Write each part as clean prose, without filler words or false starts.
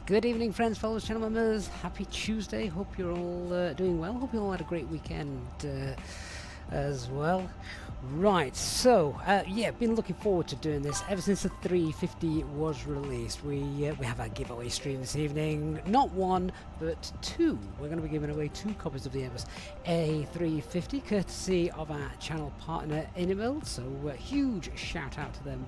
Good evening, friends, fellows, channel members. Happy Tuesday. Hope you're all doing well. Hope you all had a great weekend as well. Right, so yeah, been looking forward to doing this ever since the 350 was released. We have our giveaway stream this evening. Not one, but two. We're going to be giving away 2 copies of the Airbus A350, courtesy of our channel partner IniBuilds. So huge shout out to them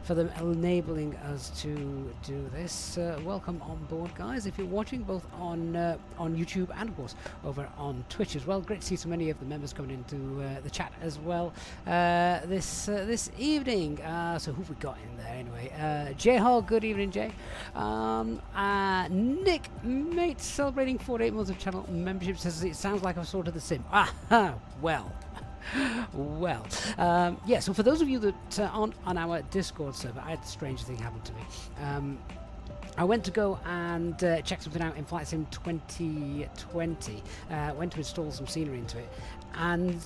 for them enabling us to do this. Welcome on board, guys. If you're watching both on YouTube and of course over on Twitch as well. Great to see so many of the members coming into the chat as well this evening. So who've we got in there anyway? Jay Hall, good evening, Jay. Nick, mate, celebrating 48 months of channel membership, says it sounds like I've sorted the sim. Well. Well, yeah, so for those of you that aren't on our Discord server, I had a strange thing happen to me. I went to go and check something out in Flight Sim 2020, went to install some scenery into it, and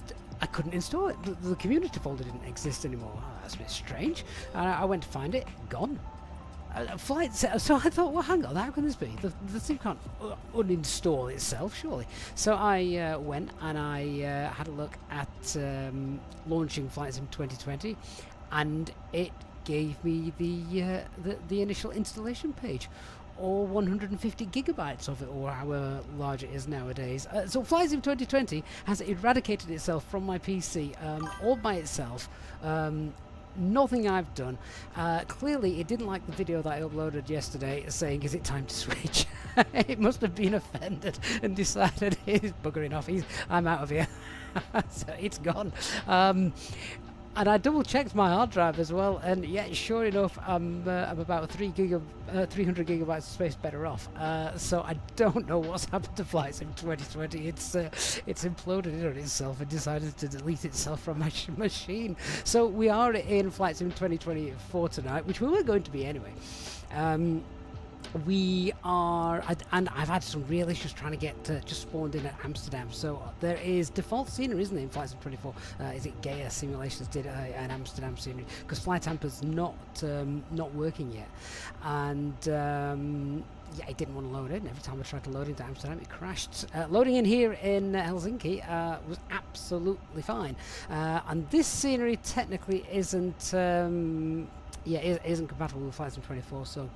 I couldn't install it. The community folder didn't exist anymore. Oh, that's a bit strange. I went to find it, gone. So I thought, well, hang on, how can this be? The thing can't uninstall itself, surely. So I went and I had a look at launching Flight Sim 2020, and it gave me the initial installation page, or 150 gigabytes of it, or however large it is nowadays. So Flight Sim 2020 has eradicated itself from my PC all by itself. Nothing I've done. Clearly it didn't like the video that I uploaded yesterday saying, is it time to switch? It must have been offended and decided he's buggering off, I'm out of here. So it's gone. And I double checked my hard drive as well, and yeah, sure enough, I'm about 300 gigabytes of space better off. So I don't know what's happened to Flight Sim 2020. It's imploded in on itself and decided to delete itself from my machine. So we are in Flight Sim 2024 tonight, which we were going to be anyway. We are, and I've had some real issues trying to get just spawned in at Amsterdam. So there is default scenery, isn't there, in Flight Sim 24? Is it Gaia Simulations did an Amsterdam scenery, because Flight Amper's not working yet, and yeah, it didn't want to load in. Every time I tried to load into Amsterdam, it crashed. Loading in here in Helsinki was absolutely fine, and this scenery technically isn't isn't compatible with Flight Sim 24. So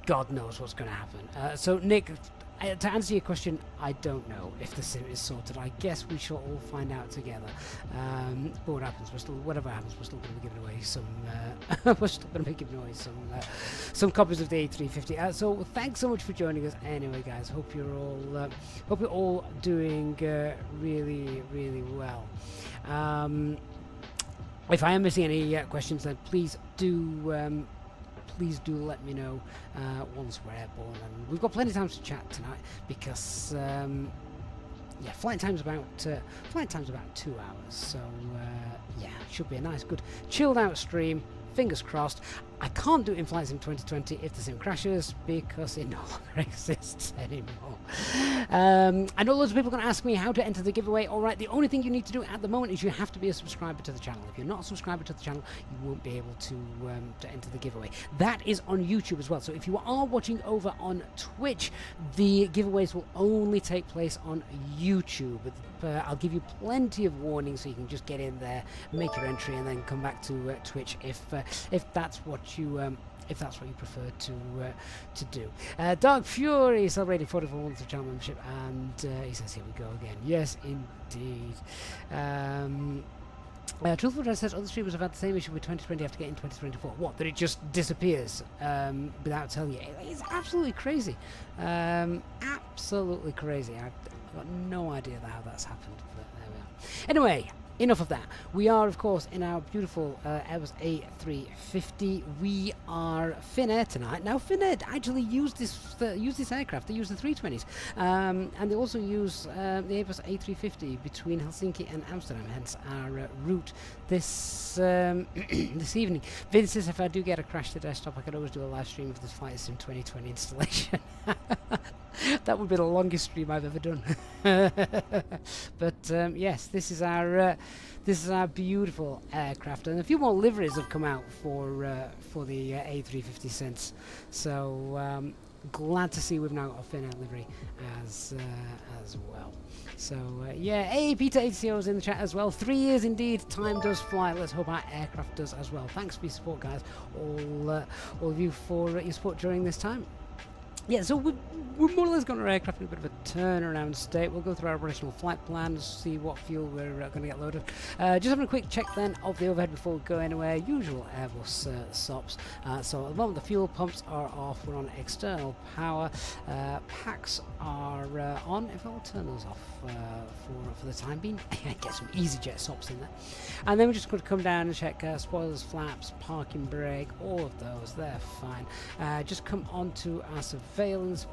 God knows what's going to happen. So Nick, to answer your question, I don't know if the sim is sorted. I guess we shall all find out together. But what happens? Whatever happens, we're still going to be giving away some. We're still going to be giving away some copies of the A350. So thanks so much for joining us. Anyway, guys, hope you're all doing really, really well. If I am missing any questions, then please do let me know once we're airborne, and we've got plenty of time to chat tonight because yeah, flight time's about 2 hours, so yeah, should be a nice, good, chilled out stream. Fingers crossed. I can't do it in Flight Sim 2020 if the sim crashes because it no longer exists anymore. I know loads of people are going to ask me how to enter the giveaway. Alright, the only thing you need to do at the moment is you have to be a subscriber to the channel. If you're not a subscriber to the channel, you won't be able to enter the giveaway. That is on YouTube as well. So if you are watching over on Twitch, the giveaways will only take place on YouTube. I'll give you plenty of warnings so you can just get in there, make your entry, and then come back to Twitch if that's what you prefer to do. Dark Fury celebrating 44 months of channel membership, and he says, "Here we go again." Yes, indeed. Truthful Dress says other streamers have had the same issue with 2020 after getting 2024. What? That it just disappears without telling you? It's absolutely crazy. Absolutely crazy. I've got no idea how that's happened, but there we are. Anyway, enough of that. We are, of course, in our beautiful Airbus A350. We are Finnair tonight. Now, Finnair actually use this aircraft. They use the 320s, and they also use the Airbus A350 between Helsinki and Amsterdam. Hence our route this this evening. Vince says if I do get a crash to desktop, I could always do a live stream of this Flight Sim 2020 installation. That would be the longest stream I've ever done. But yes, this is our beautiful aircraft, and a few more liveries have come out for the A350 since. So glad to see we've now got a Finnair livery as well. So yeah, hey, Peter ATCO is in the chat as well. 3 years indeed, time does fly. Let's hope our aircraft does as well. Thanks for your support, guys, all of you for your support during this time. Yeah, so we're more or less got our aircraft in a bit of a turnaround state. We'll go through our operational flight plan, see what fuel we're going to get loaded. Just having a quick check then of the overhead before we go anywhere. Usual Airbus SOPs. So at the moment the fuel pumps are off. We're on external power. Packs are on. If I'll turn those off for the time being, get some EasyJet SOPs in there. And then we're just going to come down and check spoilers, flaps, parking brake, all of those. They're fine. Just come onto our surveillance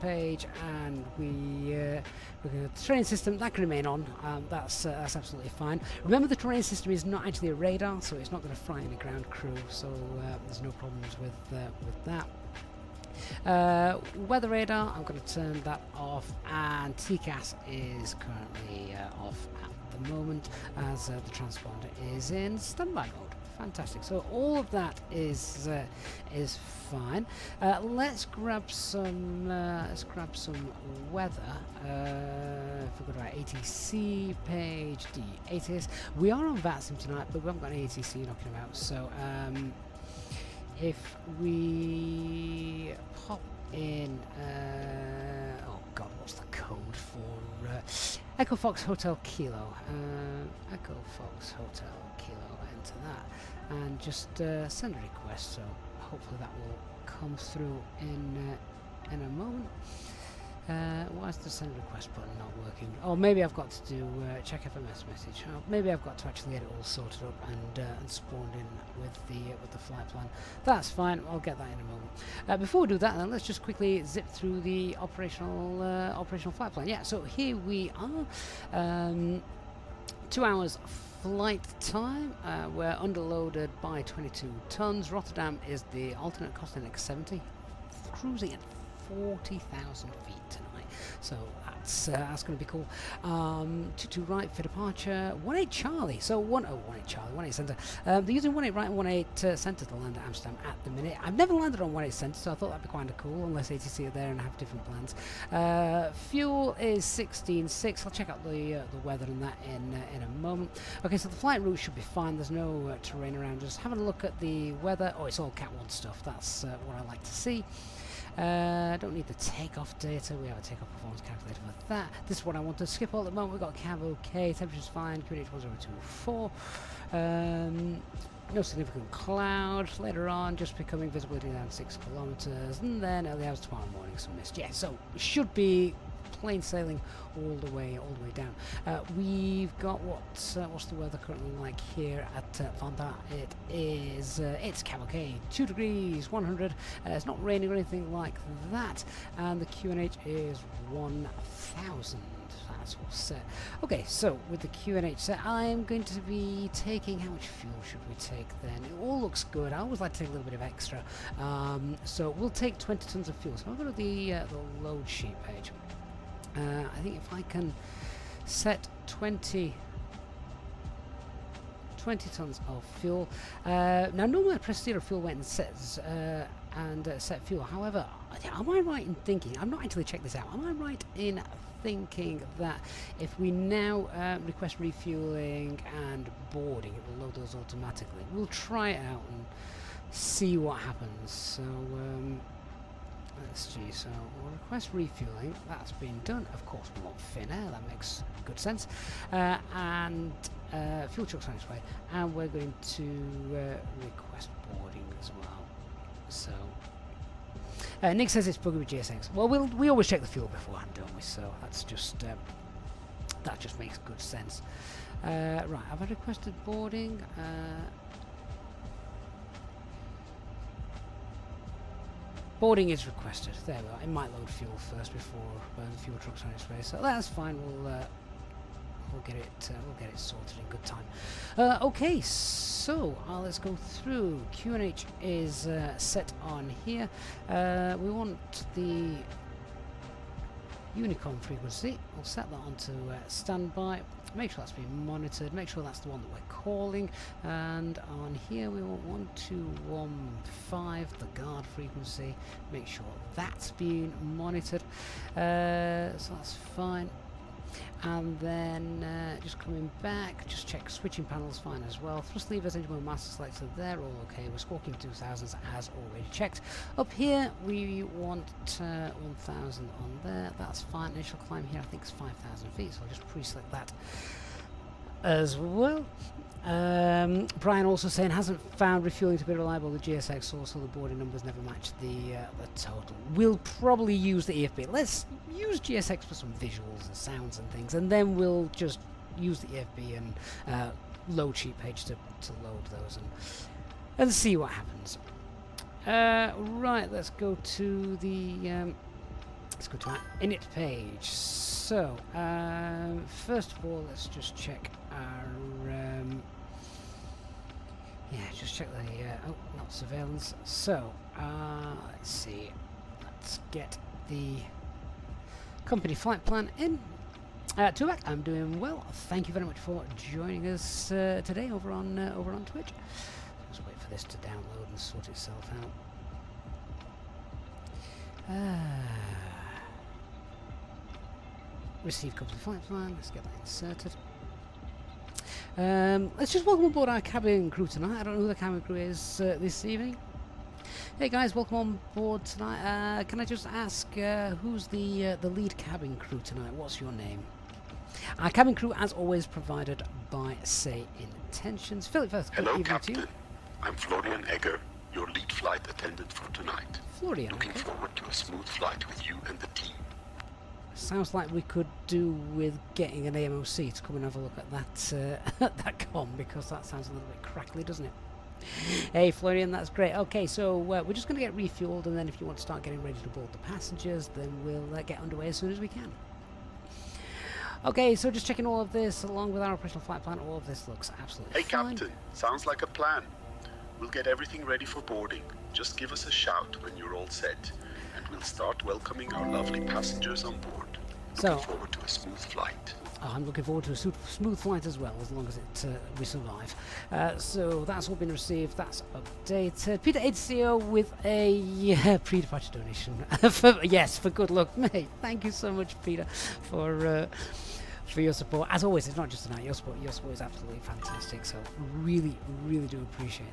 page, and we're going to terrain system that can remain on. That's absolutely fine. Remember, the terrain system is not actually a radar, so it's not going to fry any ground crew. So there's no problems with that. Weather radar, I'm going to turn that off, and TCAS is currently off at the moment as the transponder is in standby mode. Fantastic. So all of that is fine. Let's grab some weather. If we go to our ATC page, D8 we are on VATSIM tonight, but we haven't got any ATC knocking about. So if we pop in, oh god, what's the code for Echo Fox Hotel Kilo? Echo Fox Hotel Kilo. Enter that, and just send a request. So hopefully that will come through in a moment. Why is the send request button not working? Oh, maybe I've got to do check FMS message. Oh, maybe I've got to actually get it all sorted up and spawned in with the flight plan. That's fine. I'll get that in a moment. Before we do that, then let's just quickly zip through the operational flight plan. Yeah. So here we are. 2 hours flight time. We're underloaded by 22 tons. Rotterdam is the alternate cost index 70, cruising at 40,000 feet tonight. So that's going to be cool. 22 right for departure. 18 Charlie. So 18 Charlie. 18 centre. They're using 18 right and 18 centre to land at Amsterdam at the minute. I've never landed on 18 centre, so I thought that'd be kind of cool. Unless ATC are there and have different plans. Fuel is 16.6. I'll check out the weather and that in a moment. Okay, so the flight route should be fine. There's no terrain around. Just having a look at the weather. Oh, it's all Cat 1 stuff. That's what I like to see. Don't need the takeoff data. We have a takeoff performance calculator for that. This is what I want to skip all at the moment. We've got cav okay, temperature's fine, QNH 1024. No significant cloud. Later on, just becoming visibility down 6 kilometers, and then early hours tomorrow morning some mist. Yeah, so should be plain sailing all the way down. We've got what's the weather currently like here at Vanda. It is it's okay, 2 degrees 100. It's not raining or anything like that, and the QNH is 1000. That's all set. Okay, so with the QNH set, I am going to be taking, how much fuel should we take then? It all looks good. I always like to take a little bit of extra. So we'll take 20 tons of fuel. So I'll go to the load sheet page. I think if I can set 20 tons of fuel. Now normally I press 0 fuel weight and set fuel. However, am I right in thinking, I've not actually checked this out, am I right in thinking that if we now request refueling and boarding, it will load those automatically? We'll try it out and see what happens. So let's see, so we'll request refueling. That's been done. Of course, we want Finnair. That makes good sense. And fuel trucks on its way. And we're going to request boarding as well. So Nick says it's buggy with GSX. Well, we always check the fuel beforehand, don't we? So that's just that just makes good sense. Right, have I requested boarding? Boarding is requested. There we are. It might load fuel first before the fuel truck's on its way, so that's fine. We'll get it sorted in good time. Okay, so let's go through. QNH is set on here. We want the Unicom frequency. We'll set that onto standby. Make sure that's being monitored. Make sure that's the one that we're calling. And on here we want 1215, the guard frequency. Make sure that's being monitored. So that's fine. And then just coming back, just check switching panels fine as well. Thrust levers, engine mode, master selector, they're all okay. We're squawking 2000s as already checked. Up here we want 1000 on there, that's fine. Initial climb here I think is 5000 feet, so I'll just pre-select that as well. Brian also saying hasn't found refueling to be reliable. The GSX source or the boarding numbers never match the total. We'll probably use the EFB. Let's use GSX for some visuals and sounds and things, and then we'll just use the EFB and load sheet page to load those and see what happens. Right, let's go to the our init page. So first of all, let's just check our just check the not surveillance. So let's see, let's get the company flight plan in. Pushback, I'm doing well. Thank you very much for joining us today over on Twitch. Just wait for this to download and sort itself out. Receive company flight plan. Let's get that inserted. Let's just welcome aboard our cabin crew tonight. I don't know who the cabin crew is this evening. Hey guys, welcome on board tonight. Can I just ask who's the lead cabin crew tonight? What's your name? Our cabin crew, as always, provided by Say Intentions. Philip, first. Hello, Captain. I'm Florian Egger, your lead flight attendant for tonight. Florian. Looking forward to a smooth flight with you and the team. Sounds like we could do with getting an AMOC to come and have a look at that that comm, because that sounds a little bit crackly, doesn't it? Hey Florian, that's great. Okay, so we're just going to get refueled, and then if you want to start getting ready to board the passengers, then we'll get underway as soon as we can. Okay, so just checking all of this along with our operational flight plan. All of this looks absolutely fine. Hey Captain, sounds like a plan. We'll get everything ready for boarding. Just give us a shout when you're all set, and we'll start welcoming our lovely passengers on board. Looking forward to a smooth flight. I'm looking forward to a smooth flight as well, as long as we survive. So that's all been received. That's updated. Peter HCO with a pre-departure donation. for good luck, mate. Thank you so much, Peter, for your support. As always, it's not just tonight. Your support is absolutely fantastic. So really, really do appreciate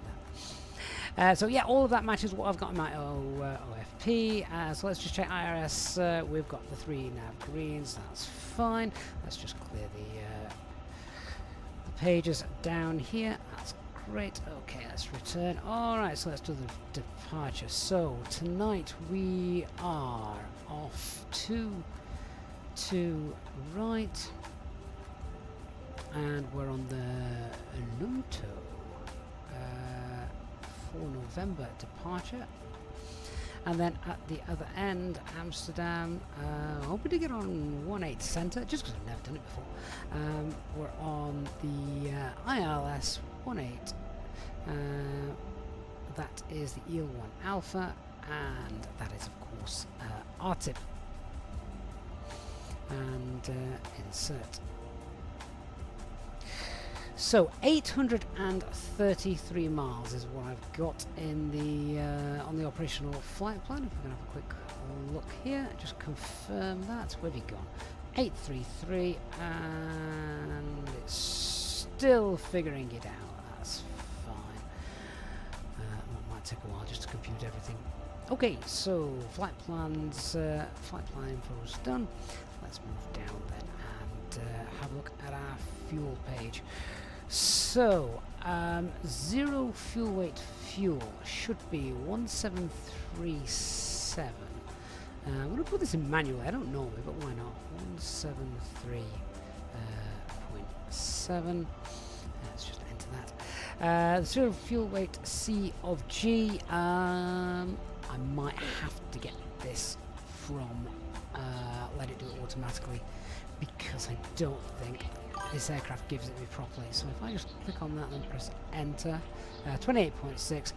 that. So yeah, all of that matches what I've got in my OFP. So let's just check IRS. We've got the 3 nav greens. That's fine. Let's just clear the pages down here. That's great. Okay, let's return. All right, so let's do the departure. So tonight we are off to right, and we're on the Lunto. 4 November departure, and then at the other end, Amsterdam, hoping to get on 18 Centre, just because I've never done it before. We're on the ILS 18, that is the EEL 1 Alpha, and that is of course RTIP, and insert. So 833 miles is what I've got in the on the operational flight plan. If we're going to have a quick look here, just confirm that. Where have you gone? 833, and it's still figuring it out. That's fine. It might take a while just to compute everything. Okay, so flight plans, flight plan info is done. Let's move down then and have a look at our fuel page. So, 0 fuel weight fuel should be 1737. I'm going to put this in manually. I don't know it, but why not? 173.7. Let's just enter that. 0 fuel weight C of G. I might have to get this from let it do it automatically, because I don't think this aircraft gives it me properly. So if I just click on that and press enter, 28.6,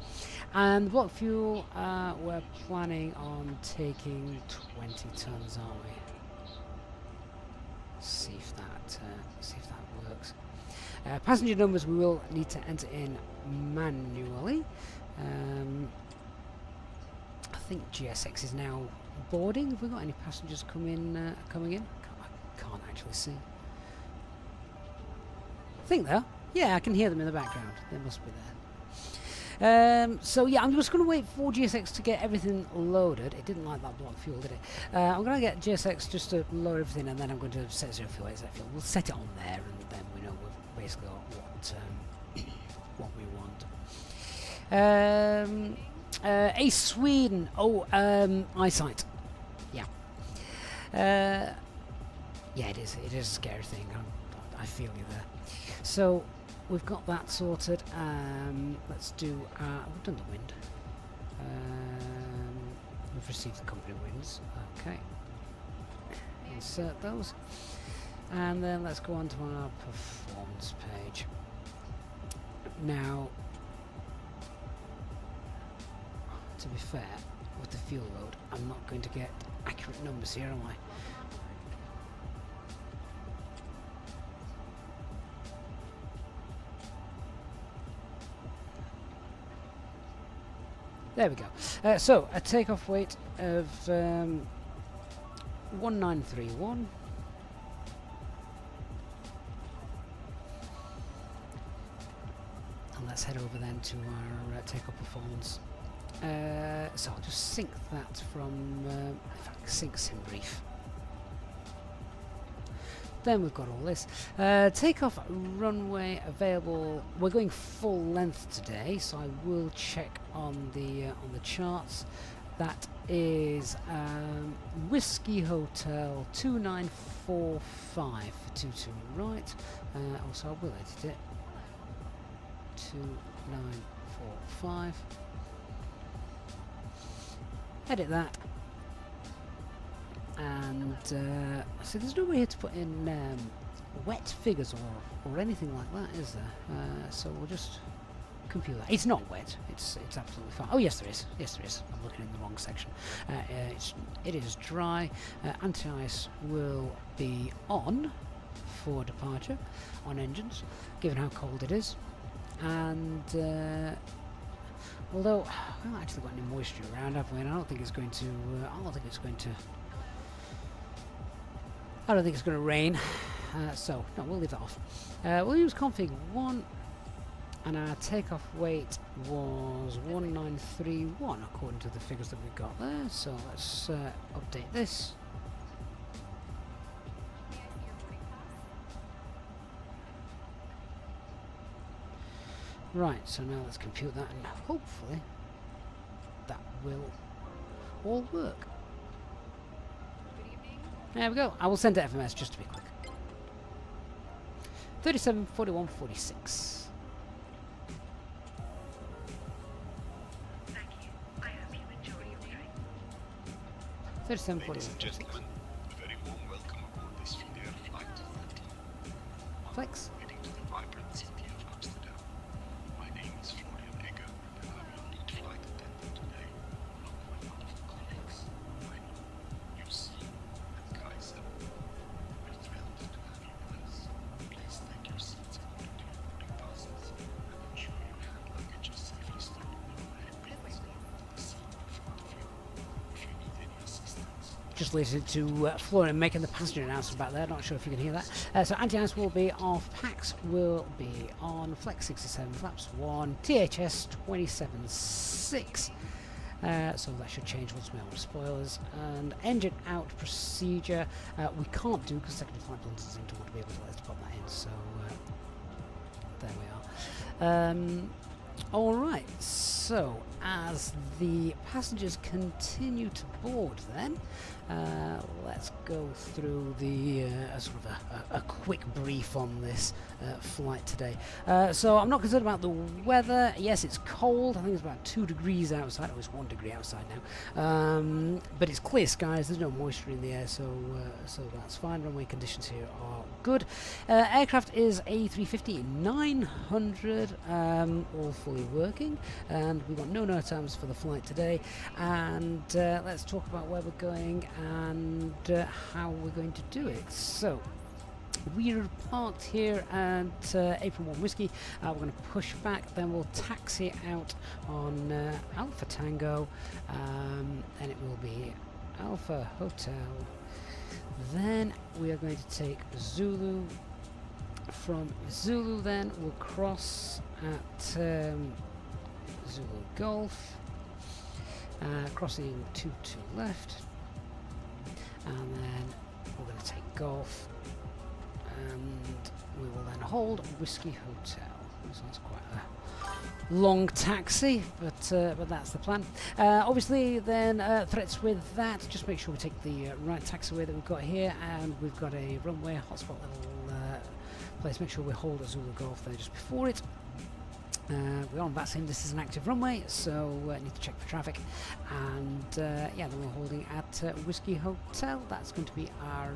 and block fuel, we're planning on taking 20 tons, aren't we? see if that works. Passenger numbers we will need to enter in manually. I think GSX is now boarding. Have we got any passengers coming in? I can't actually see. I think though. Yeah, I can hear them in the background. They must be there. So yeah, I'm just going to wait for GSX to get everything loaded. It didn't like that block fuel, did it? I'm going to get GSX just to load everything, and then I'm going to set zero fuel, AZ fuel. We'll set it on there, and then we know we've basically got what we want. A Sweden. Oh, eyesight. Yeah. Yeah, it is. It is a scary thing. I feel you there. So we've got that sorted. Let's do. We've done the wind. We've received the company winds. Okay. Insert those, and then let's go on to our performance page. Now, to be fair, with the fuel load, I'm not going to get accurate numbers here, am I? There we go. So, a takeoff weight of 1931. And let's head over then to our takeoff performance. So I'll just sync that from, in fact, sync sim brief. Then we've got all this. Takeoff runway available. We're going full length today, so I will check on the charts. That is Whiskey Hotel 2945 for 22 right. Also, I will edit it. 2945. Edit that. And so there's no way here to put in wet figures or anything like that, is there? So we'll just compute that. It's not wet. It's absolutely fine. Oh yes, there is. Yes, there is. I'm looking in the wrong section. It is dry. Anti-ice will be on for departure on engines, given how cold it is. And although we haven't actually got any moisture around, have we? And I don't think it's going to. I don't think it's going to rain. So no, we'll leave that off. We'll use config 1, and our takeoff weight was 1931 according to the figures that we've got there. So let's update this. Right, so now let's compute that, and hopefully that will all work. There we go. I will send to FMS just to be quick. 374146. Thank you. I hope you enjoy your trip. 374146. Ladies and gentlemen, a very warm welcome aboard this Finnair flight 13. Flex. Heading to the vibrant city of Amsterdam. My name is Florian Egger, and I'm your lead flight attendant today, along with my wonderful colleagues, Mino, Lucy, and Kaiser. We're thrilled to have you with us. Please take your seats according to your boarding passes, and ensure your hand luggage is safely stored in the overhead bins to the seat in front of you. If you need any assistance, Just listened to Florian making the passenger announcement back there. Not sure if you can hear that. So anti-ice will be off. PAX will be on. Flex 67, flaps 1, THS 27.6. So that should change once we're on spoilers. And engine out procedure we can't do because second flight plans doesn't seem to want to be able to let us pop that in. So there we are. All right. So as the passengers continue to board, then let's go through the sort of a quick brief on this flight today. So I'm not concerned about the weather. Yes, it's cold. I think it's about 2 degrees outside. Oh, it's 1 degree outside now. But it's clear skies. There's no moisture in the air, so that's fine. Runway conditions here are good. Aircraft is A350 900, all fully working, and we've got no times for the flight today. And let's talk about where we're going and how we're going to do it. So We're parked here at April 1 Whiskey. We're going to push back, then we'll taxi out on Alpha Tango, and it will be Alpha Hotel. Then we are going to take Zulu. From Zulu then we'll cross at Zulu Golf, crossing 22 left, and then we're going to take Golf, and we will then hold Whiskey Hotel. So that's quite a long taxi, but that's the plan. Obviously then threats with that, just make sure we take the right taxiway that we've got here, and we've got a runway hotspot little place. Make sure we hold a Zulu Golf there just before it. We're on VATSIM, this is an active runway, so need to check for traffic. And yeah, then we're holding at Whiskey Hotel. That's going to be our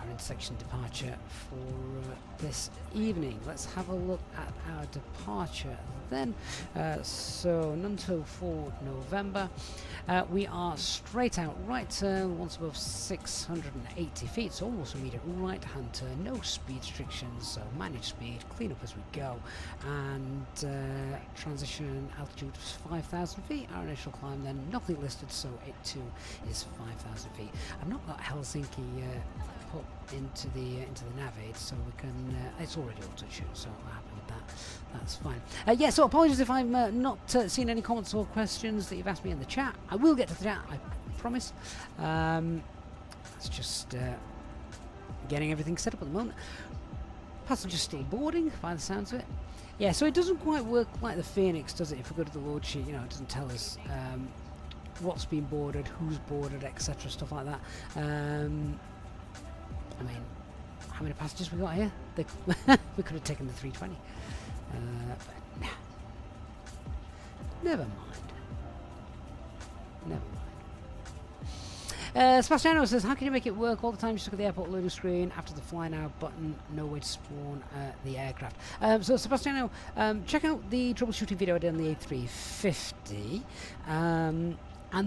intersection departure for this evening. Let's have a look at our departure then. So none till for November. We are straight out right turn once above 680 feet, so almost immediate right hand turn, no speed restrictions, so manage speed, clean up as we go, and transition altitude of 5,000 feet. Our initial climb then, nothing listed, so it too is 5,000 feet. I've not got Helsinki put into the navigate, so we can. It's already auto shoot, so I'm happy with that. That's fine. Yeah, so apologies if I've not seen any comments or questions that you've asked me in the chat. I will get to the chat, I promise. It's just getting everything set up at the moment. Passengers still boarding, by the sounds of it. Yeah, so it doesn't quite work like the Phoenix, does it? If we go to the load sheet, you know, it doesn't tell us what's been boarded, who's boarded, etc., stuff like that. I mean, how many passengers we got here? We could have taken the 320. But nah. Never mind. Never mind. Sebastiano says, how can you make it work all the time? Just look at the airport loading screen after the fly now button, no way to spawn the aircraft. So Sebastiano, check out the troubleshooting video I did on the A350, and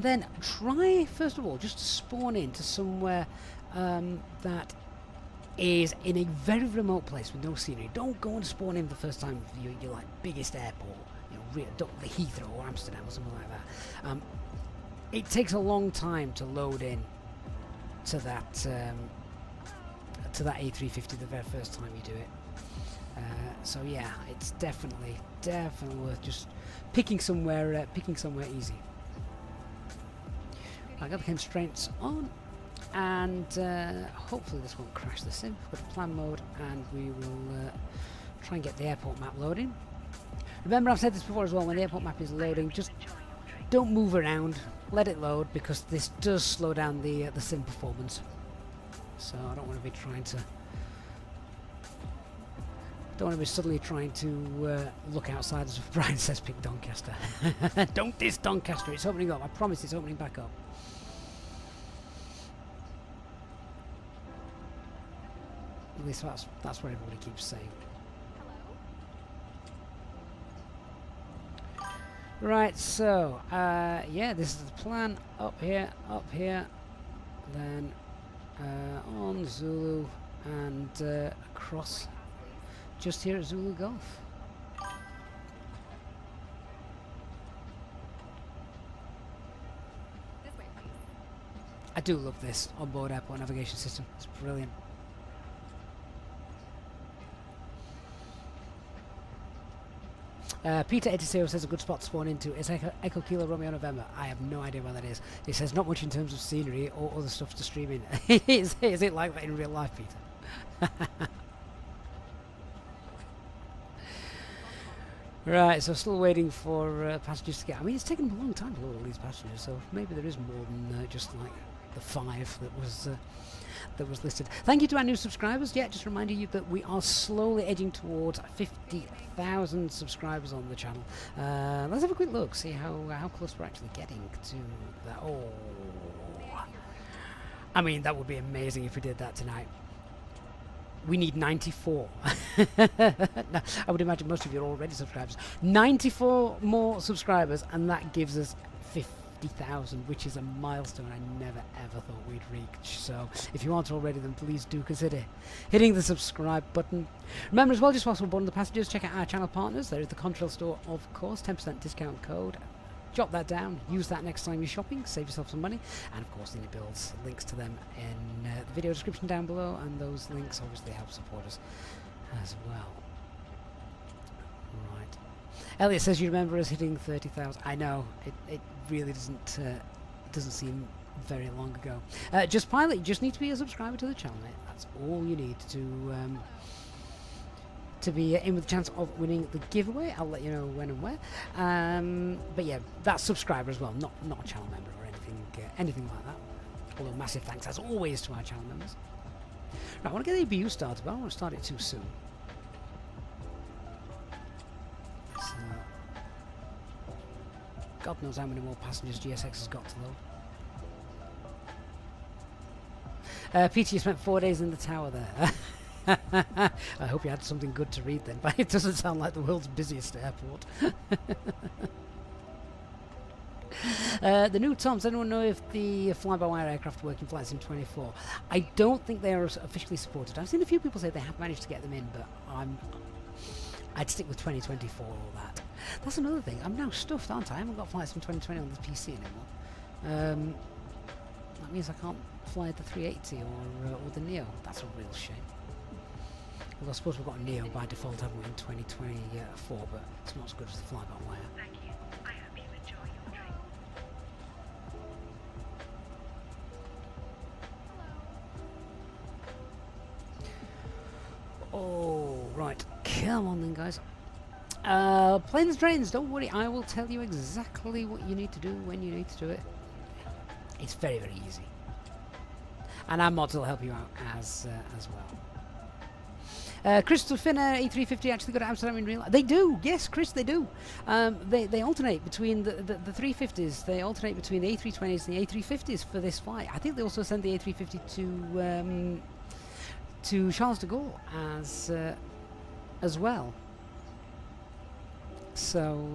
then try, first of all, just to spawn into somewhere that is in a very remote place with no scenery. Don't go and spawn in the first time with your like biggest airport, you know, don't the Heathrow or Amsterdam or something like that. It takes a long time to load in to that A350 the very first time you do it. So yeah, it's definitely worth just picking somewhere easy. I got the constraints on, and hopefully this won't crash the sim. We've got plan mode, and we will try and get the airport map loading. Remember, I've said this before as well, when the airport map is loading, just don't move around, let it load, because this does slow down the sim performance. So I don't want to be suddenly trying to look outside, as Brian says, pick Doncaster. Don't diss Doncaster, it's opening up, I promise it's opening back up. At least that's what everybody keeps saying. Right, so yeah, this is the plan. Up here, then on Zulu, and across just here at Zulu Golf. I do love this onboard airport navigation system. It's brilliant. Peter 86 says a good spot to spawn into is Echo Kilo Romeo November. I have no idea where that is. It says not much in terms of scenery or other stuff to stream in. Is it like that in real life, Peter? Right, so still waiting for passengers to get. I mean, it's taken a long time to load all these passengers, so maybe there is more than just like the 5 that was listed. Thank you to our new subscribers. Yeah, just reminding you that we are slowly edging towards 50,000 subscribers on the channel. Let's have a quick look, see how close we're actually getting to that. Oh, I mean, that would be amazing if we did that tonight. We need 94. I would imagine most of you are already subscribers. 94 more subscribers, and that gives us 50,000, which is a milestone I never ever thought we'd reach. So if you aren't already, then please do consider hitting the subscribe button. Remember as well, just whilst we're boarding the passengers, check out our channel partners. There is the Contrail store, of course, 10% discount code. Jot that down, use that next time you're shopping, save yourself some money, and of course the IniBuilds, links to them in the video description down below, and those links obviously help support us as well. Right. Elliot says you remember us hitting 30,000. I know, it really doesn't seem very long ago. Just Pilot, you just need to be a subscriber to the channel, mate. That's all you need to be in with the chance of winning the giveaway. I'll let you know when and where. But yeah, that's subscriber as well, not a channel member or anything like that. Although massive thanks as always to our channel members. Right, I want to get ABU started, but I don't want to start it too soon. So, God knows how many more passengers GSX has got to load. Peter, you spent 4 days in the tower there. I hope you had something good to read then, but it doesn't sound like the world's busiest airport. The new Toms, anyone know if the fly-by-wire aircraft work in Flight Sim 24? I don't think they are officially supported. I've seen a few people say they have managed to get them in, but I'd stick with 2024 or that. That's another thing. I'm now stuffed, aren't I? I haven't got Flight Sim 2020 on the PC anymore. That means I can't fly the 380 or the Neo. That's a real shame. Well, I suppose we've got a Neo by default, haven't we, in 2024, but it's not as good as the fly-by-wire. Thank you. I hope you enjoy your drink. Oh, right. Come on then, guys. Planes and trains, don't worry. I will tell you exactly what you need to do when you need to do it. It's very, very easy. And our mods will help you out as well. Crystal Finnair A350 actually go to Amsterdam in real life. They do, yes, Chris, they do. They alternate between the 350s. They alternate between the A320s and the A350s for this flight. I think they also send the A350 to Charles de Gaulle as well. So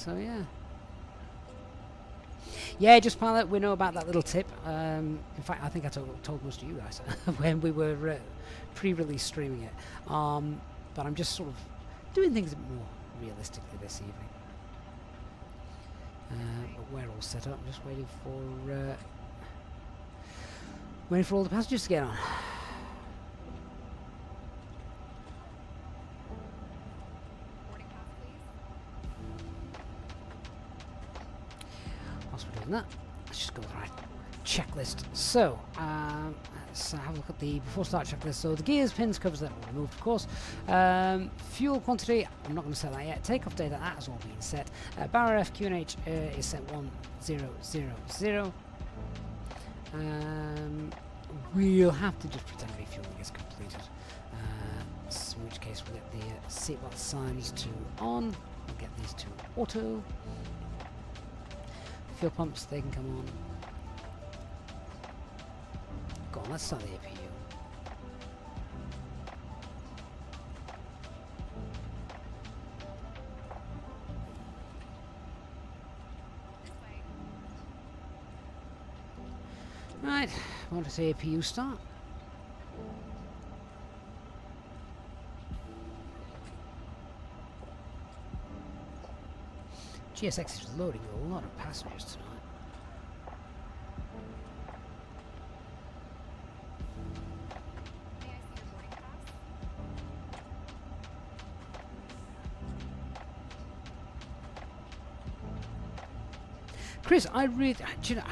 yeah. Yeah, just Pilot, we know about that little tip. In fact, I think I told most of you guys when we were pre-release streaming it. But I'm just sort of doing things a bit more realistically this evening. But we're all set up. I'm just waiting for all the passengers to get on. Whilst we're doing that, let's just go to the right checklist. So, let's have a look at the before start checklist. So the gears, pins, covers that were removed, of course. Fuel quantity, I'm not going to set that yet. Takeoff data, that has all been set. Barra F, QNH is set 1000. We'll have to just pretend refueling is completed. In which case we'll get the seatbelt signs to on. We'll get these to auto. Fuel pumps, they can come on. Go on, let's start the APU. Right, want to say APU start. GSX is loading a lot of passengers tonight. Chris, I really, do you know,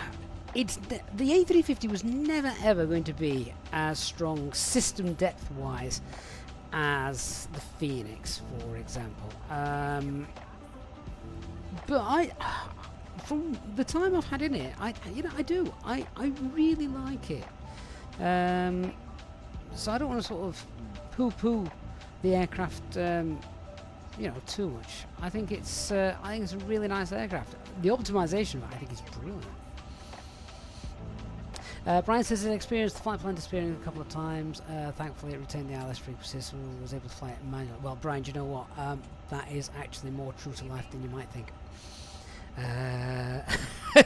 it's the A350 was never ever going to be as strong system depth wise as the Phoenix, for example. But from the time I've had in it, I really like it. So I don't want to sort of poo-poo the aircraft, too much. I think it's a really nice aircraft. The optimization of it, I think, is brilliant. Brian says he experienced the flight plan disappearing a couple of times. Thankfully, it retained the ILS frequency, so was able to fly it manually. Well, Brian, do you know what? That is actually more true to life than you might think.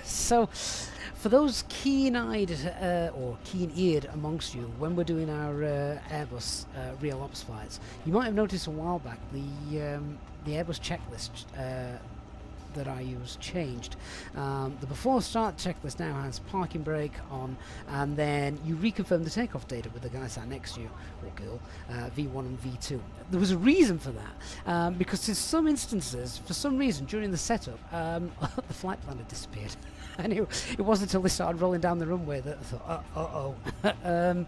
So, for those keen-eyed or keen-eared amongst you, when we're doing our Airbus real ops flights, you might have noticed a while back the Airbus checklist that I use changed. The before start checklist now has parking brake on, and then you reconfirm the takeoff data with the guy sat next to you, or girl, V1 and V2. There was a reason for that, because in some instances, for some reason during the setup, the flight plan had disappeared. And it wasn't until they started rolling down the runway that I thought, uh-oh.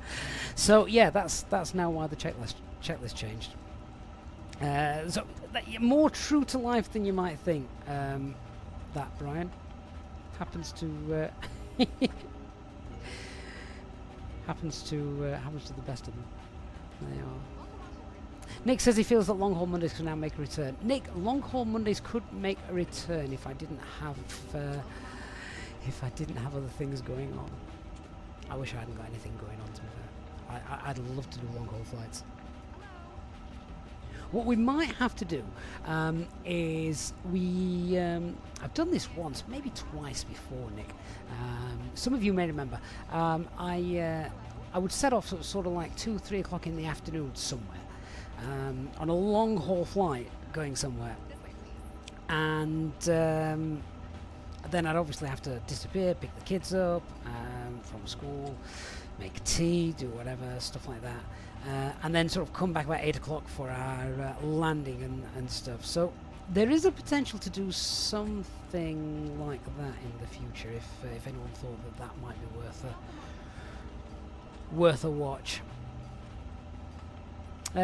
So yeah, that's now why the checklist changed. So more true to life than you might think. That Brian happens to happens to the best of them. They are. Nick says he feels that long haul Mondays can now make a return. Nick, long haul Mondays could make a return if I didn't have other things going on. I wish I hadn't got anything going on, to be fair. I'd love to do long haul flights. What we might have to do is I've done this once, maybe twice before, Nick. Some of you may remember. I would set off sort of like 2-3 o'clock in the afternoon somewhere on a long haul flight going somewhere, and then I'd obviously have to disappear, pick the kids up from school, make tea, do whatever, stuff like that. And then sort of come back about 8 o'clock for our landing and stuff. So there is a potential to do something like that in the future if anyone thought that might be worth a watch.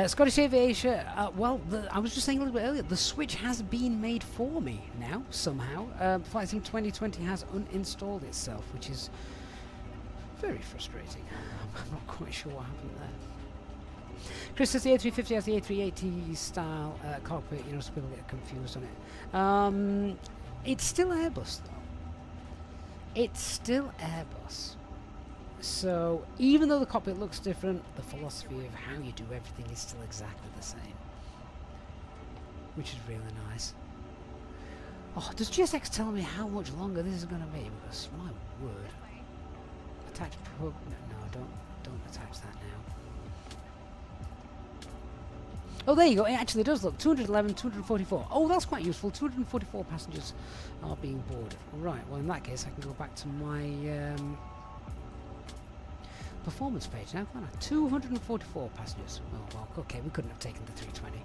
Scottish Aviation, well, I was just saying a little bit earlier, the switch has been made for me now, somehow. FlightSim 2020 has uninstalled itself, which is very frustrating. I'm not quite sure what happened there. Chris says the A350 has the A380 style cockpit, you know, so people get confused on it. It's still Airbus, though. It's still Airbus. So, even though the cockpit looks different, the philosophy of how you do everything is still exactly the same. Which is really nice. Oh, does GSX tell me how much longer this is going to be? Because, my word. Attach probe. No, don't attach that now. Oh, there you go. It actually does look. 211, 244. Oh, that's quite useful. 244 passengers are being boarded. Right, well, in that case, I can go back to my performance page now, can't I? 244 passengers. Oh, well, okay, we couldn't have taken the 320.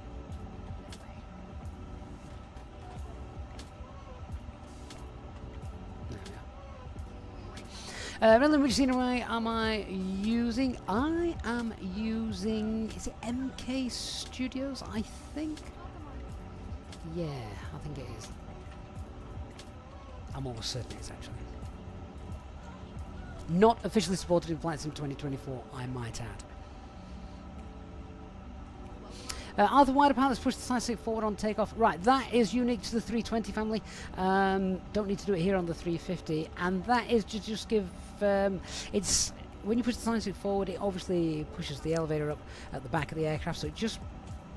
Random, which scenery am I using? I am using, is it MK Studios, I think? Yeah, I think it is. I'm almost certain it is, actually. Not officially supported in FlightSim 2024, I might add. Arthur Wider pilots push the side stick forward on takeoff. Right, that is unique to the 320 family. Don't need to do it here on the 350. And that is to just give... it's when you push the side stick forward, it obviously pushes the elevator up at the back of the aircraft, so it just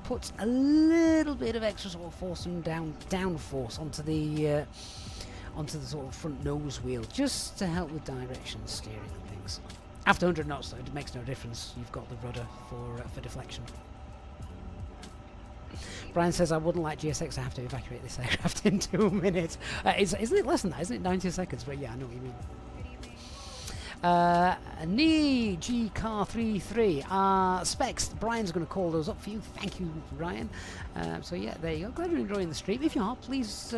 puts a little bit of extra sort of force and down force onto the sort of front nose wheel, just to help with direction steering and things. After 100 knots, though, it makes no difference. You've got the rudder for deflection. Brian says, I wouldn't like GSX to have to evacuate this aircraft in 2 minutes. Isn't it less than that? Isn't it 90 seconds? But yeah, I know what you mean. Knee G Car 33 specs. Brian's going to call those up for you. Thank you, Brian. So yeah, there you go. Glad you're enjoying the stream. If you are, please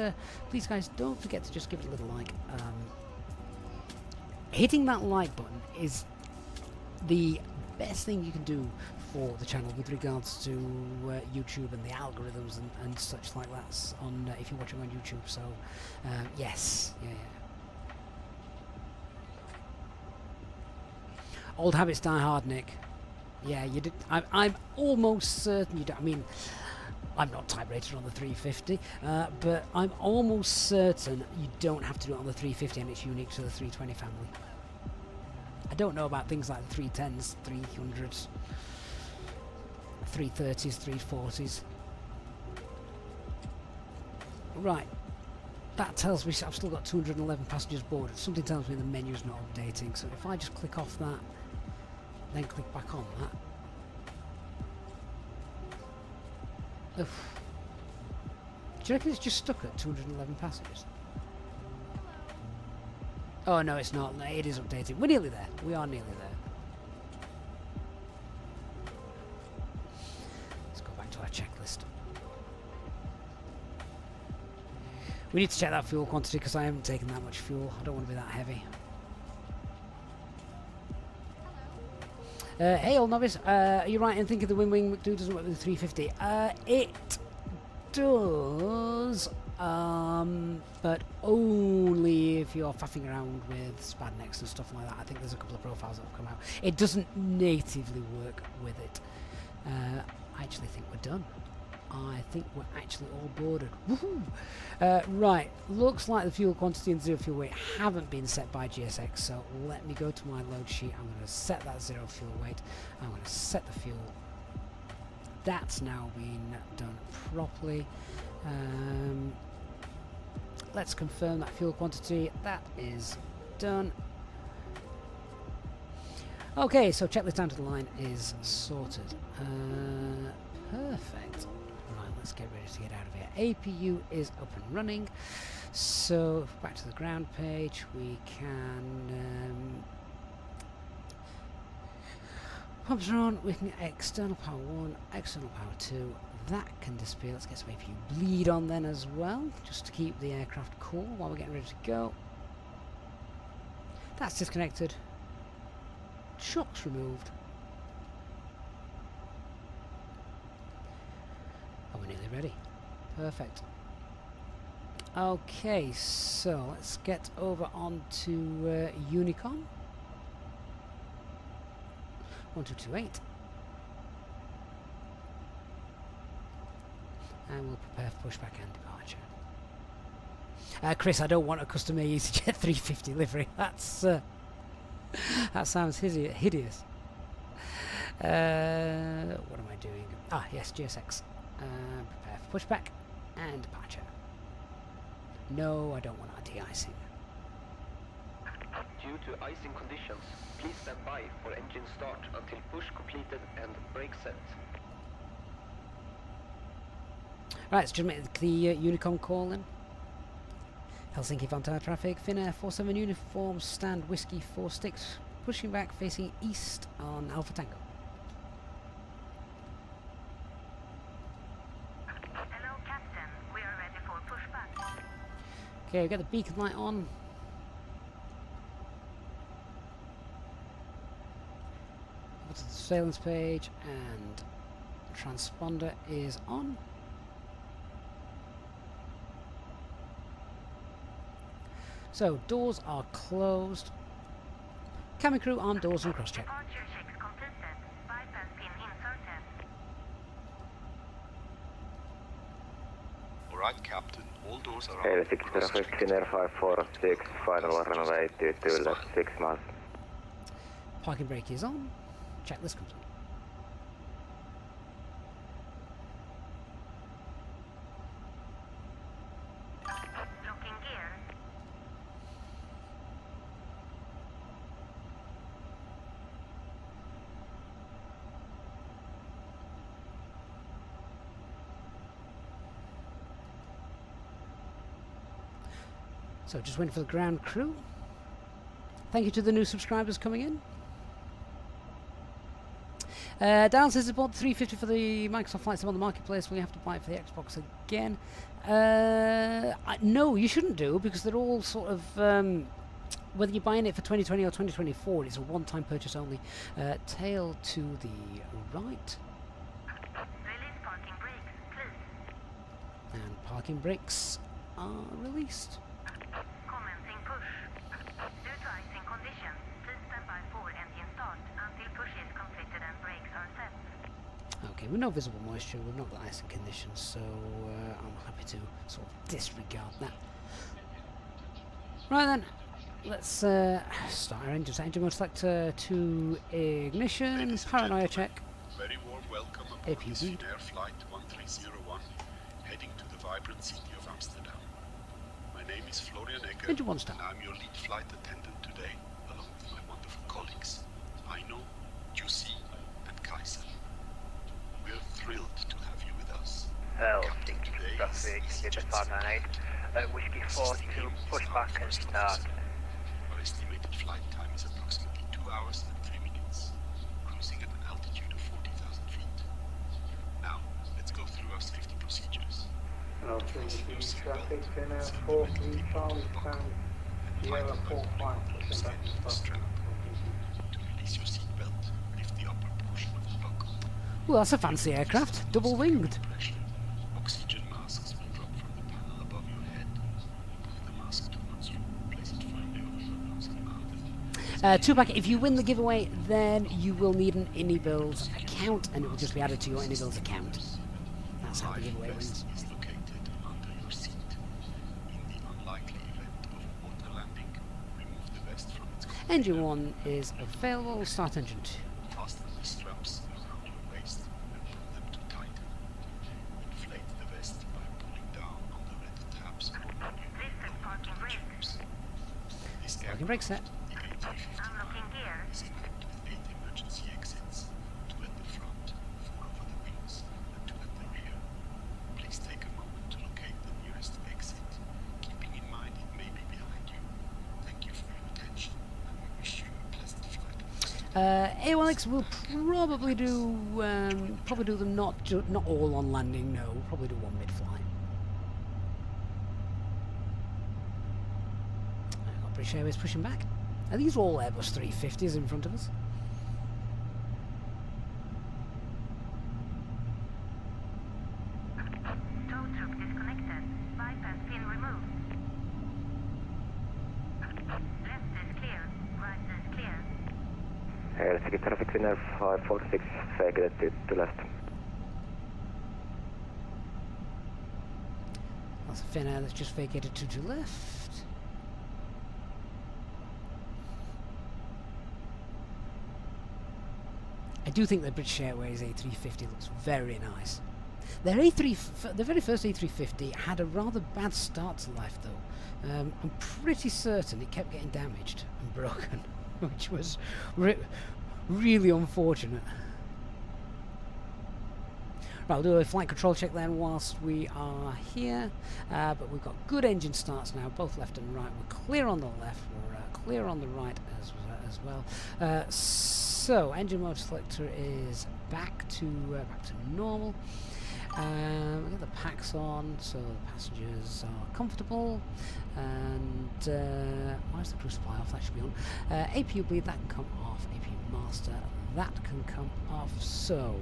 guys, don't forget to just give it a little like. Hitting that like button is the best thing you can do for the channel with regards to YouTube and the algorithms and such like that on if you're watching on YouTube. So yes, yeah. Old habits die hard, Nick. Yeah, you did. I'm almost certain you don't. I mean, I'm not type rated on the 350, but I'm almost certain you don't have to do it on the 350, and it's unique to the 320 family. I don't know about things like the 310s, 300s, 330s, 340s. Right. that tells me I've still got 211 passengers boarded. Something tells me the menu's not updating. So if I just click off that, then click back on that. Oof. Do you reckon it's just stuck at 211 passengers? Oh no, it's not. No, it is updating. We're nearly there. We are nearly there. Let's go back to our checklist. We need to check that fuel quantity because I haven't taken that much fuel. I don't want to be that heavy. Hey, old novice. Are you right in thinking the wing McDo doesn't work with the 350? It does, but only if you're faffing around with spadnecks and stuff like that. I think there's a couple of profiles that have come out. It doesn't natively work with it. I actually think we're done. I think we're actually all boarded. Woohoo! Right, looks like the fuel quantity and zero fuel weight haven't been set by GSX, so let me go to my load sheet. I'm going to set that zero fuel weight. I'm going to set the fuel. That's now been done properly. Let's confirm that fuel quantity. That is done. Okay, so checklist down to the line is sorted. Perfect. Right, let's get ready to get out of here. APU is up and running. So back to the ground page, we can pumps are on, we can get external power 1, external power 2, that can disappear. Let's get some APU bleed on then as well, just to keep the aircraft cool while we're getting ready to go. That's disconnected. Shocks removed. And we're nearly ready. Perfect. Okay, so let's get over onto Unicom. 1228. And we'll prepare for pushback and departure. Chris, I don't want a custom EasyJet 350 livery. That's that sounds hideous. What am I doing? Ah, yes, GSX. Prepare for pushback and departure. No, I don't want our de-icing. Due to icing conditions, please stand by for engine start until push completed and brake set. Right, let's just make the Unicom call in. Helsinki Vantage traffic, Finnair 47 uniform, stand whiskey 4 sticks, pushing back facing east on Alpha Tango. Hello, Captain. We are ready for pushback. Okay, we've got the beacon light on. Go to the surveillance page and transponder is on. So, doors are closed. Cabin crew, arm doors and cross-check. Departure checks completed. Bypass pin inserted. Alright, Captain. All doors are Helsinki traffic, Finnair 546, final runway 22 left 6 miles. Parking brake is on. Checklist comes on. Locking gear. So just waiting for the ground crew. Thank you to the new subscribers coming in. Dan says about 350 for the Microsoft Flight Sim on the marketplace. We have to buy it for the Xbox again. No, you shouldn't do, because they're all sort of whether you're buying it for 2020 or 2024, it's a one-time purchase only. Tail to the right. Release parking brakes, please. And parking brakes are released. Commencing push. Due to icing conditions, please stand by for engine start until push is completed and brakes are set. Okay, with no visible moisture, we've not got icing conditions, so I'm happy to sort of disregard that. Right then, let's start our engine. Engine mode select to ignition, Ladies and paranoia gentlemen, check. Very warm welcome aboard APU this lead. Finnair flight 1301, heading to the vibrant city of Amsterdam. My name is Florian Egger, Engine 1 star. and I'm your lead flight attendant today, along with my wonderful colleagues, Aino, Jussi, and Kaiser. We're thrilled to have you with us. Helsinki traffic, Jet 598, Whiskey 4 to pushback and start. Our estimated flight time is approximately 2 hours and 3 minutes, cruising at an altitude of 40,000 feet. Now, let's go through our safety procedures. Helsinki traffic, Finnair 435 pound, Sierra 45, pushing back to start. To release your seatbelt, lift the upper portion of the buckle. Well, that's a fancy aircraft, double winged. Oxygen masks will drop from the panel above your head. Pull the mask towards you, place it firmly over your nose and mouth. Tupac, if you win the giveaway, then you will need an IniBuilds account, and it will just be added to your IniBuilds account. That's how the giveaway wins. Is located under your seat. In the unlikely event of a water landing, remove the vest from its container. Engine 1 is available. Start engine 2. Fasten the straps around your waist and pull them to tighten. Inflate the vest by pulling down on the red tabs or on your Lifted parking brake. tubes. This Parking brake set. the A350 Unlocking gear. is equipped with 8 emergency exits, 2 at the front, 4 over the wings, and 2 at the rear. Please take a moment to locate the nearest exit, keeping in mind it may be behind you. Thank you for your attention, and we wish you a pleasant flight. A1X will probably do them not all on landing. No, we'll probably do one mid-flight. I've got British Airways pushing back. Are these all Airbus 350s in front of us? Tow truck disconnected. Bypass pin removed. Left is clear. Right is clear. Helsinki traffic, Finnair 546, vacated to left. That's a Finnair that's just vacated to left. I do think the British Airways A350 looks very nice. The very first A350 had a rather bad start to life though. I'm pretty certain it kept getting damaged and broken, which was really unfortunate. Right, we'll do a flight control check then whilst we are here, but we've got good engine starts now, both left and right. We're clear on the left, we're clear on the right as well. So engine mode selector is back to normal. We get the packs on, so the passengers are comfortable, and why is the crew supply off? That should be on. APU bleed, that can come off. APU master, that can come off. So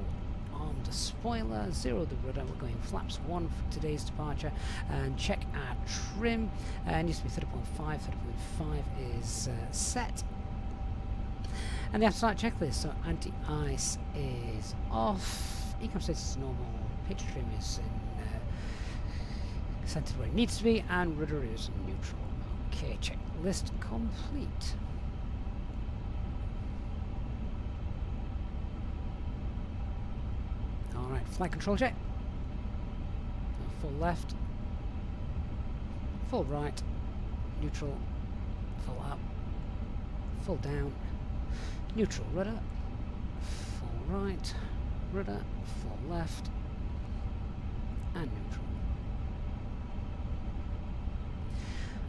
armed spoiler, 0 the rudder. We're going flaps 1 for today's departure, and check our trim. Needs to be 30.5. 30.5 is set. And the after-flight checklist, so anti-ice is off, econ status is normal, pitch trim is centered where it needs to be, and rudder is neutral. Okay, checklist complete. Alright, flight control check. Full left, full right, neutral, full up, full down, neutral rudder, full right, rudder, full left, and neutral.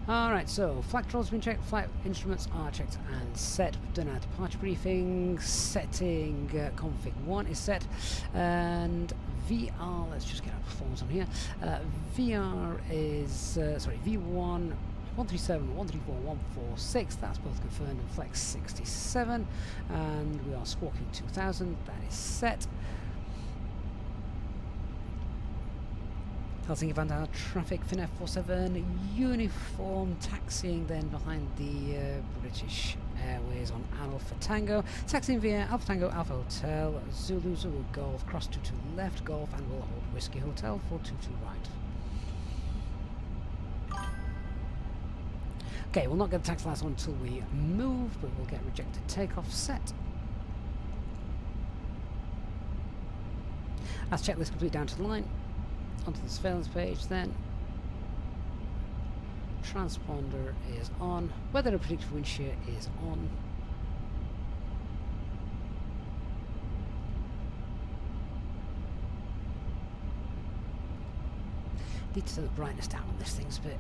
Alright, so flight control's been checked, flight instruments are checked and set. We've done our departure briefing, setting config 1 is set, and VR, let's just get our performance on here. VR is, V1, 137, 134, 146, that's both confirmed, and flex 67, and we are squawking 2000, that is set. Helsinki Vandal traffic, Finnair 47, uniform, taxiing then behind the British Airways on Alpha Tango, taxiing via Alpha Tango, Alpha Hotel, Zulu, Zulu Golf, cross 22 left, Golf, and we'll hold Whiskey Hotel, 422 right. Okay, we'll not get the taxi lights on until we move, but we'll get rejected takeoff set. That's checklist complete down to the line. Onto the surveillance page then. transponder is on. Weather and predicted wind shear is on. Need to turn the brightness down on this thing. It's a bit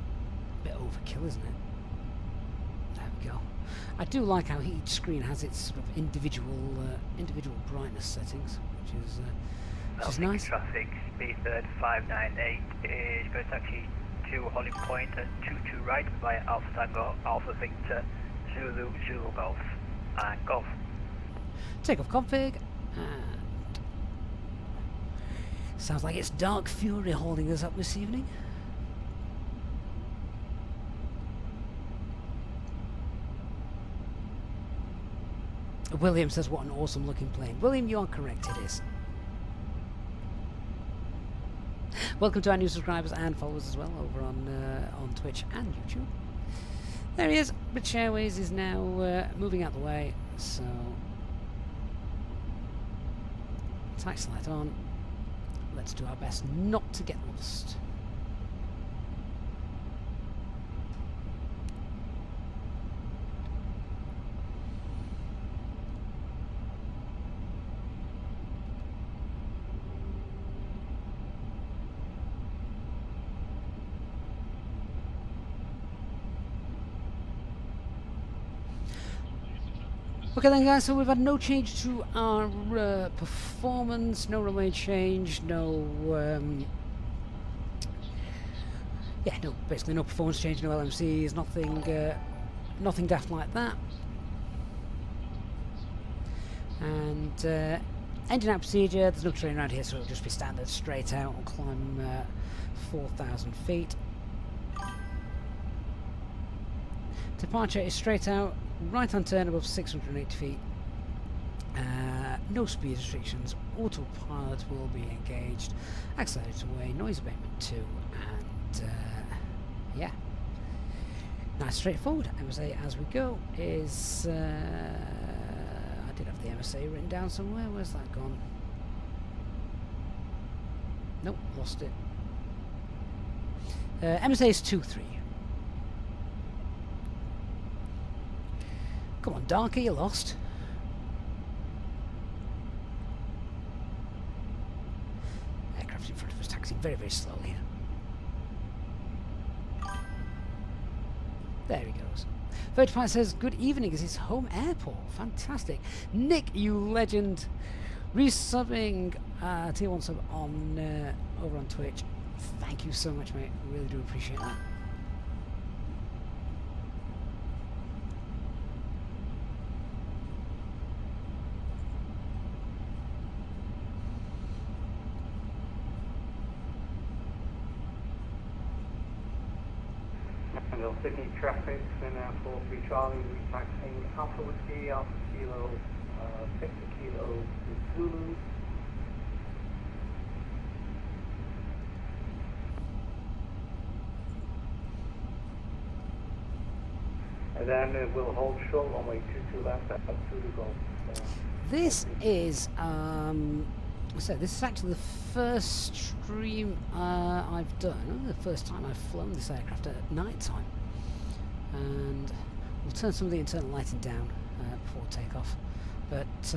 overkill, isn't it? There we go. I do like how each screen has its sort of individual brightness settings, which is nice. Traffic, speedbird 598 is going to taxi to Holly Point at 22 right via Alpha Tango, Alpha Victor, Zulu, Zulu Golf, and Golf. Takeoff config, and sounds like it's Dark Fury holding us up this evening. William says, what an awesome looking plane. William, you are correct, it is. Welcome to our new subscribers and followers as well over on Twitch and YouTube. There he is. British Airways is now moving out the way, so taxi light on. Let's do our best not to get lost. Okay then guys, so we've had no change to our performance, no runway change, basically no performance change, no LMCs, nothing daft like that. And engine out procedure, there's no terrain around here, so it'll just be standard straight out and climb 4,000 feet. Departure is straight out, right hand turn above 680 feet. No speed restrictions. Autopilot will be engaged. Accelerator away. Noise abatement 2. And yeah, nice straightforward. MSA as we go is. I did have the MSA written down somewhere. Where's that gone? Nope, lost it. MSA is 2-3. Come on, Darky, you lost. Aircraft in front of us taxiing very, very slowly. There he goes. Vertify says, good evening, is his home airport. Fantastic. Nick, you legend. Resubbing tier 1 sub on over on Twitch. Thank you so much, mate. I really do appreciate that. Sydney traffic, Finnair 43 Charlie, taxiing Alpha Whiskey, Alpha Kilo, Victor Kilo, Zulu. And then we'll hold short runway 22 left at Zulu Golf. This is so this is actually the first stream I've done, the first time I've flown this aircraft at night time. And we'll turn some of the internal lighting down before takeoff. But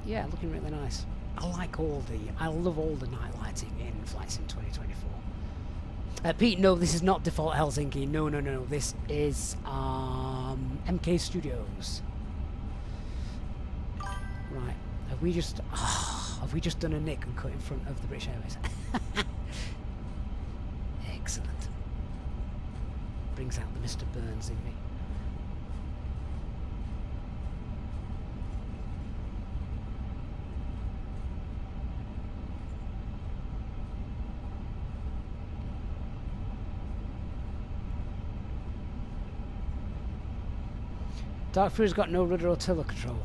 yeah, looking really nice. I love all the night lighting in Flight Sim 2024. Pete, no, this is not default Helsinki. No. This is MK Studios. Right, have we just done a nick and cut in front of the British Airways? Excellent. Brings out the Mr. Burns in me. Dark Fury's got no rudder or tiller control.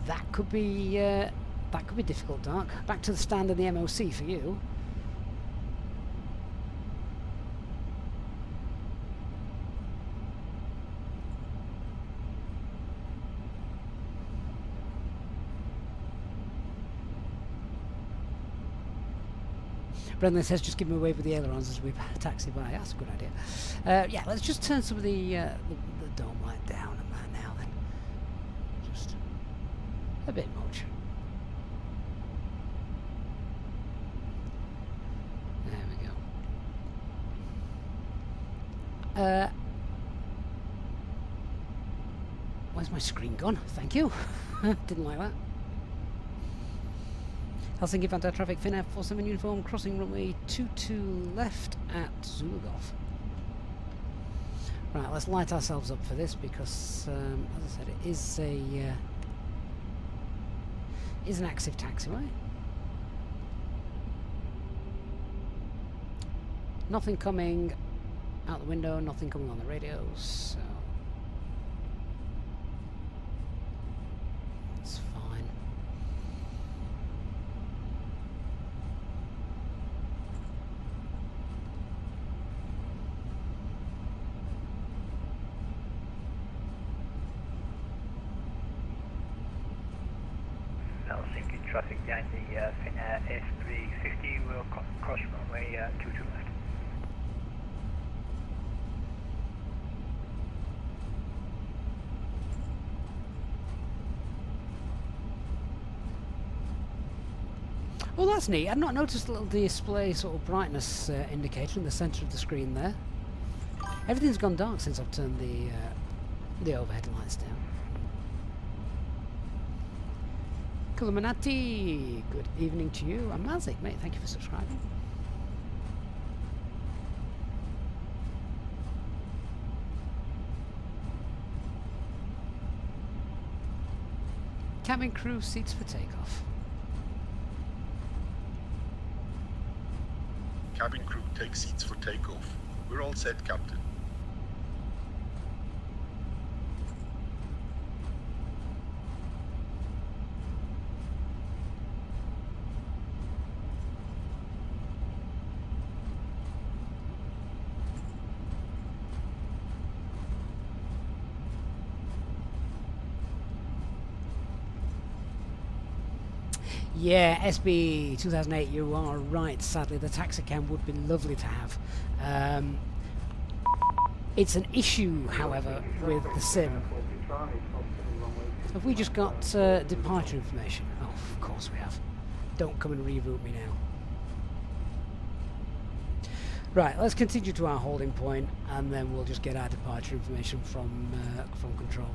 That could be difficult, Dark. Back to the stand and the MOC for you. Brendan says just give him away with the ailerons as we taxi by. That's a good idea. Yeah, let's just turn some of the dome light down and that now then. Just a bit much. There we go. Where's my screen gone? Thank you. Didn't like that. Helsinki Finnair traffic, Finnair 47 uniform, crossing runway 22 left at Zulu Golf. Right, let's light ourselves up for this because, as I said, it is an active taxiway. Nothing coming out the window, nothing coming on the radios, so it's fine. Helsinki traffic behind the Finnair A350 will cross runway 22 left. Well, that's neat. I'd not noticed a little display sort of brightness indicator in the centre of the screen there. Everything's gone dark since I've turned the overhead lights down. Kulumanati, good evening to you. I'm Mazik, mate. Thank you for subscribing. Cabin crew seats for takeoff. Cabin crew, take seats for takeoff. We're all set, Captain. Yeah, SB 2008, you are right. Sadly, the taxi cam would be lovely to have. It's an issue, however, with the sim. Have we just got departure information? Oh, of course we have. Don't come and reroute me now. Right, let's continue to our holding point, and then we'll just get our departure information from control.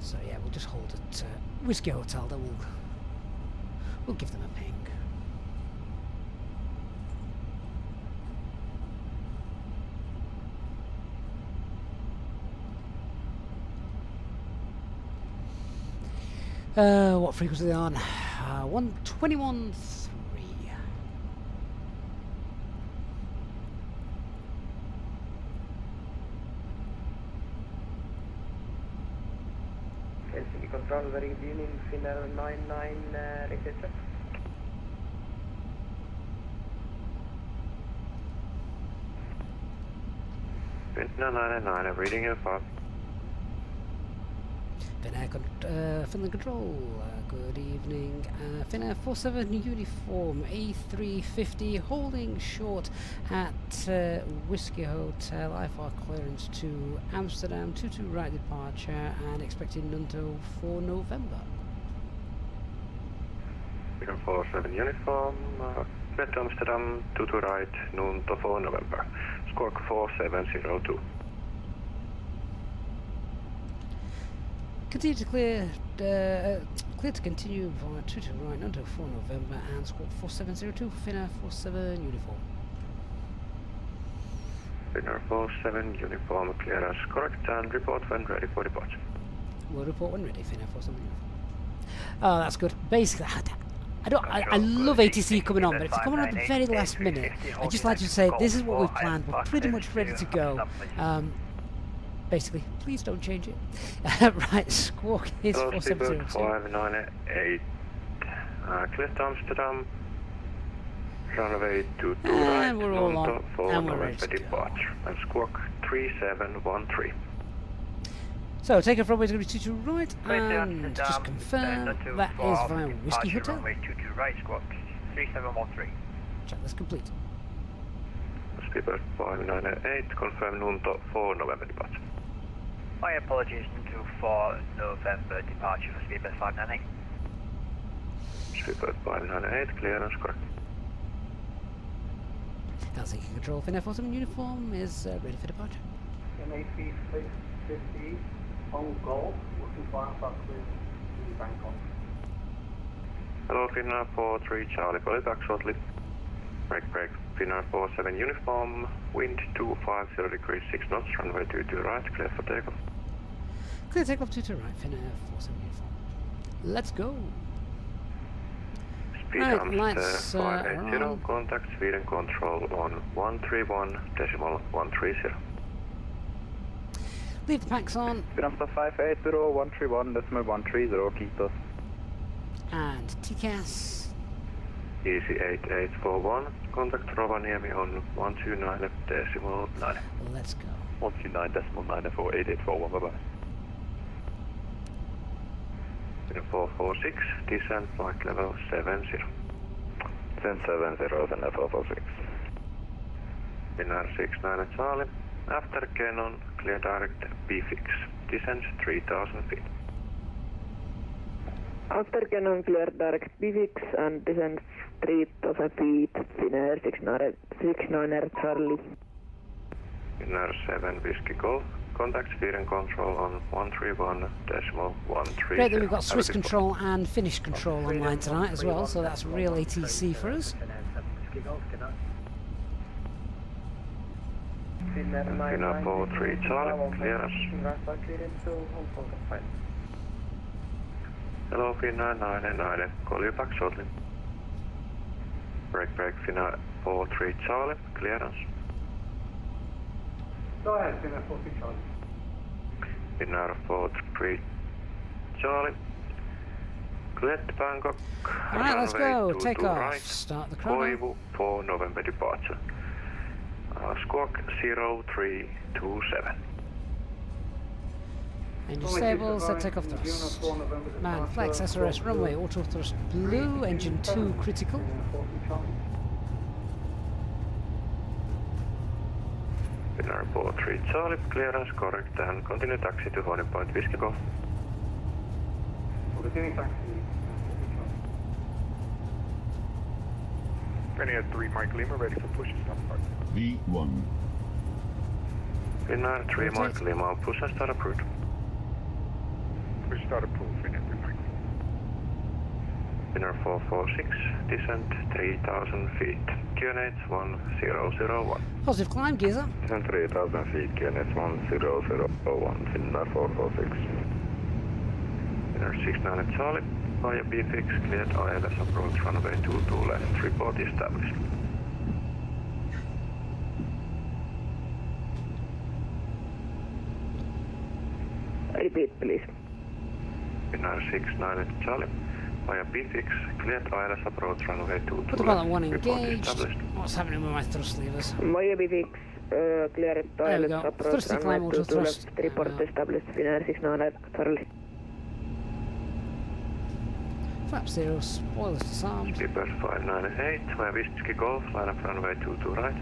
So yeah, we'll just hold at Whiskey Hotel, then we'll give them a ping. What frequency are they on? 121.3. Helsinki Control, very good evening, Finnair 99, etc. Finnair 99, reading your fast. Finnair Finland Control, good evening. Finnair 47 uniform, A350 holding short at Whiskey Hotel, IFR clearance to Amsterdam, 22 right departure and expected Nunto for November. Finnair 47 uniform, met to Amsterdam, 22 right, Nunto for November. Squawk 4702. Continue to clear to continue via 22 right until 4 November and squawk 4702 for Finnair 47 uniform. Finnair 47 uniform, clearance correct and report when ready for departure. We'll report when ready, Finnair 47 uniform. Oh, that's good. Basically, I love ATC coming on, but if it's coming on at the very last minute, I'd just like to say this is what we've planned. We're pretty much ready to go. Basically, please don't change it. Right, squawk is 4702. 598. Clear to Amsterdam. runway 22 right, And we're all on, Nunto for and we're ready November to go. departure. And squawk 3713. So takeoff runway is going to be 22 right, Going to and just Amsterdam, confirm not too that far is off via departure, Whiskey Hotel. Runway 22 right, squawk 3713. Checklist complete. Speedbird 598, confirm Nunto for November departure. My apologies for November departure for Speedbird 598. Speedbird 598, clearance correct. Helsinki Control, Finnair 47 uniform is ready for departure. An A350 on Golf, looking for Alpha clear in Bangkok. Hello Finnair 43 Charlie, call it back shortly. Break, Finnair 47 uniform, wind 250 degrees 6 knots, runway 22 right, clear for takeoff. Clear takeoff 22 right, Finnair 47 uniform. Let's go. Speed Right, Amster lights, 580, are on. contact speed and control on 131.130. Leave the packs on, Amsterdam 580, 131.130, keep us. and TCAS. Easy 8841, contact Rovaniemi on 129.9. Let's go. 129.9 for 8841, bye bye. 446, descent flight level 70. Descent 70, Finnair 446. Finnair 69 Charlie, after Canon, clear direct B-fix, descent 3000 feet. After Canon, clear direct B-fix and descend 3000 feet, Finnair 69 Charlie. Finnair 7 Whiskey Golf, contact speed and control on 131.130. Great that we've got Swiss control and Finnish control online tonight as well, so that's real ATC for us. Finnair 43 Charlie, clearance. Hello Finnair 99, call you back shortly. Break, Finnair 43 Charlie, clearance. Go ahead, Finnair 43 Charlie. Finnair 43 Charlie, cleared to Bangkok. Alright, let's runway go. 22 Take off. right, Start the chrono. Koivu for November departure. Squawk 0327. Engine stable, set takeoff thrust. Man, flex, SRS, runway, auto thrust blue, engine 2 critical. Finnair 43 Charlie, clearance correct and continue taxi to holding point Whiskey Golf. Continuing taxi. Finnair 3 Mike Lima, ready for push and stop start. V1. Finnair 3 Mike Lima, push and start approved. Push start approved, Finnair 3 Mike Lima. Finnair 446, descent 3000 feet, QNH 1001. Positive climb, gears up. Descent 3000 feet, QNH 1001, Finnair 446. Finnair 69 Charlie, via B-fix, cleared ILS approach runway 22 left, report established. Repeat, please. Finnair 69 Charlie, via B-fix, cleared ILS approach runway 22 left, Autopilot 1 report engaged. established. What's happening with my thrust levers? Via B-fix, clear There we toilet go. approach Thrusting climb, runway auto 22 thrust. left, report established, Finnair 69 Charlie. Flap 0, spoilers disarmed. Speedbird 598, via Whiskey Golf, line up runway 22 right.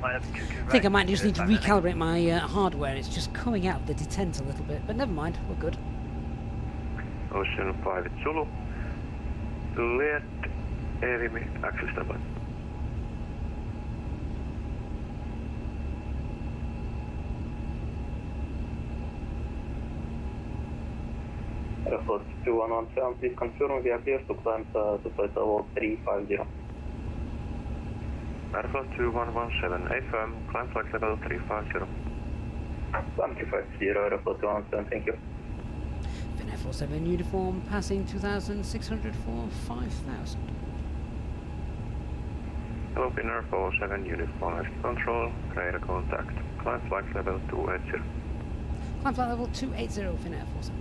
Line up 22 right. I think I might just need to recalibrate my hardware. It's just coming out of the detent a little bit, but never mind, we're good. Ocean 5 Zulu, cleared Evimi, access standby. Airflow 2117, please confirm we are clear to climb to flight level 350. Airflow 2117, affirm, climb flight level 350. Climb 350, Airflow 217, thank you. Finnair 47 uniform, passing 2,600 for 5,000. Hello Finnair 47 uniform, Whiskey control, radar contact, climb flight level 280. Climb flight level 280, Finnair 47.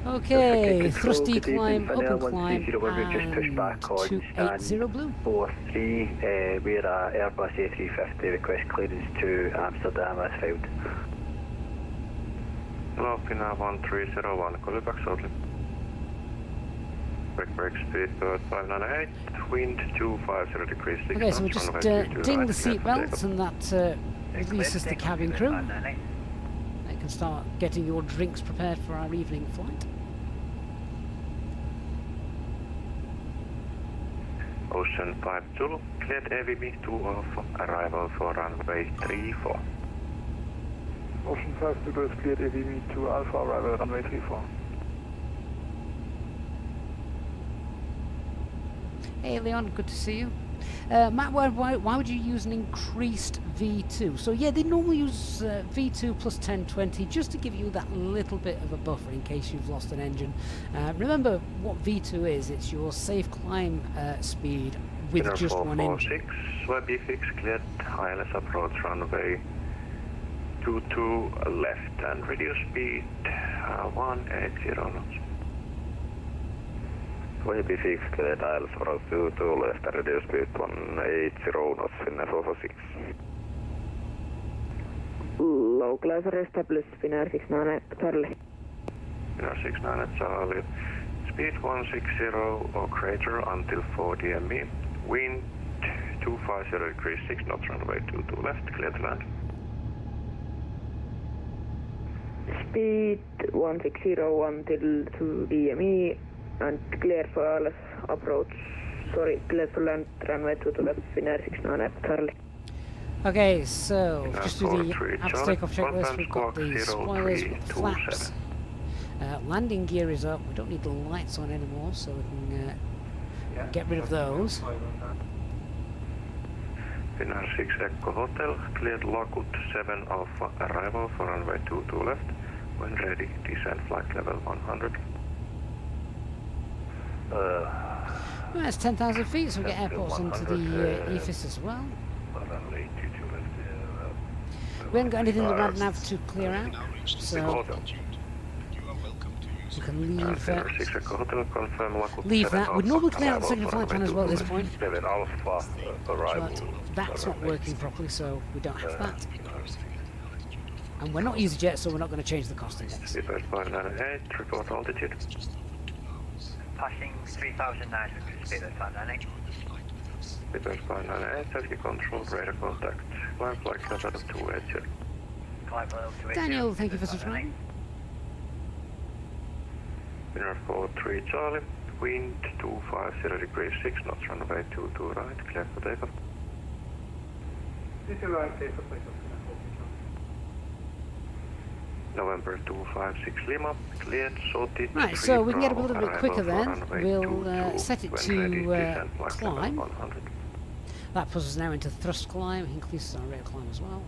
Okay, thrust Good evening, decline, Finnair open climb, 130, just pushback on and 280 blue. 43, we're Airbus A350, request clearance to Amsterdam as filed. Hello, Finnair 1301, call you back shortly. Break speed bird 598, wind 250 degrees 6 Okay, so we're knots, just runway 22 ding right, the clear seat for belts, takeoff. and that releases the cabin crew. They can start getting your drinks prepared for our evening flight. Ocean 5 Zulu, cleared AVB 2 Alpha, arrival for runway 34. Ocean 5 Zulu is cleared AVB 2 Alpha, arrival runway 34. Hey Leon, good to see you. Matt, why would you use an increased V2? So yeah, they normally use V2 plus 1020 just to give you that little bit of a buffer in case you've lost an engine. Remember what V2 is, it's your safe climb speed with Dinner just one engine. 446, YB6 cleared, ILS approach runway 22 left and reduce speed 180 knots. YB6 cleared, ILS approach 22 left and reduce speed 180 knots, Finnair 446. Localizer established, Finnair 69 Charlie. Finnair 69 Charlie, speed 160 or greater until 4 DME, wind 250 degrees 6 knots, runway 22 left, clear to land. Speed 160 until 2 DME and clear for ILS approach. Sorry, clear for land runway 22 left, Finnair 69 Charlie. Okay, so just do the after takeoff checklist. We've got the spoilers, we've got flaps. Landing gear is up. We don't need the lights on anymore, so we can get rid of those. Finnair 6 Echo Hotel, cleared Lockwood 7 Alpha, arrival for runway 22 left. When ready, descend flight level 100. Well, that's 10,000 feet, so we get airports into the EFIS as well. We haven't got anything in the rad nav to clear out, so we can leave leave that. We'd normally clear out the second flight plan as well at this point. But that's not working properly, so we don't have that. And we're not EasyJet, so we're not going to change the cost index. Seabird 598, report altitude. Passing 3,009 with speed at 598. Seabird 598, safety control, radar contact. Climb flight level 280. Climb level 280. Daniel, thank you for subscribing. Finnair 43 Charlie, wind 250 degrees 6 knots, runway 22 right, clear for takeoff. This is right, takeoff, November 256 Lima, cleared, sorted. Right, so we can get up a little bit quicker then. We'll set it to climb. That puts us now into thrust climb, increases our rate of climb as well.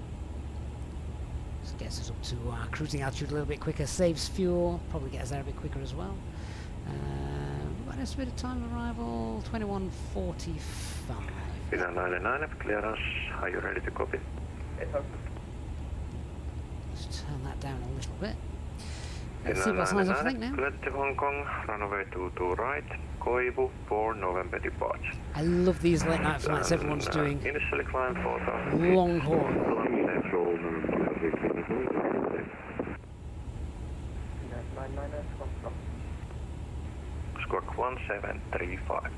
This gets us up to our cruising altitude a little bit quicker, saves fuel, probably get us there a bit quicker as well. What an estimated time of arrival? 21:45. Finnair 99, clearance, are you ready to copy? Let's turn that down a little bit. Let's see what signs off, I think, now. Cleared to Hong Kong, runway 22 right, Koivu for November departure. I love these late night flights everyone's doing. Initially climb 4,000 long haul. Squawk 1735.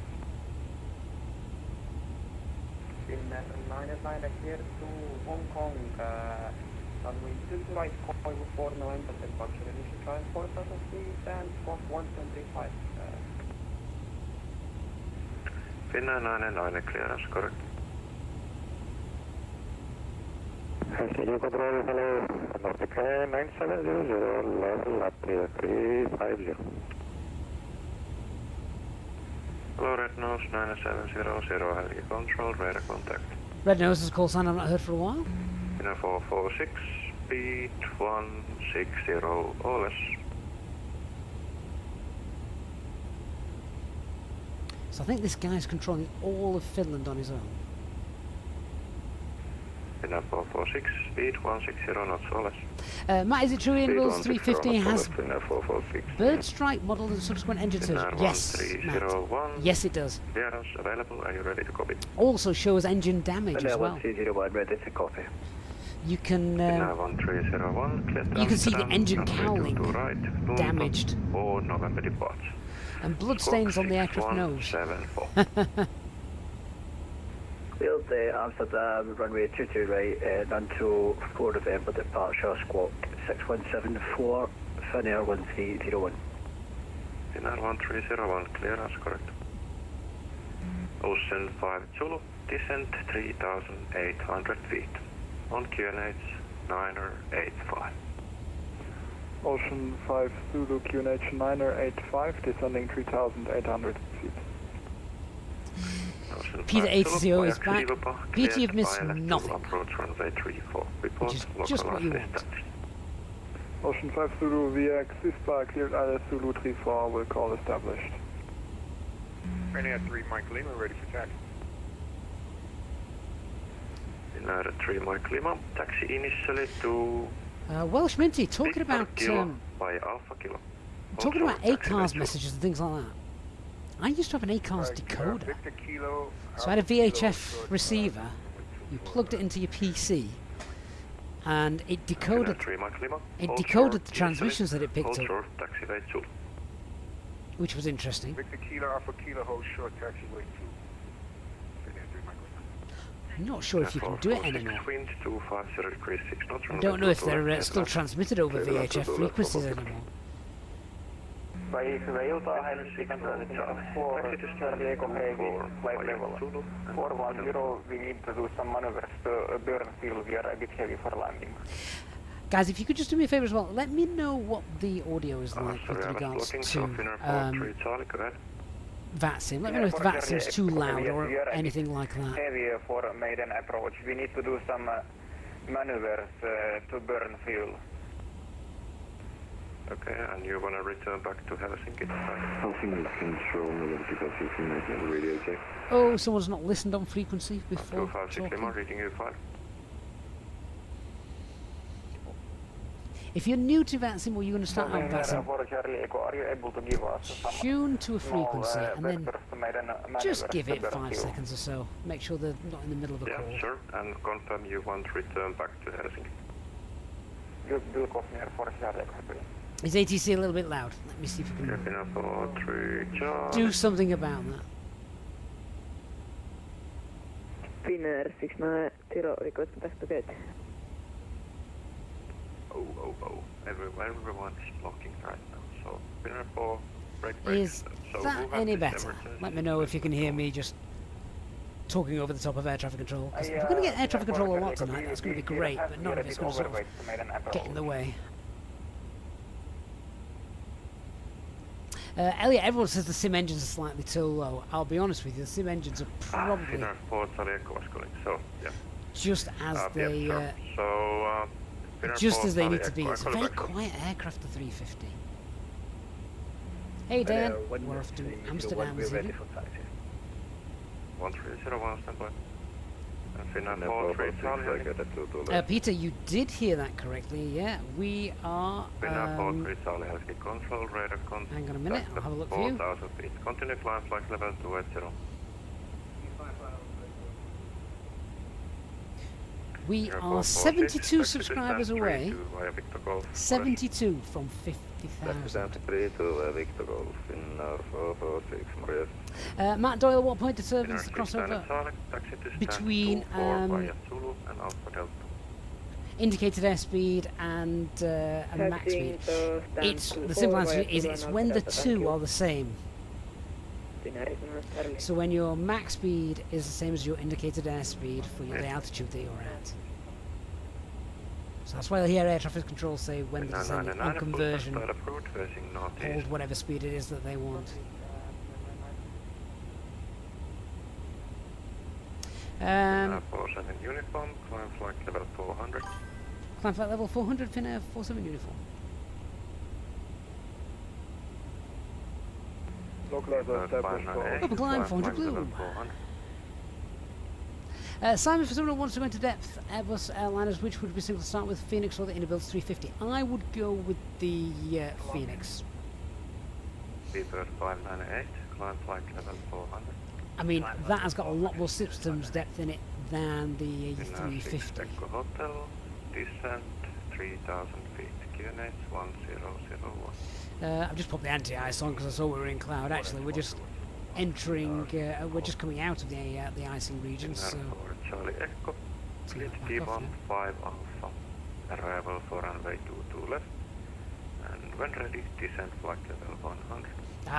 Finnair 99 clear to Hong Kong, runway 22 right, Koivu 4 November departure, initial climb 4,000 feet and squawk 125. Finnair 99 clearance, correct. Helsinki control, hello, Nordic 9700, level up 350. Hello, Red Nose 9700, Helsinki control, radar contact. Red Nose is a call sign I've not heard for a while. Finnair 446, speed 160 or less. So I think this guy's controlling all of Finland on his own. Finnair 446, speed 160 knots or less. Matt, is it true IniBuilds 350 has Finnair 446. bird strike model and subsequent engine surge? Finnair Yes, Matt. 1301. Yes, it does. Clearance available. Are you ready to copy? Also shows engine damage as well. 1301, ready to copy. You can Finnair 1301, clear to you can see the Amsterdam, engine runway cowling 22 right, London, damaged. or November departs. And bloodstains on the aircraft nose. 6174. Build the Amsterdam, runway 22 right, none to 4 November departure, squawk 6174, Finnair 1301. Finnair 1301, clearance correct. Ocean 5 Zulu, descent 3,800 feet. On QNH 985. Ocean 5 Zulu QNH 985, descending 3,800 feet. Ocean Peter 5 80 Zulu, is back. Silverback, Peter, cleared you've missed pilot to nothing. Approach runway 34. Report Which is just what you localized want. established. Ocean 5 Zulu VX Cispa cleared ILS Zulu 34, will call established. Finnair 3 Mike Lima, ready for taxi. Finnair 3 Mike Lima, taxi initially to Welsh Minty, talking Victor about Kilo by Alpha Kilo. talking Also, about taxi ACARS by messages and things like that. I used to have an ACARS decoder. Victor Kilo. So I had a VHF receiver. You plugged it into your PC, and it Finnair decoded 3 Mike Lima, it hold decoded short, the transmissions that it picked hold up, short, taxiway Zulu. which was interesting. Victor Kilo, Alpha Kilo, hold short, taxiway 2. Finnair 3 Mike Lima. I'm not sure if you can do it 446 anymore. wind 250 degrees 6 knots. I don't know if they're still transmitted over VHF frequencies anymore. Hyvää iltaa, Helsinki 4, Charlie Echo Heavy, flight level 410, we need to do some maneuvers to burn fuel, we are a bit heavy for landing. Guys, if you could just do me a favour as well, let me know what the audio is like with regards to VATSIM. Let me know if VATSIM's too loud or anything like that. Heavy for maiden approach, we need to do some maneuvers to burn fuel. Okay, and you want to return back to Helsinki? Helsinki control, because you can make a radio check. Oh, someone's not listened on frequency before 256 Lima, talking. reading you 5. If you're new to VATSIM or you're going to start on VATSIM, For Charlie Echo, are you able to give us some tune to a frequency and then maneuvers just give to it burn 5 fuel? seconds or so. Make sure they're not in the middle of a Yeah, call. sure, and confirm you want to return back to Helsinki. Bill Cosner for Charlie Echo. Is ATC a little bit loud? Let me see if we can Finnair 43 Charlie. do something about that. Finnair 690, request back to gate. Oh. Everyone is blocking right now. So, Finnair 4, break. Is So that who has any this better? emergency? Let me know if you can hear me just talking over the top of air traffic control. 'Cause if we're going to get air traffic control a lot tonight, that's going to be great, but not if it's going to sort of get in the way. Elliot, everyone says the sim engines are slightly too low. I'll be honest with you, the sim engines are probably Finnair 4 Charlie Echo was calling, so, yeah. just as they yeah, sure. So, Finnair just 4 as they Charlie need to be. Echo, It's a I'll call very you back. quiet aircraft, the 350. Hey Dan, we're off to Amsterdam this evening. 1301, stand by. And Finnair 43 Charlie. Peter, you did hear that correctly. Yeah, we are. Finnair 43 Charlie has the control radar contact. Hang on a minute, I'll have a look for you. 4,000 feet. Continue climb flight level 280. We are 72 subscribers away. 72 from 50,000. Victor Golf, Finnair 446, Marias. Matt Doyle, what point to serve is the crossover between indicated airspeed and max speed? It's the simple answer is it's when the two are the same. So when your max speed is the same as your indicated airspeed for the altitude that you're at. So that's why I hear air traffic control say when the descending on conversion hold whatever speed it is that they want. Finnair 47 uniform, climb flight level 400. Climb flight level 400, Finnair 47 uniform. Localizer established for Open climb 400 blue. Simon, for someone who wants to go into depth, Airbus airliners, which would be suitable to start with, Phoenix or the IniBuilds 350? I would go with the Phoenix. Beaver 598, climb flight level 400. I mean, that has got a lot more systems depth in it than the 350. Echo Hotel, descent 3,000 feet, QNH 1001. I've just popped the anti-ice on because I saw we were in cloud. Actually, we're just entering, we're just coming out of the icing region. So Charlie Echo, split T1 5 Alpha, arrival for runway 22 left, and when ready, descent flight level 100.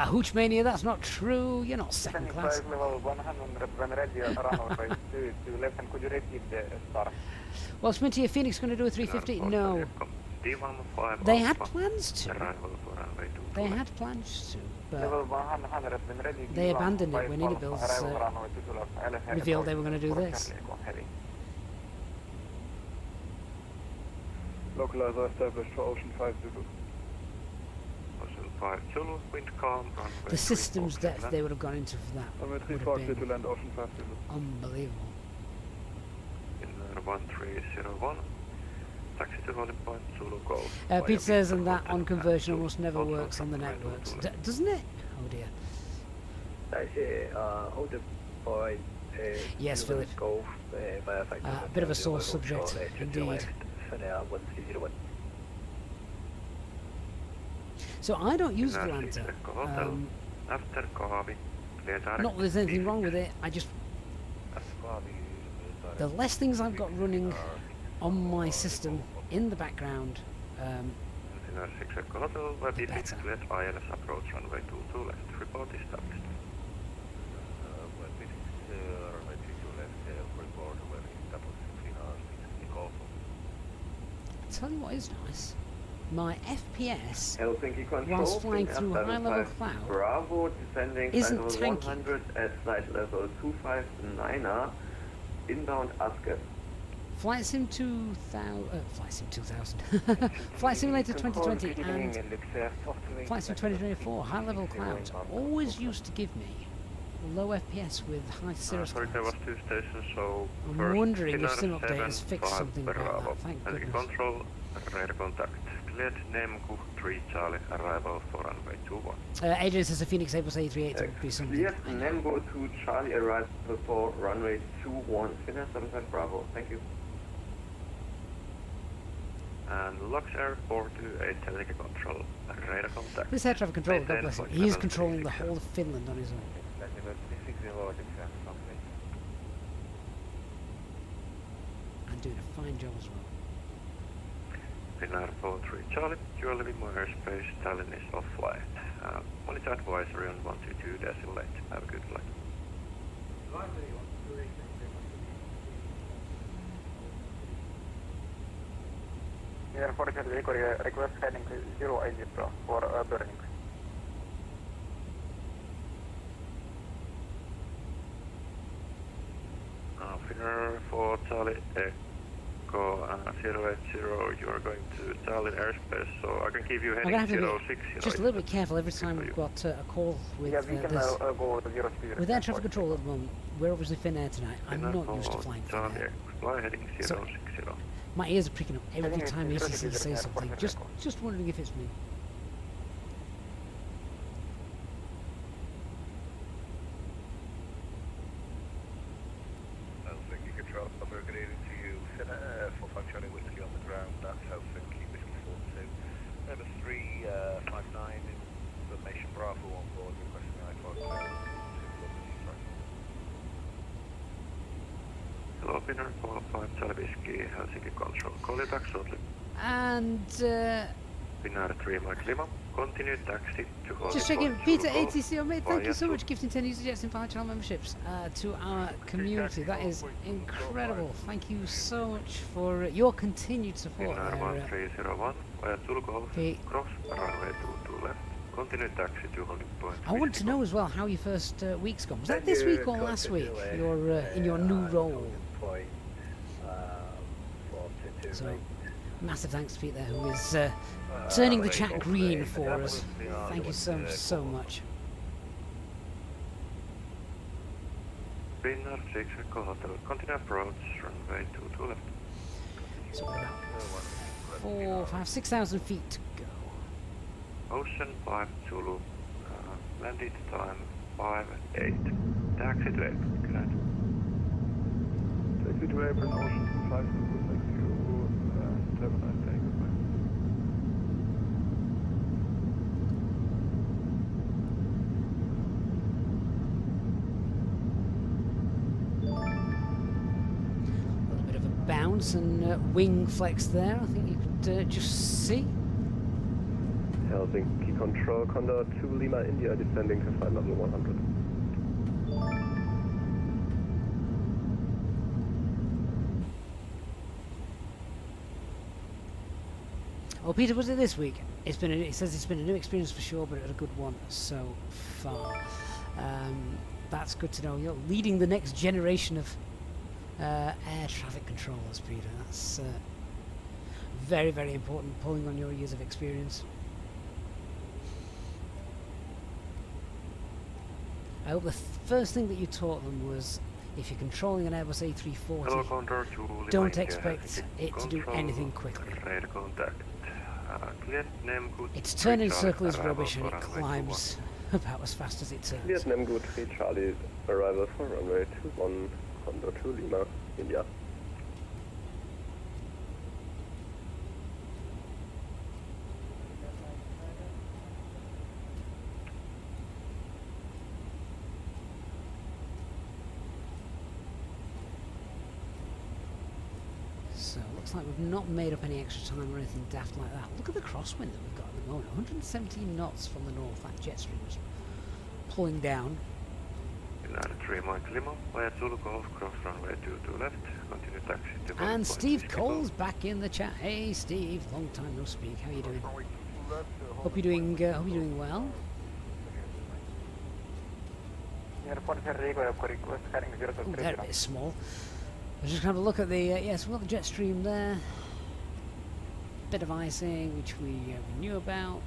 Hooch Mania, that's not true. You're not second class. Level 100 when ready, runway 22 left, and could you repeat the start? Well, Sminty, are Phoenix going to do a 350? No. T1 5 They Alpha, had plans to. arrival for runway 22 They left. had plans to, Level but 100 when ready. they abandoned it when IniBuilds revealed they were going to do this. Localizer established for Ocean 5 Zulu. Ocean 5 Zulu, wind calm, runway The 34 systems depth Cleveland. they would have gone into for that Runway would 34 have clear to been land Ocean 5 Zulu. unbelievable. In 1301, taxi to holding point Zulu Golf. Pete says, and that on conversion almost never works on the networks. Doesn't it? Oh dear. Taxi, hold the point. Yes, Philip. Golf, via A bit of a sore subject, indeed. Finnair 1301. So I don't use Volanta. After Kohavi, clear direct. Not that there's anything wrong with it, I just... The less things I've got running on my system in the background, Finnair 6 Echo Hotel, web the is better. cleared ILS approach runway 22 left. Report established. Runway 22 left, report web established. I'll tell you what is nice. My FPS, Helsinki control, whilst flying through high-level cloud, Bravo, descending isn't flight level tanky. 100 at flight level 259er, inbound Asker. Flight Sim 2000, Flight Sim 2000, Flight Simulator 2020 and Flight Sim 2024 high-level clouds always used to give me low FPS with high cirrus Sorry, there was clouds. 2 stations, so I'm first wondering if Finnair Sim Update has 7, fixed 5 something about Bravo. that, thank Helsinki goodness. control, radar contact. Cleared Nemku 3 Charlie, arrival for runway 21. Adrian says a Phoenix Airbus A380 would be something. Yes, I know. Nembo to Charlie arrival for runway 21, Finnair 75 Bravo. Thank you. And Lux Air 428 Helsinki control, radar contact. This air traffic controller, God Maintain bless him, flight he is level controlling the 36. whole of Finland on his own. And doing a fine job as well. Finnair 43 Charlie, you are leaving my airspace, Tallinn is off flight. Monitor advisory on 122 decimal late. Have a good flight. Air 47 request heading 080 for burning. Finnair for Charlie Echo 080, you are going to Tallinn airspace, so I can keep you I'm heading going to have to 060. be just a little bit careful every time we've got a call with Yeah, we can this. go to 0 speed. With air traffic control at the moment, we're obviously Finnair tonight. I'm Finnair not used to for flying Charlie Finnair. Echo, fly heading So- 060. My ears are pricking up every think it's time he really says good something. for Just wondering if it's me. Helsinki control, we're getting to you. Finnair 45 Charlie Whiskey on the ground, that's Helsinki Whiskey 42. Number 359, information Bravo on board, requesting I-5 clearance to Hello, Finnair 45 Charlie Whiskey, Helsinki control. Call you back shortly. And Finnair 3 Mike Lima, continue taxi to hold. just checking, Peter ATCO mate, thank you so much gifting 10 user jets and 5 channel memberships to our community. That is incredible. Thank you so much for your continued support Finnair there. 1301, via Zulu Golf, Pete. cross runway 22 left. Continue taxi to holding point. I want to know as well how your first week's gone. Was that this week or last week? You're in your new role. Point, 42 So, right. massive thanks to Pete there, who is turning the chat green for us. Thank you so much. Finnair 6 Echo Hotel, continue approach, runway 22 left. So we're about 4, 5, 6,000 feet to go. Ocean 5 Zulu, landed time 5-8. Taxi to apron, good night. Taxi to apron, Ocean 5 Zulu, thank you, 7-9 takeoff. Bounce and wing flex there, I think you could just see. Helsinki Control, Condor 2 Lima India, descending to flight level 100. Oh, Peter, was it this week? It says it's been a new experience for sure, but a good one so far. That's good to know. You're leading the next generation of air traffic controllers, Peter. That's very, very important, pulling on your years of experience. I hope the first thing that you taught them was, if you're controlling an Airbus A350, don't expect it to do anything quickly. Its turn in circle is rubbish and it climbs about as fast as it turns. Vietnam Good 3 Charlie, arrival for runway 21. Condor 2 Lima, India. So it looks like we've not made up any extra time or anything daft like that. Look at the crosswind that we've got at the moment. 117 knots from the north. That jet stream is pulling down. 3 Mike Lima, via Zulu Golf, cross runway 22 left, continue taxi to and Steve Cole's back in the chat. Hey Steve, long time no speak. How are you doing? Hope you're doing well. Oh, they're a bit small. We're just going to have a look at the yes, we've got the jet stream there. Bit of icing, which we knew about.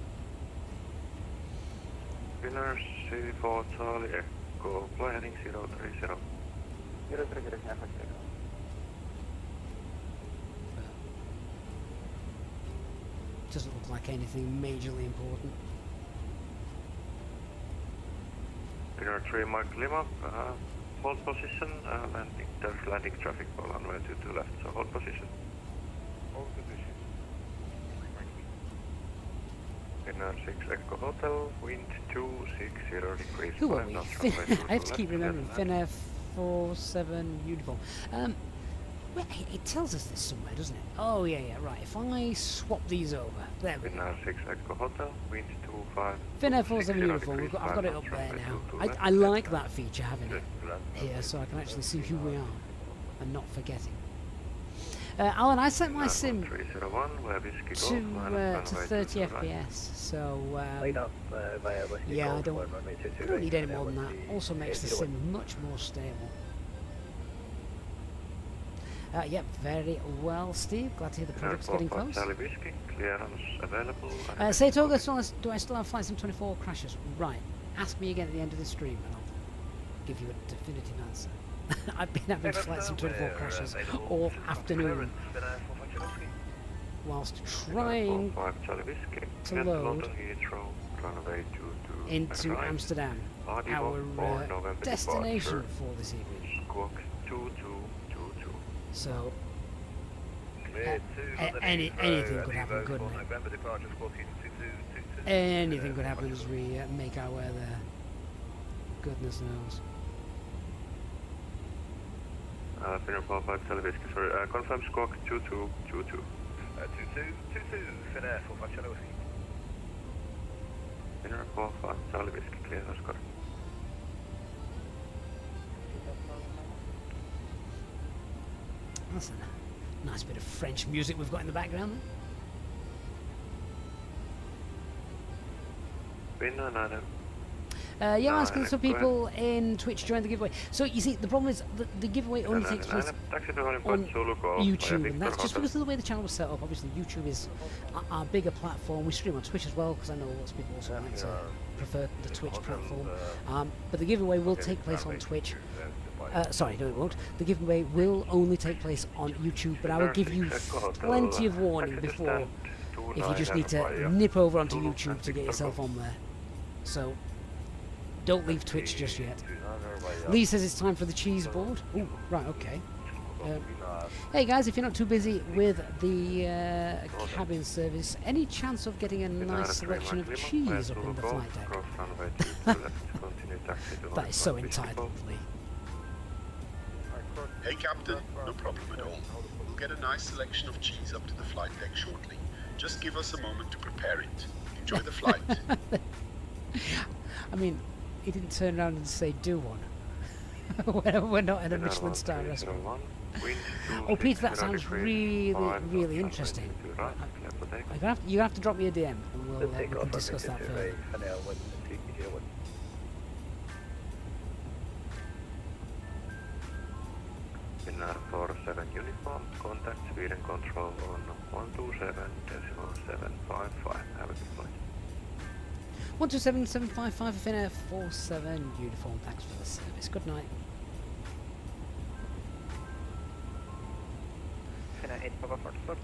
Finnair C4 Charlie Echo, fly heading 030. Doesn't look like anything majorly important. Finnair 3 Mike Lima, hold position, landing, there's landing traffic on runway 22 left, so hold position. Hold position. Finnair 6 Echo Hotel, wind 260 degrees. Who are we? I have to keep remembering. Finnair 47 uniform. Well, it tells us this somewhere, doesn't it? Oh, yeah, right. If I swap these over, there we go. Finnair 6 Echo Hotel, wind 25. Finnair 47 uniform, I've got it up there now. I like that feature, having it here, so I can actually see who we are and not forgetting. Alan, I set my sim to 30 FPS, so yeah, I don't need any more than that. Also makes the sim much more stable. Yep, very well, Steve. Glad to hear the project's getting close. Say to August, do I still have Flight Sim 24 crashes? Right. Ask me again at the end of the stream and I'll give you a definitive answer. I've been having Flight Sim 24 crashes all afternoon whilst trying to load into Amsterdam, our destination for this evening. So, anything could happen, couldn't it? Anything could happen as we make our way there. Goodness knows. Finnair 45 Televisky, sorry, confirm squawk 2222. 2222, Finnair 45 Televisky. Finnair 45 Televisky, clear Oscar. That's a nice bit of French music we've got in the background there. Finnair 9. Yeah, I'm asking some people in Twitch join the giveaway. So you see, the problem is the giveaway only takes place on YouTube, and that's just because of the way the channel was set up. Obviously, YouTube is our bigger platform. We stream on Twitch as well, because I know lots of people also like to prefer the Twitch platform. But the giveaway will take place on Twitch sorry, no it won't. The giveaway will only take place on YouTube, but I will give you plenty of warning before if you just need to nip over onto YouTube to get yourself on there. So, don't leave Twitch just yet. Lee says it's time for the cheese board. Ooh, right, okay. Hey guys, if you're not too busy with the cabin service, any chance of getting a nice selection of cheese up in the flight deck? That is so entitled, Lee. Hey Captain, no problem at all. We'll get a nice selection of cheese up to the flight deck shortly. Just give us a moment to prepare it. Enjoy the flight. I mean, he didn't turn around and say do one. We're not in a Michelin star restaurant. Oh Peter, that sounds really interesting. You have to drop me a DM and we can discuss that further. Finnair 47 uniform, contact speed and control on 127.755. Have a good flight. 127.755 for Finnair 47 uniform, thanks for the service. Good night.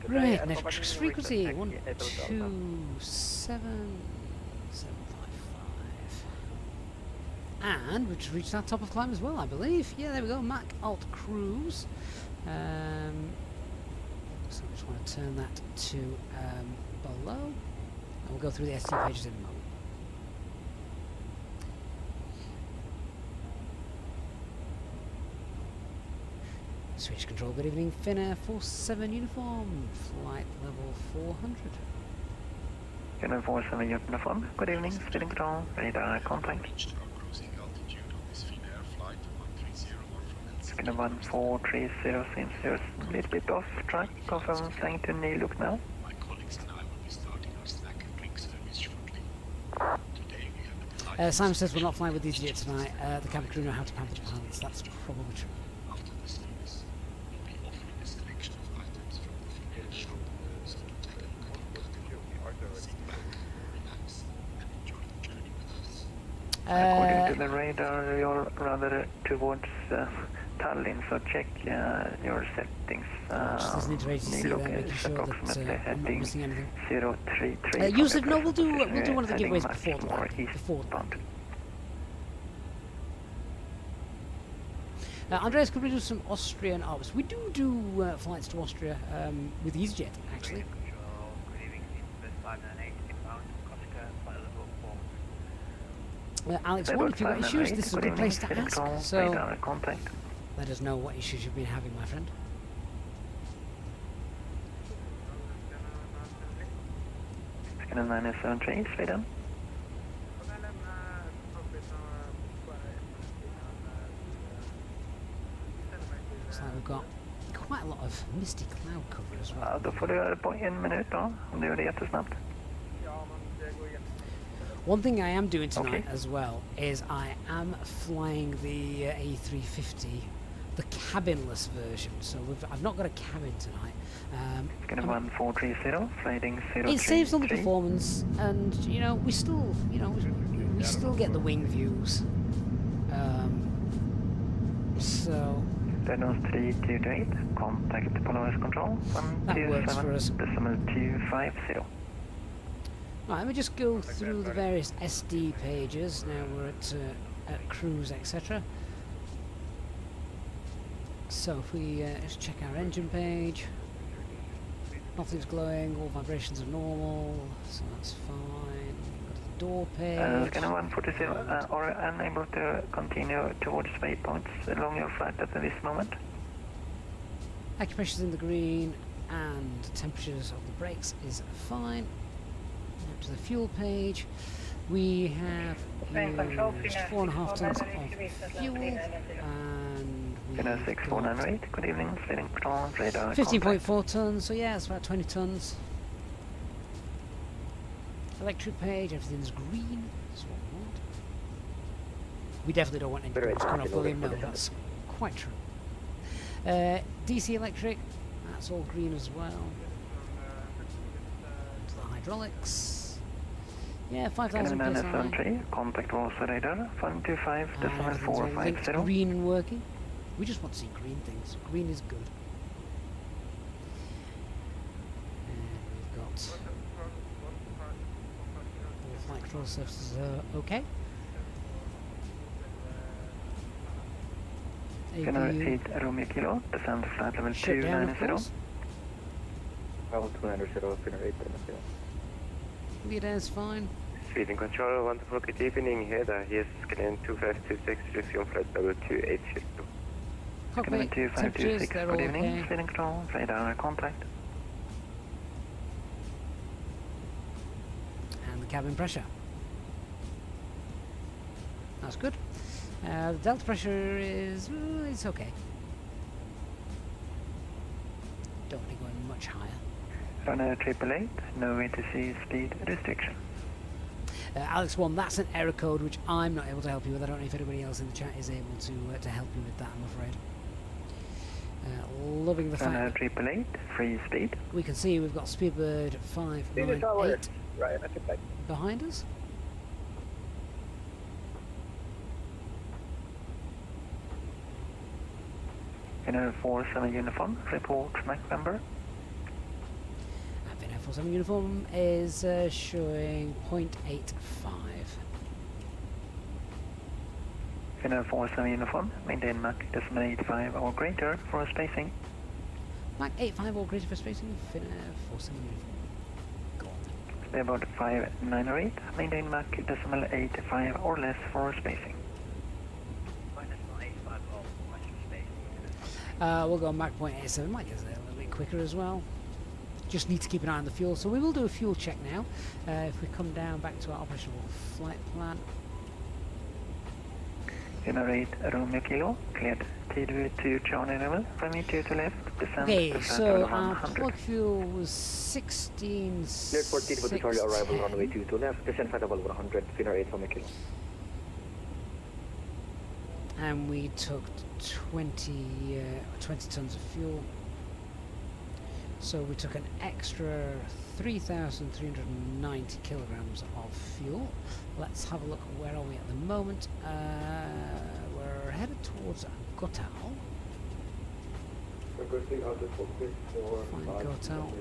Right, next frequency 127.755. And we've just reached our top of climb as well, I believe. Yeah, there we go, Mac Alt Cruise. So I just want to turn that to below. And we'll go through the SD pages in a moment. Switch control, good evening, Finnair 47 uniform, flight level 400. Finnair 47 uniform, good evening, speed control, radar contact. Finnair 1430 seems just a little bit off track, confirm flying to new look now. My colleagues and I will be starting our snack and drink service shortly. Today we have a Simon says we're not flying with EasyJet tonight. The cabin crew know how to pamper the pilots. That's probably true. After the service, we'll be offering a selection of items from the Finnair shop, so to take a look at the catalog, sit back, relax, and enjoy the journey with us. According to the radar, you're rather towards Tallinn, so check your settings. New look is approximately heading 033. Yusuf, no, we'll do one of the giveaways before that. Andreas, could we do some Austrian Alps? We do flights to Austria with EasyJet, actually. Alex, one, if you've got issues, this is a good place to ask. So let us know what issues you've been having, my friend. Second 973, Sweden. Looks like we've got quite a lot of misty cloud cover as well. Då får du göra det på 1 minut då, om du gör det jättesnabbt. One thing I am doing tonight as well is I am flying the A350, the cabinless version. So I've not got a cabin tonight. Gonna 1430, flying 033. It saves on the performance, and we still get the wing views. So Addons 3228, contact Polaris control. That works for us. 250. Right, let me just go through the various SD pages. Now we're at cruise, etc. So if we just check our engine page, nothing's glowing, all vibrations are normal, so that's fine. Go to the door page. Scanner 140 are unable to continue towards waypoints along your flight at this moment. Acupressure's in the green, and temperatures of the brakes is fine. Now to the fuel page, we have used 4.5 tons of fuel, and we 6498, good evening, steering control, radar 15.4 tons, so yeah, it's about 20 tons. Electric page, everything's green, that's what we want. We definitely don't want any problems coming off volume, no, that's quite true. DC electric, that's all green as well. To the hydraulics. Yeah, 5,000 PSI. contact also radar 125.450. Green and working. We just want to see green things. Green is good. And we've got all flight control surfaces okay. Finnair 8 Romeo Kilo, descend flight level 290. Level 290, Finnair 8 Romeo Kilo. Lead air's fine. Sweden Control, wonderful good evening here. Here's scanning 2526, resume flight level 2862. Cockpit, temperatures, they're all good evening. okay. Sweden Control, radar contact. And the cabin pressure. That's good. The delta pressure is, it's okay. Don't want to go much higher. Runner 888, no ATC speed restriction. Alex 1, that's an error code which I'm not able to help you with. I don't know if anybody else in the chat is able to help you with that, I'm afraid. Loving the fact Runner 888, free speed. we can see we've got Speedbird 598 behind us. Finnair 47 uniform, report Mac number. And Finnair 47 uniform is showing 0.85. Finnair 47 uniform, maintain Mach 85 or greater for spacing. Mach 85 or greater for spacing, Finnair 47 uniform. Go on. About 598, maintain Mach 85 or less for spacing. We'll go Mach 0.87, might get us there a little bit quicker as well. Just need to keep an eye on the fuel, so we will do a fuel check now. If we come down back to our operational flight plan. Finnair 8 Romeo Kilo, cleared T2 to Charlie level, runway 2 to left, descend Okay, to so flight our 100. plug fuel was 16. Cleared for T2 to Charlie arrival, runway 2 to left, descend flight level 100, Finnair 8 Romeo Kilo. And we took 20 tons of fuel. So we took an extra 3,390 kilograms of fuel. Let's have a look at where are we at the moment. We're headed towards Gotthard. Find Gotthard.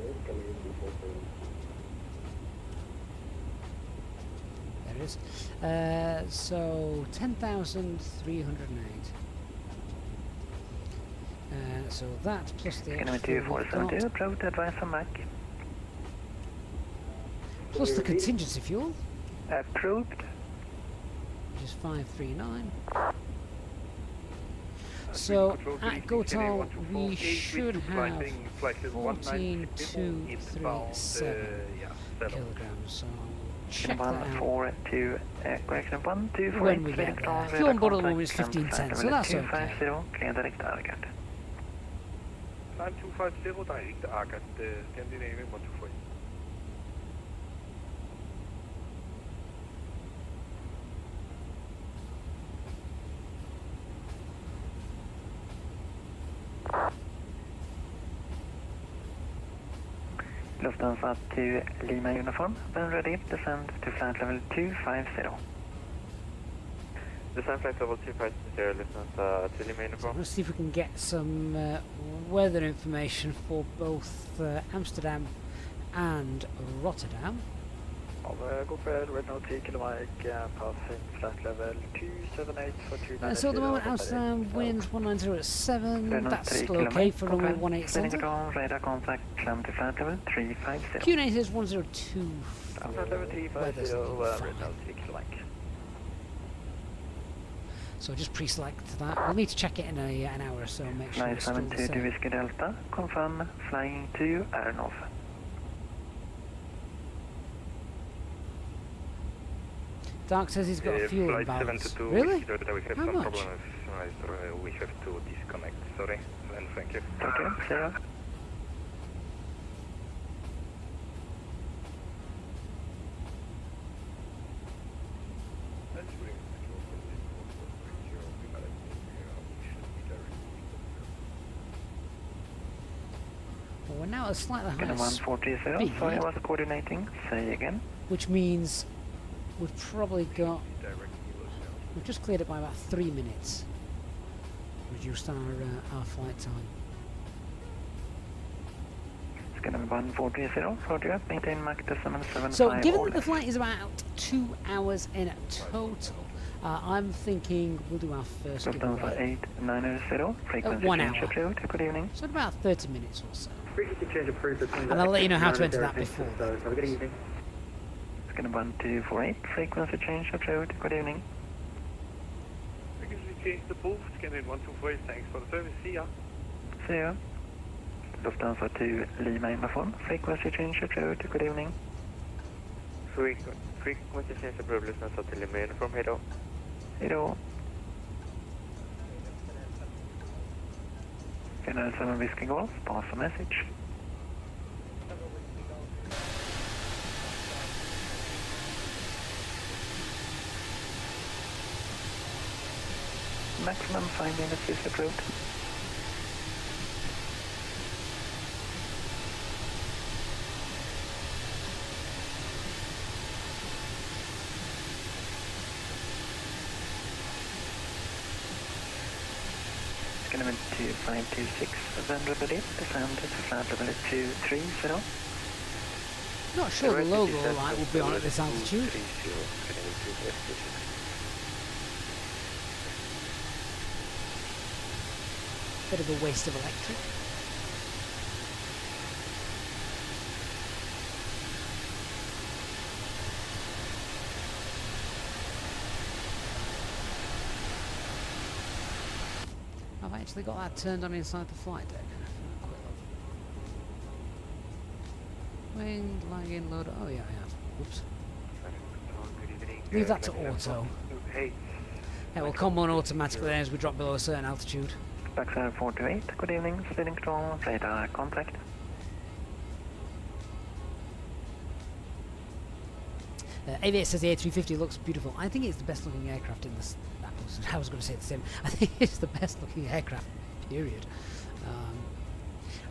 There it is. So 10,308. So that plus the extra fuel we've got, approach advise on Mac. plus the contingency fuel, Approved. which is 539. So at Gotthard we should have 14,237 kilograms. So check that out 4 to correction 1 2 4 when we get there. Fuel on board at the moment is 15 cents, so that's okay. 250, clear direct target. Climb 250, direct target, Scandinavian 124. Lufthansa to Lima uniform, when ready, descend to flight level 250. Descend flight level 250, Lufthansa to Lima uniform. Let's see if we can get some weather information for both Amsterdam and Rotterdam. Go for red now, take passing flight level 278 for 290. So at the moment Amsterdam winds 190 at 7, that's still okay for runway 18 centre. Radar contact, climb to flight level 350. Q8 is 102. Flight level 350, red now, take like. So just pre-select that. We'll need to check it in an hour or so, make sure it's still the 972 to same. Whiskey Delta, confirm flying to Arnov. Dark says he's got a fuel flight imbalance. 72, Really? we have How some much? problems. We have to disconnect, sorry, and thank you. Thank you, zero. Well, we're now at a slightly higher 140, speed, sorry, I was coordinating, say again. which means we've probably got... We've just cleared it by about 3 minutes. reduced our flight time. It's going to be 1430, roger, maintain Mach 775. So given that the flight is about 2 hours in total, I'm thinking we'll do our first giveaway. 8990, frequency 1 change hour. approved, good evening. So about 30 minutes or so. Frequency change approved. And I'll let you know how to enter that before. Have a good evening. It's going to be 1248, frequency change approved, good evening. Frequency change the booth, scan in 124, thanks for the service, see ya. See ya. Lufthansa to Lima uniform, frequency change approved, good evening. Frequency change approved, Lufthansa to Lima uniform, hejdå. Hejdå. Finnair 7 Whiskey Golf, pass a message. Maximum 5 minutes is approved. It's going to be 2526, then repeat, descend to flight level 230. Not sure the logo light will be on at this altitude. Bit of a waste of electric. I've actually got that turned on inside the flight deck. Quick look. Wing, lag-in, load. Oh yeah, I have. Whoops. Leave that to auto. Yeah, we'll come on automatically as we drop below a certain altitude. Backside 428, good evening, speeding control, radar contact. Aviator says the A350 looks beautiful. I think it's the best looking aircraft in this. I was going to say the same. I think it's the best looking aircraft, period.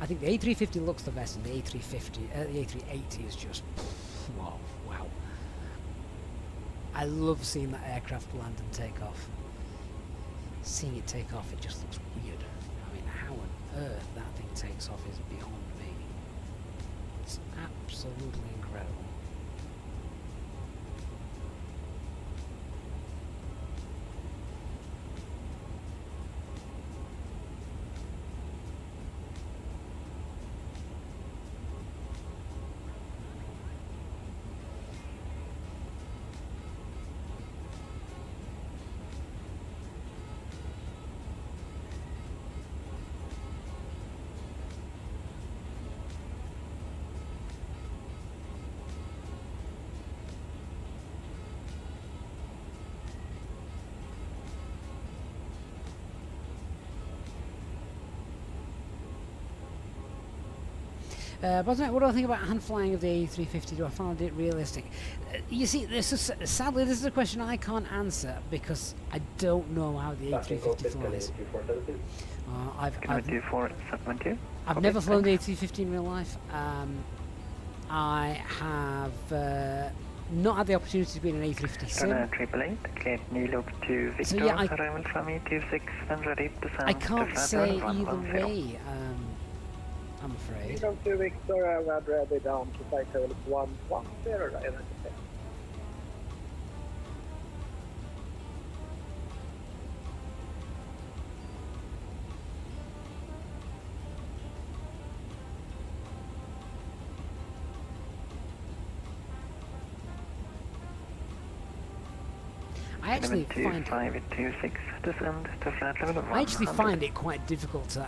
I think the A350 looks the best, and the A350, the A380 is just wow. I love seeing that aircraft land and take off. Seeing it take off, it just looks weird. I mean, how on earth that thing takes off is beyond me. It's absolutely incredible. What do I think about hand flying of the A350? Do I find it realistic? You see, sadly, this is a question I can't answer because I don't know how the A350 flies. I've never flown the A350 in real life. I have not had the opportunity to be in an A350 sim. 888, to Victor, so yeah, arrival from E26 and ready to I can't say either way. I'm afraid. Freedom to Victor, I'm ready down to flight level 110. I actually find it quite difficult to.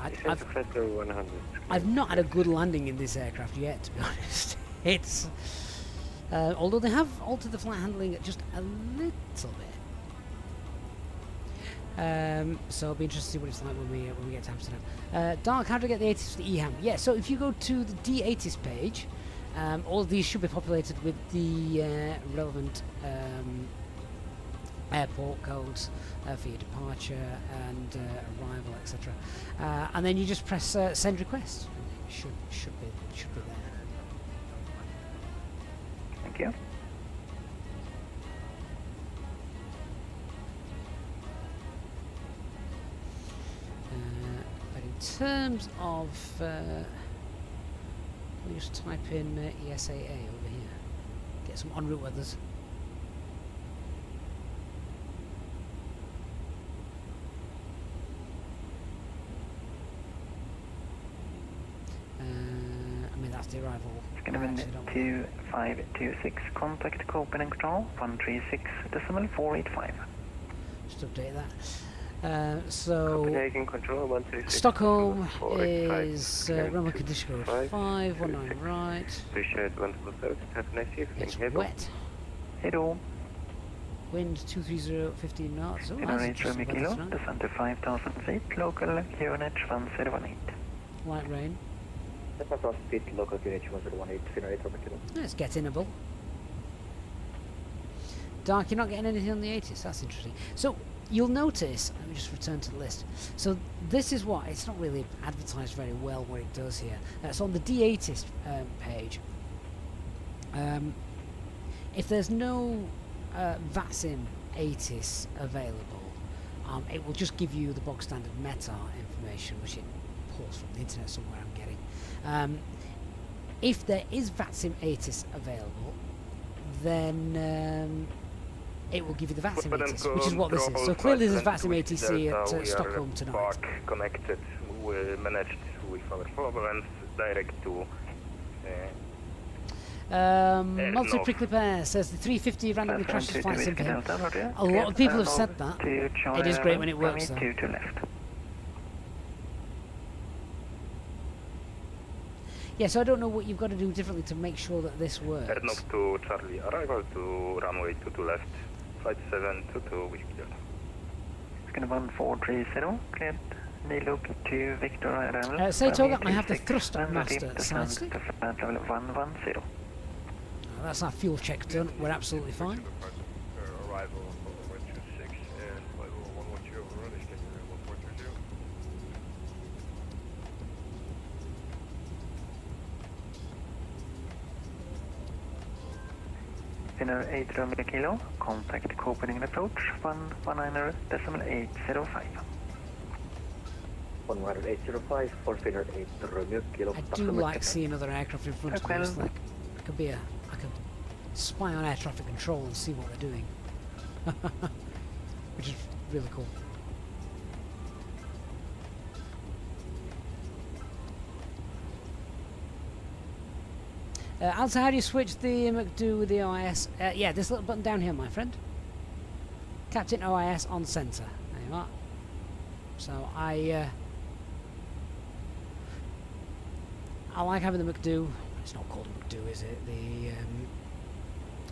I've not had a good landing in this aircraft yet, to be honest. It's although they have altered the flight handling just a little bit. So it'll be interesting to see what it's like when we get to Amsterdam. Dark, how do I get the 80s to the EHAM? Yeah, so if you go to the D80s page, all of these should be populated with the relevant airport codes for your departure and arrival, etc. And then you just press send request. It should be there. Thank you. terms of, let me just type in ESAA over here. Get some en route weathers. I mean, that's the arrival. It's going to be 2526, contact Copenhagen Control 136.485. Just update that. So Copenhagen Control 136. Stockholm is runway condition code 519 right. Appreciate wonderful service. Have a nice evening. It's wet. Hello. Wind 230, 15 knots. Oh, that's interesting. Kilo, descend to 5,000 feet, local QNH 1018. Light rain. That's across speed, local QNH 1018, Finnair 8 kilo. It's gettingable. Dark, you're not getting anything on the 80s, that's interesting. So, you'll notice, let me just return to the list. So, this is what, it's not really advertised very well what it does here. So, on the D80s page, if there's no VATSIM 80s available, it will just give you the bog standard meta information, which it pulls from the internet somewhere, I'm getting. If there is VATSIM 80s available, then it will give you the VATSIM ATC, which is what this is. So clearly there's VATSIM ATC at Stockholm tonight. Park connected, we managed with our forbearance direct to Multi-prickly pair says the 350 randomly crashes flight sim for him. A lot of people have said that. It is great when it works though. Yeah, so I don't know what you've got to do differently to make sure that this works. Airnock to Charlie, arrival to runway 22 left, flight 722 Whiskey Delta. It's going to 1430, cleared. Look to Victor arrival. Say Toga, I have the thrust master side stick. Level 110. That's our fuel check done, we're absolutely fine. Arrival 126 and flight 110 overrun is taking 1430. Finnair 8 kilo, contact Copenhagen approach 119.805. 118.05 for Finnair 8 Romeo kilo. I do like seeing other aircraft in front of me. It's like I could spy on air traffic control and see what they're doing, which is really cool. Also, how do you switch the McDo with the OIS? Yeah, this little button down here, my friend. Captain OIS on center. There you are. So I like having the McDo. It's not called a McDo, is it? The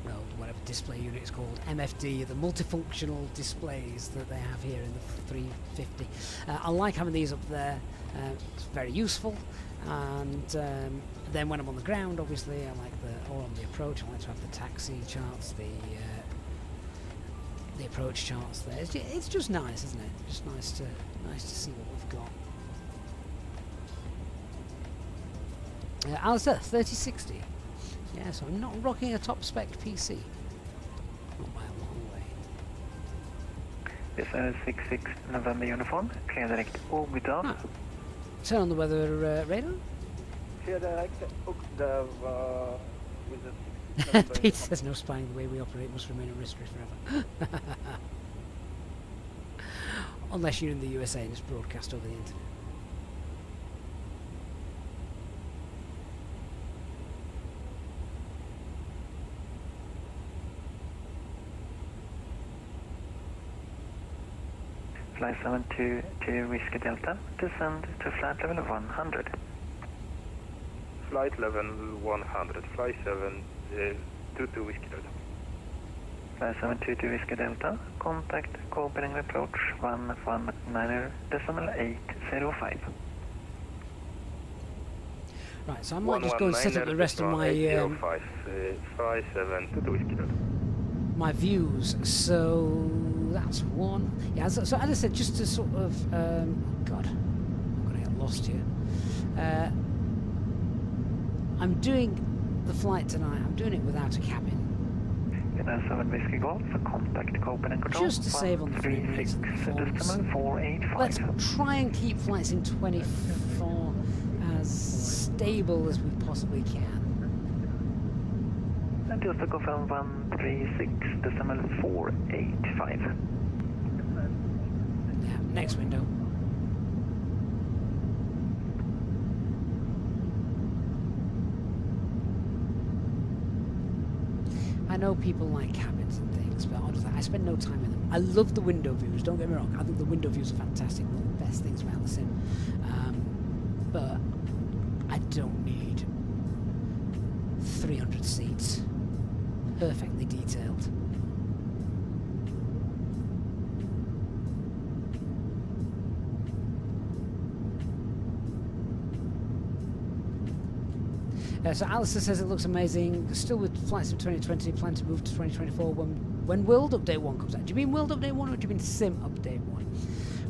well, whatever display unit is called, MFD, the multifunctional displays that they have here in the 350. I like having these up there. It's very useful. And then when I'm on the ground, obviously, I like or on the approach, I like to have the taxi charts, the approach charts there. It's just nice, isn't it? Just nice to see what we've got. Alistair, 3060. Yeah, so I'm not rocking a top spec PC. Not by a long way. This is 66 November uniform, clear direct Ogdav. Turn on the weather radar. Clear direct Ogdav with the Pete says no spying, the way we operate must remain a mystery forever. Unless you're in the USA and it's broadcast over the internet. Flight 722 Whiskey Delta, descend to flight level 100. Flight level 100, flight 722 Whiskey Delta. Flight 722 Whiskey Delta, contact Copenhagen approach 119.805. Right, so I might just go and set up the rest of my flight 722 Whiskey Delta. My views. So that's one. Yeah, so as I said, just to sort of God, I'm gonna get lost here. I'm doing the flight tonight. I'm doing it without a cabin. 7 Whiskey Golf, contact Copenhagen Control. Just to save on the frame rates and the performance, 485. let's try and keep flights in 24 as stable as we possibly can. And just to confirm 136.485. Yeah, next window. I know people like cabins and things, but honestly, I spend no time in them. I love the window views, don't get me wrong. I think the window views are fantastic, one of the best things around the sim. But I don't need 300 seats, perfectly detailed. So Alistair says it looks amazing. Still with flights of 2020, plan to move to 2024 when World Update 1 comes out. Do you mean World Update 1 or do you mean Sim Update 1?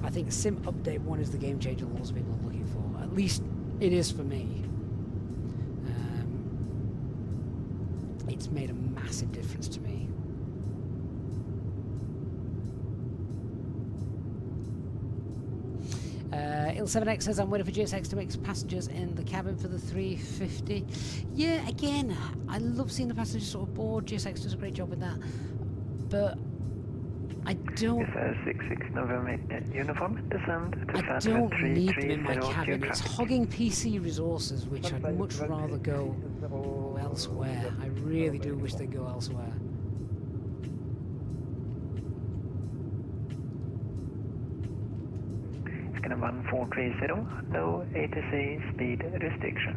I think Sim Update 1 is the game changer lots of people are looking for. At least it is for me. It's made a massive difference to me. Il7X says I'm waiting for GSX to make passengers in the cabin for the 350. Yeah, again, I love seeing the passengers sort of board. GSX does a great job with that. But I don't... Yes, 66 November uniform, descend to I don't need them in my cabin. It's hogging PC resources, which I'd much rather go elsewhere. I really do wish they'd go elsewhere. It's gonna 1430, no ATC speed restriction.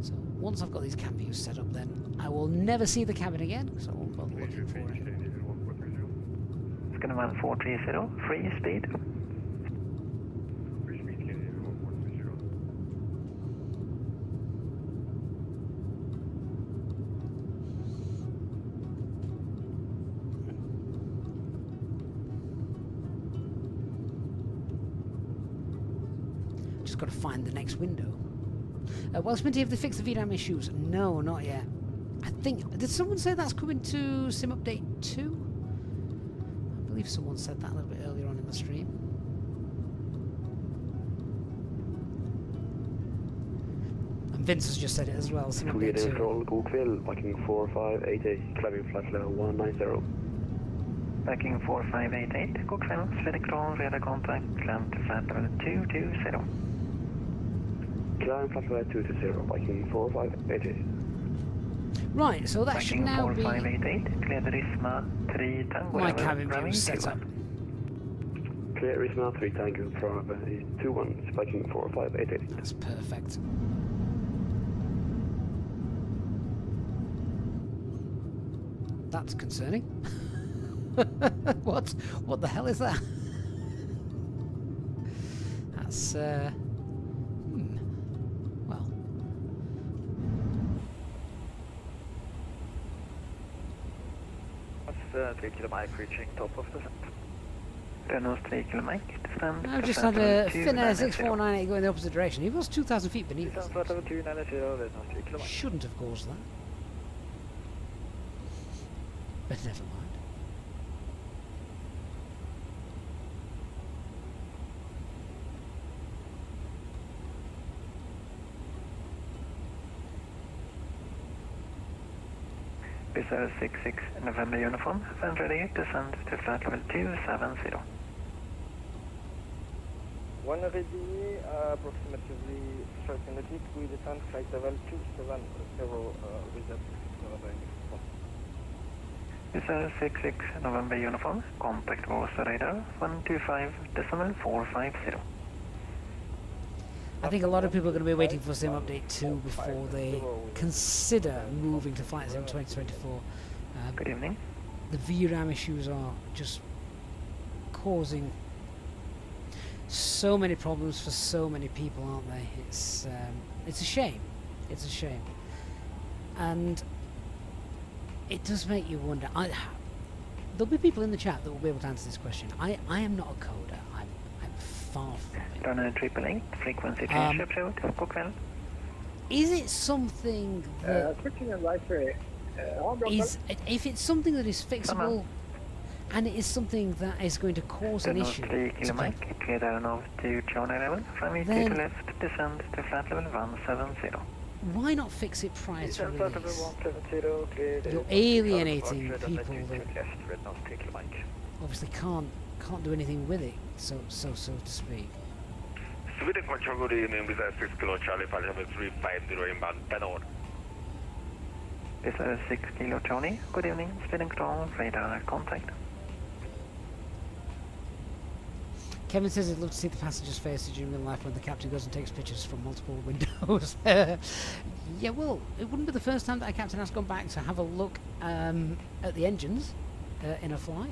So once I've got these cam views set up, then I will never see the cabin again, so I won't bother looking for it. It's gonna 1430, free speed. Got to find the next window. Well, Sminty, have they fixed the VRAM issues? No, not yet. I think... Did someone say that's coming to Sim Update 2? I believe someone said that a little bit earlier on in the stream. And Vince has just said it as well. Sim Update 2. God kväll, Backing 4588, climbing flight level 190. Backing 4588, god kväll, Swedish Crown, radar contact, climb to flight level 220. Climb flight level 220, Backing 4588. Right, so that should now be... 4588, clear the Risma 3 Tango. My cabin view is set up. Clear Risma 3 Tango from 21, Backing 4588. That's perfect. That's concerning. What the hell is that? That's well. That's 3 kilo mic reaching top of the set. Renault 3 kilo mic, descend. I've just had a Finnair 6498 go in the opposite direction. He was 2,000 feet beneath us. Shouldn't have caused that. But never mind. Bizarre 66 November uniform, and ready, descend to flight level 270. When ready, approximately 30 minutes, we descend flight level 270 with the Bizarre 66 November uniform, contact Warsaw radar 125.450. I think a lot of people are going to be waiting for Sim Update 2 before they consider moving to Flight Sim 2024. Good evening. The VRAM issues are just causing so many problems for so many people, aren't they? It's a shame. It's a shame. And it does make you wonder. There'll be people in the chat that will be able to answer this question. I am not a coder. I'm far from it. Runner 888, frequency change approach, god kväll. Is it something that... switching advisory. is if it's something that is fixable, and it is something that is going to cause an issue, clear down to Charlie level, runway 2 to left, descend to flat level 170. Why not fix it prior to release? You're alienating people that obviously can't do anything with it, so to speak. Sweden Control, good evening. This is 6 Kilo Charlie, Pilot 350 inbound, 10 on. This is 6 Kilo Charlie, good evening. Sweden Control, radar contact. Kevin says he'd love to see the passengers' faces in real life when the captain goes and takes pictures from multiple windows. Yeah, well, it wouldn't be the first time that a captain has gone back to have a look at the engines in a flight.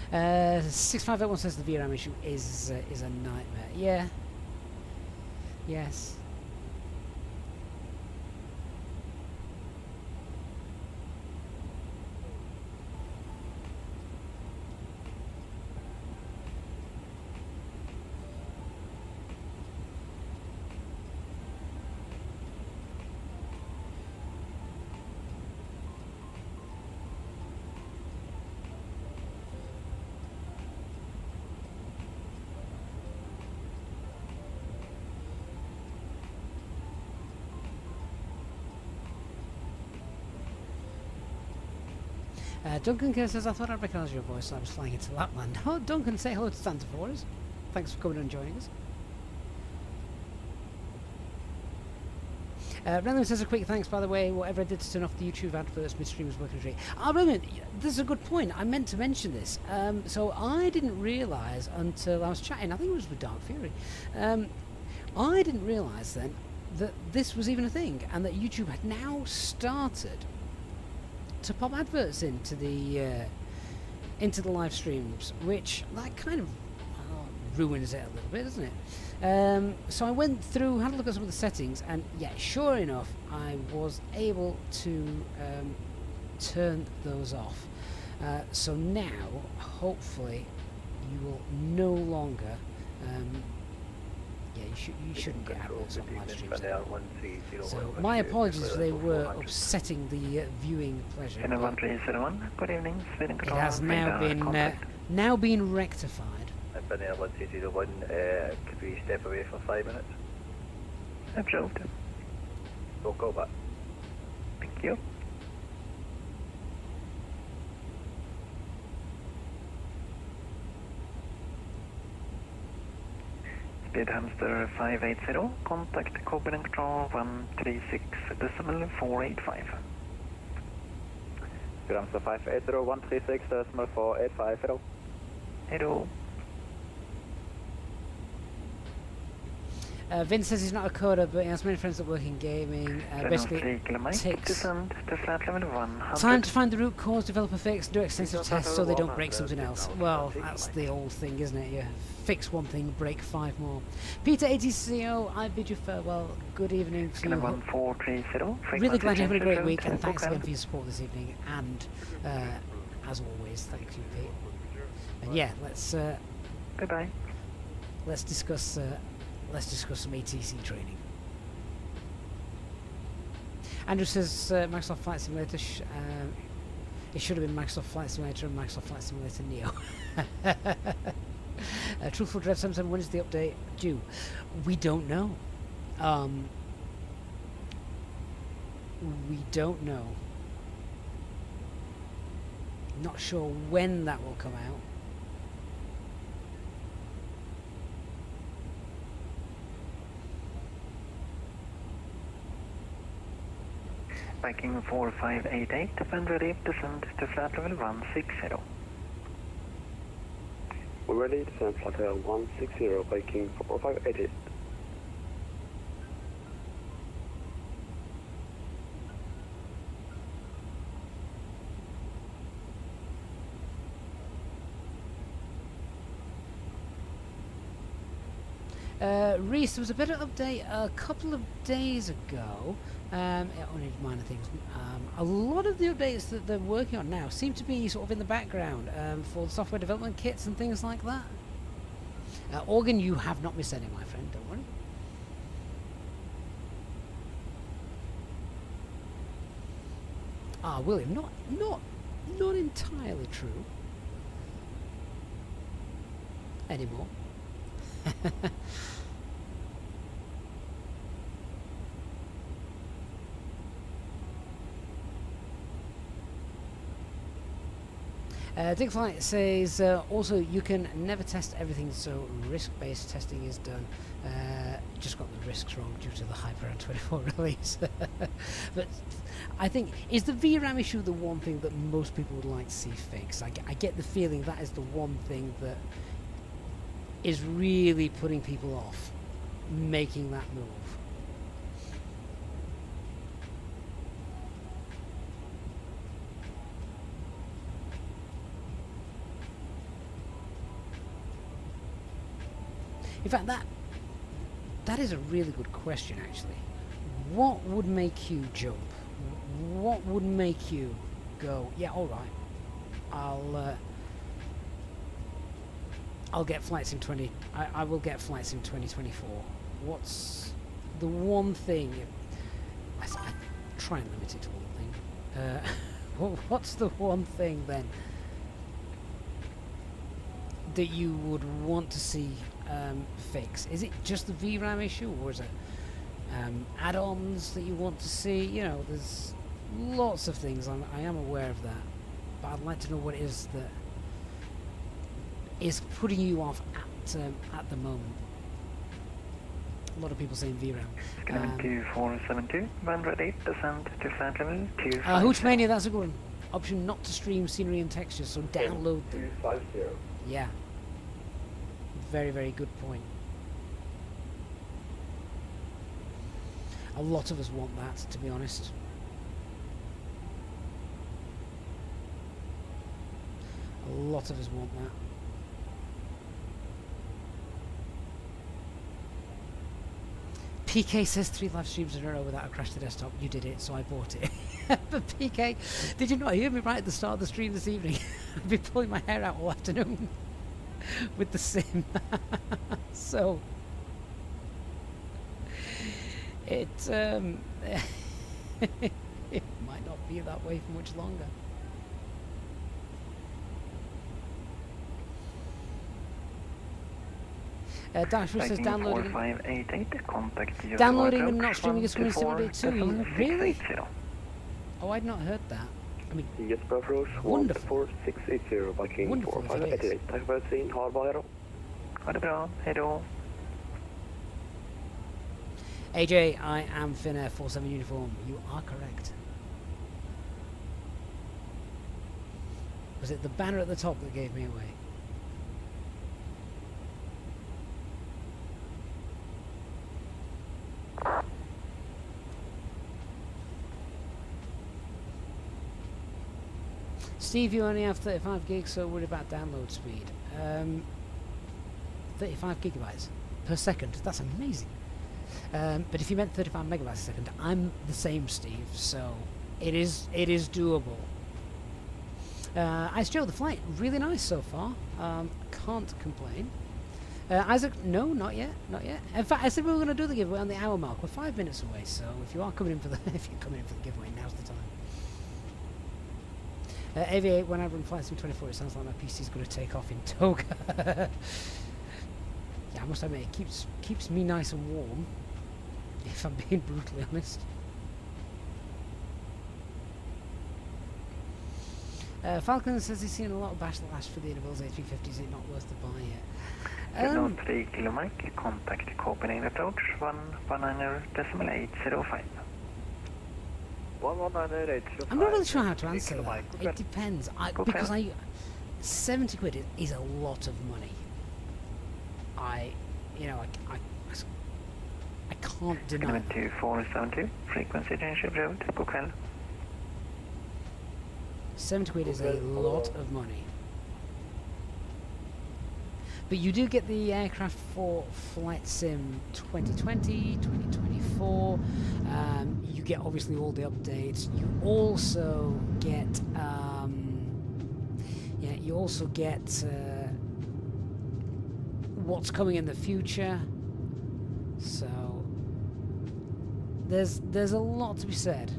6581 says the VRAM issue is a nightmare. Yeah. Yes. Duncan says, I thought I'd recognise your voice, so I was flying into Lapland. Oh, Duncan, say hello to Santa for us. Thanks for coming and joining us. Random says a quick thanks, by the way. Whatever I did to turn off the YouTube adverts midstream was working great. Ah, Roman, this is a good point. I meant to mention this. So I didn't realise until I was chatting, I think it was with Dark Fury. I didn't realise then that this was even a thing, and that YouTube had now started to pop adverts into the live streams, which that kind of ruins it a little bit, doesn't it? So I went through, had a look at some of the settings, and yeah, sure enough, I was able to turn those off. So now, hopefully, you will no longer. Yeah, you shouldn't get adverts on live streams anymore. So my apologies if they were upsetting the viewing pleasure. Good evening, Sweden It has now been rectified. Finnair 1301, could we step away for 5 minutes? Absolutely. We'll go back. Thank you. Speed Hamster 580, contact Copenhagen Control 136.485. Speed Hamster 580, 136.485, hello. Hello. Vince says he's not a coder, but he has many friends that work in gaming. Basically, takes time to find the root cause, develop a fix, do extensive tests so they don't break something else. Well, that's the old thing, isn't it? You fix one thing, break 5 more. Peter ATCO, I bid you farewell. Good evening to you. Really glad you're having a great week, and thanks again for your support this evening. And as always, thank you, Pete. And yeah, let's bye. Let's discuss some ATC training. Andrew says Microsoft Flight Simulator. It should have been Microsoft Flight Simulator and Microsoft Flight Simulator Neo. Truthful Dread 77, when is the update due? We don't know. We don't know. Not sure when that will come out. Viking 4588, and ready, descend to flat level 160. We're ready, descend flat level 160, Viking 4588. Reese, there was a better update a couple of days ago. Only minor things. A lot of the updates that they're working on now seem to be sort of in the background for the software development kits and things like that. Organ, you have not missed any, my friend, don't worry. Ah, William, not entirely true. Anymore. Digflight says, also you can never test everything, so risk-based testing is done. Just got the risks wrong due to the Hyperram 24 release. But I think, is the VRAM issue the one thing that most people would like to see fixed? I get the feeling that is the one thing that is really putting people off making that move. In fact, that is a really good question, actually. What would make you jump? What would make you go, yeah, all right, I'll get flights in I will get flights in 2024. What's the one thing? I try and limit it to one thing. What's the one thing then that you would want to see fix? Is it just the VRAM issue, or is it add-ons that you want to see? You know, there's lots of things. I am aware of that, but I'd like to know what it is that is putting you off at the moment. A lot of people saying VRAM. 2472, 108% to flight level 250. Hoochmania, that's a good one. Option not to stream scenery and textures, so download them. 250. Yeah. Very, very good point. A lot of us want that, to be honest. A lot of us want that. PK says 3 live streams in a row without a crash to desktop. You did it, so I bought it. But PK, did you not hear me right at the start of the stream this evening? I've been pulling my hair out all afternoon with the sim. So it it might not be that way for much longer. Dashwood says downloading. 4588, downloading and not streaming a screen simulator too. Really? Oh, I'd not heard that. I mean, yes, approach 14680, Viking 4588. Tack för sin, ha det bra. Ha det bra, hejdå. AJ, I am Finnair 47 uniform. You are correct. Was it the banner at the top that gave me away? Steve, you only have 35 gigs, so worried about download speed. 35 gigabytes per second. That's amazing. But if you meant 35 megabytes a second, I'm the same, Steve. So it is doable. Ice Joe, the flight really nice so far. Can't complain. Isaac, no, not yet, not yet. In fact, I said we were going to do the giveaway on the hour mark. We're 5 minutes away, so if you are coming in for the giveaway, now's the time. AV8, when I run flights in 24, it sounds like my PC's going to take off in toga. Yeah, I must admit, it keeps me nice and warm, if I'm being brutally honest. Falcon says he's seen a lot of backlash for the IniBuilds A350. Is it not worth the buy yet? 3 kilo Mike, contact Copenhagen approach 119.805. I'm not really sure how to answer that. It depends. Because 70 quid is a lot of money. I can't deny. 2472, frequency change road, Bokväll. 70 quid is a lot of money. But you do get the aircraft for Flight Sim 2020, 2024. You get obviously all the updates. You also get, what's coming in the future. So there's a lot to be said.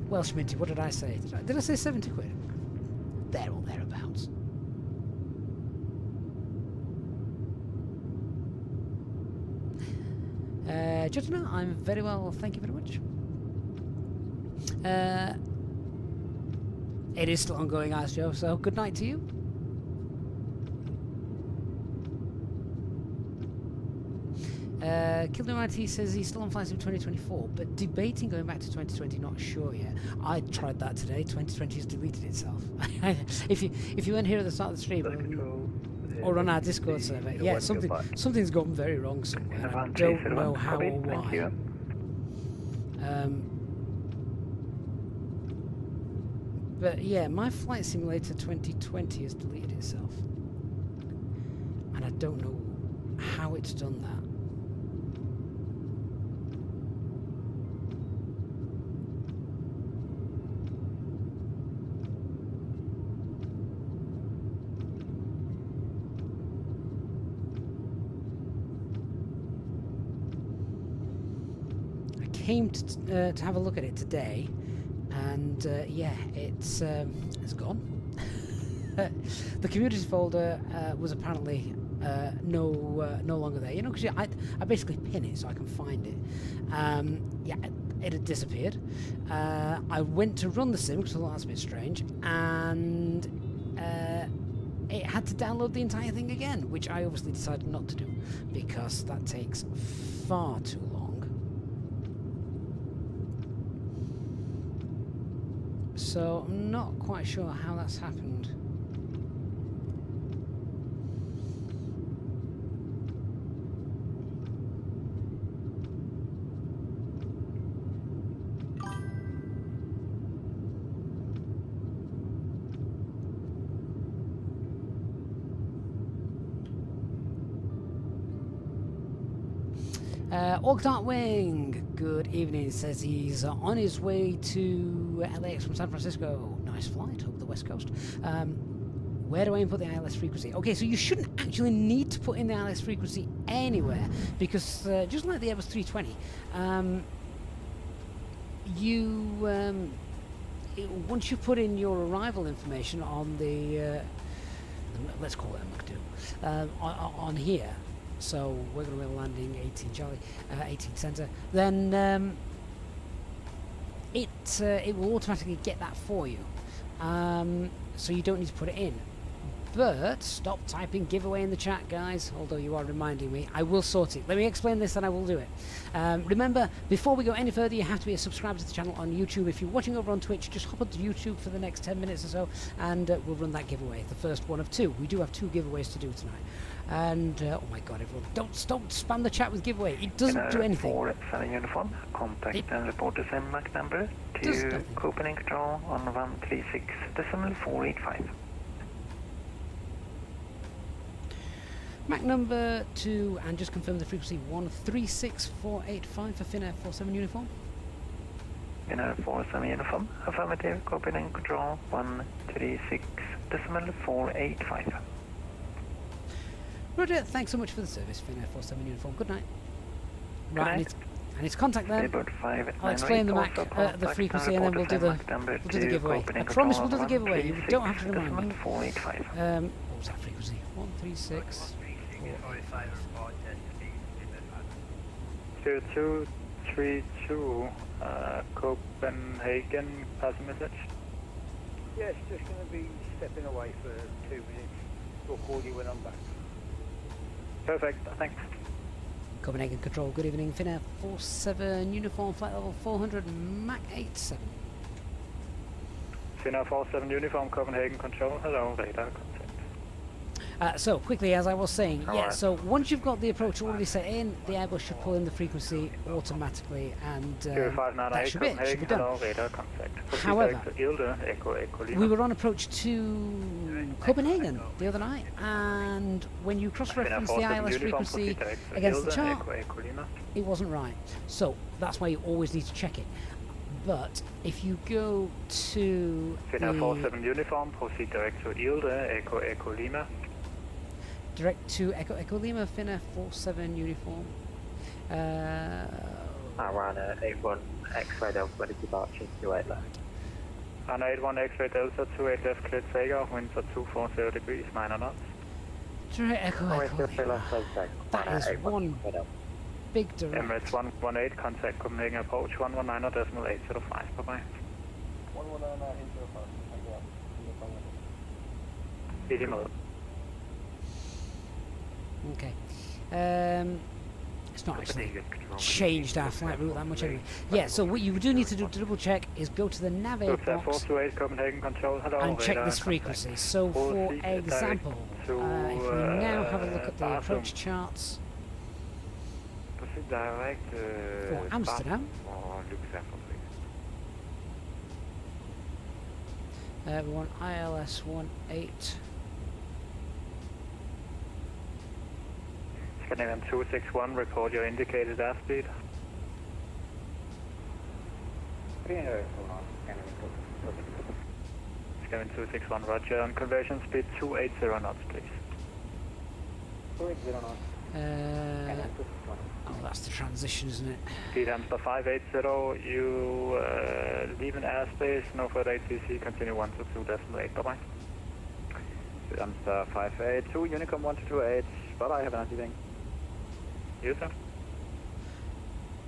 Well, Schminty, what did I say? Did I say 70 quid? There or thereabouts. Judgina, I'm very well, thank you very much. It is still ongoing, Ice Joe, so good night to you. Kildon says he's still on flights in 2024, but debating going back to 2020, not sure yet. I tried that today. 2020 has deleted itself. if you weren't here at the start of the stream or on our Discord server, yeah, something's gone very wrong somewhere. I don't know how or why. But yeah, my Flight Simulator 2020 has deleted itself, and I don't know how it's done that. Came to have a look at it today, and yeah, it's gone. The community folder was apparently no longer there. You know, because I basically pin it so I can find it. Yeah, it had disappeared. I went to run the sim because I thought that's a bit strange, and it had to download the entire thing again, which I obviously decided not to do because that takes far too long. So I'm not quite sure how that's happened. Darkwing, good evening. Says he's on his way to LAX from San Francisco. Nice flight over the west coast. Where do I input the ILS frequency? Okay, so you shouldn't actually need to put in the ILS frequency anywhere because just like the Airbus 320, once you put in your arrival information on the let's call it a Mach 2 on here. So we're going to be landing 18 Charlie, 18 Centre. Then it will automatically get that for you, so you don't need to put it in. But stop typing giveaway in the chat, guys, although you are reminding me. I will sort it. Let me explain this and I will do it. Remember, before we go any further, you have to be a subscriber to the channel on YouTube. If you're watching over on Twitch, just hop onto YouTube for the next 10 minutes or so, and we'll run that giveaway, the first one of two. We do have 2 giveaways to do tonight. And, oh my god, everyone, don't spam the chat with giveaway. It doesn't do anything. 47 uniform, contact and report the same Mach number to opening control on 136.485. Mach number 2, and just confirm the frequency 136.485 for Finnair 47 uniform. Finnair 47 uniform, affirmative, opening control 136.485. Roger, thanks so much for the service, Finnair 47 uniform. Good night. Right, and it's contact then. I'll explain the Mach, the frequency, and then we'll do the giveaway. I promise we'll do the giveaway. You don't have to remind me. What was that frequency? 136. 0232 Copenhagen, pass a message. Yes, just going to be stepping away for 2 minutes. We'll call you when I'm back. Perfect, thanks. Copenhagen Control, good evening. Finnair 47 uniform, flight level 400, Mach 87. Finnair 47 uniform, Copenhagen Control, hello, radar contact. So, quickly, as I was saying, yeah, so once you've got the approach already set in, the Airbus should pull in the frequency automatically, and that should be it, should be done. However, we were on approach to Copenhagen the other night, and when you cross-reference the ILS frequency against the chart, it wasn't right. So, that's why you always need to check it. But if you go to Finnair 47 uniform, proceed direct to Ilde, Echo Lima. Direct to Echo Lima, Finnair 47 uniform. Run 81 X-ray Delta, ready to departure, 28 left. Run 81 X-ray Delta, 28 left, clear takeoff, winds at 240 degrees, 9 knots. Direct Echo Echo. That is one big direct. Emirates 118, contact Copenhagen approach 119.805, bye-bye. 119.805. Okay. It's not actually changed our flight route that much anyway. Yeah, so what you do need to do to double check is go to the nav box and check this frequency. So for example, if we now have a look at the approach charts for Amsterdam, we want ILS 18. Scandinavian 261, record your indicated airspeed. Scandinavian 261, roger, on conversion speed 280 knots, please. 280 knots. Oh, that's the transition, isn't it? Speed Amsterdam 580, you leave an airspace, no further ATC, continue 122.8, bye-bye. Speed Amsterdam 582, Unicom 1228, bye-bye, have a nice evening. You, sir?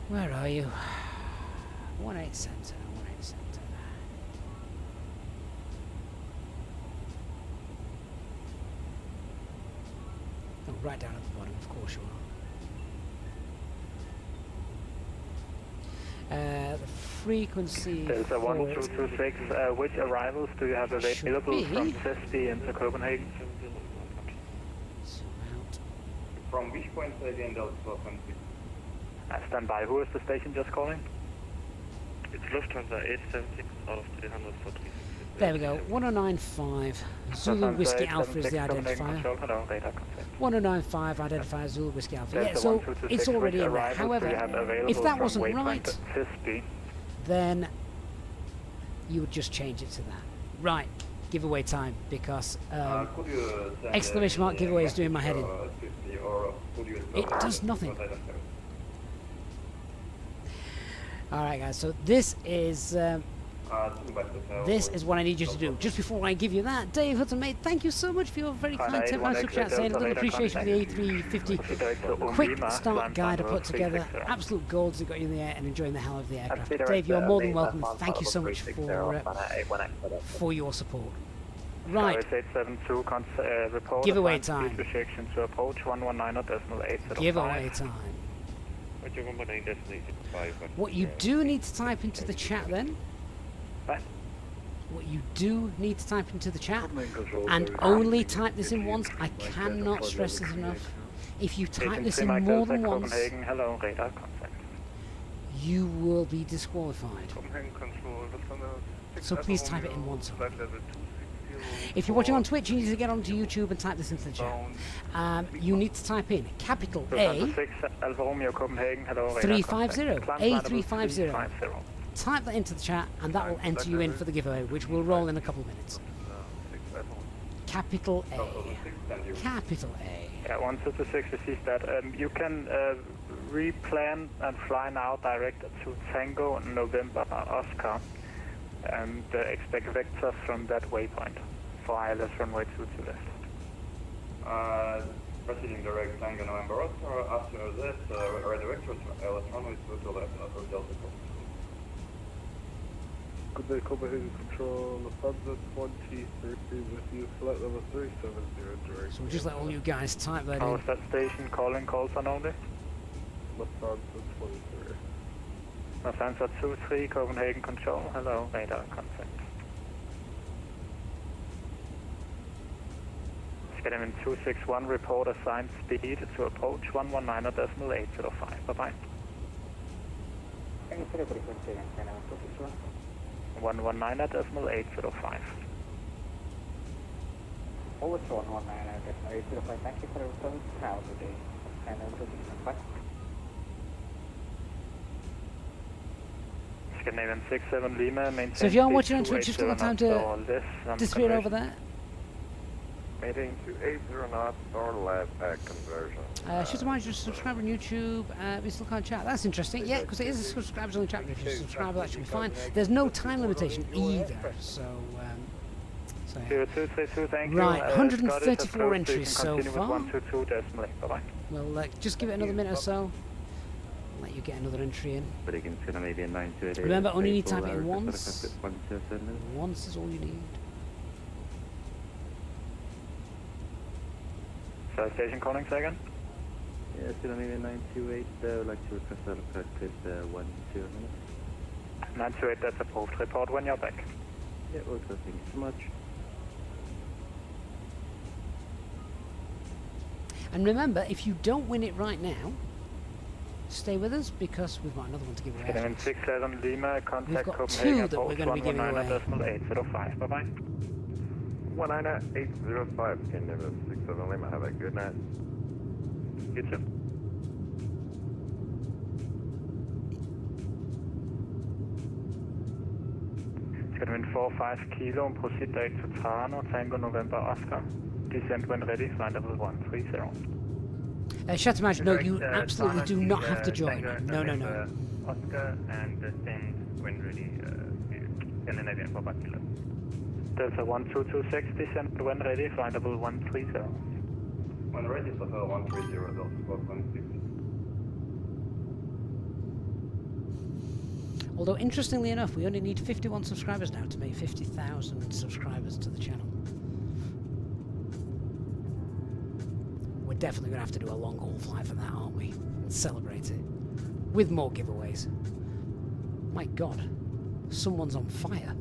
Where are you? 18 center, 18 center. Oh, right down at the bottom, of course you are. The frequency. There's a 1226. Which arrivals do you have available from Cesty into Copenhagen? From which point again, Delta 1226? Stand by. Who is the station just calling? It's Lufthansa 876 out of 340. There we go. 1095. Zulu Whiskey Alpha is the identifier. 1095 identifies Zulu Whiskey Alpha. Yeah, so it's already in there. However, if that wasn't right, then you would just change it to that. Right. Giveaway time, because exclamation mark giveaway is doing my head in. It does nothing. Alright guys, so this is what I need you to do. Just before I give you that, Dave Hudson, mate, thank you so much for your very kind tip super chat, saying a little appreciation for the A350 quick start guide I put together. Absolute gold to got you in the air and enjoying the hell of the aircraft. Dave, you're more than welcome. Thank you so much for your support. Right. Giveaway time. To approach 119.805. Giveaway time. What you do need to type into the chat then. What you do need to type into the chat, and only type this in once. I cannot stress this enough. If you type this in more than once, you will be disqualified. So please type it in once. If you're watching on Twitch, you need to get onto YouTube and type this into the chat. You need to type in capital A 350, A350. Type that into the chat and that will enter you in for the giveaway, which will roll in a couple of minutes. Capital A. Capital A. Yeah, 126 receives that. You can replan and fly now direct to Tango November Oscar and expect vectors from that waypoint for ILS runway 22 left. Proceeding direct Tango November Oscar, after that, redirect to ILS runway 22 left after Delta. Good day, Copenhagen Control, Lufthansa 23 with you, flight level 370 direct. So we'll just let all you guys type that in. How's that station calling calls on only? Lufthansa 23. Lufthansa 23, Copenhagen Control, hello, radar contact. Scandinavian 261, report assigned speed to approach 119.805, bye-bye. 119.805. Over to 119.805, thank you for the return. Now today, and then Scandinavian 67 Lima, maintain. So if you're watching on Twitch, just got time to disappear over there. Meeting to 80 knots or left at conversion. Should I just subscribe on YouTube? We still can't chat. That's interesting. Yeah, because it is a subscribers only chat. But if you subscribe, that should be fine. There's no time limitation either. So. So yeah. 0232, thank right, you. 134 entries so far. 122 decimally. Bye-bye. We'll just give it another minute or so. Let you get another entry in. Remember, only need to type it in once. Once is all you need. So station calling second? Yeah, Scandinavian 928, would like to request a practice 10 minutes. 928, that's approved. Report when you're back. Yeah, okay, thank you so much. And remember, if you don't win it right now, stay with us because we've got another one to give away. Scandinavian 67 Lima, contact We've got Copenhagen, two that we're going to be giving away. 119.805. Bye-bye. 19805, Scandinavian 67 Lima, have a good night. You too. Scandinavian 45 Kilo, proceed direct to Toronto, Tango November Oscar. Descent when ready, flight level 130. Shut match, no, you absolutely do not have to join. No. Oscar and descent when ready, Scandinavian 45 Kilo. Delta 1226, descent when ready, flight level 130. When ready, Hotel 130, Delta 426. Although, interestingly enough, we only need 51 subscribers now to make 50,000 subscribers to the channel. We're definitely going to have to do a long-haul flight for that, aren't we? And celebrate it. With more giveaways. My God. Someone's on fire.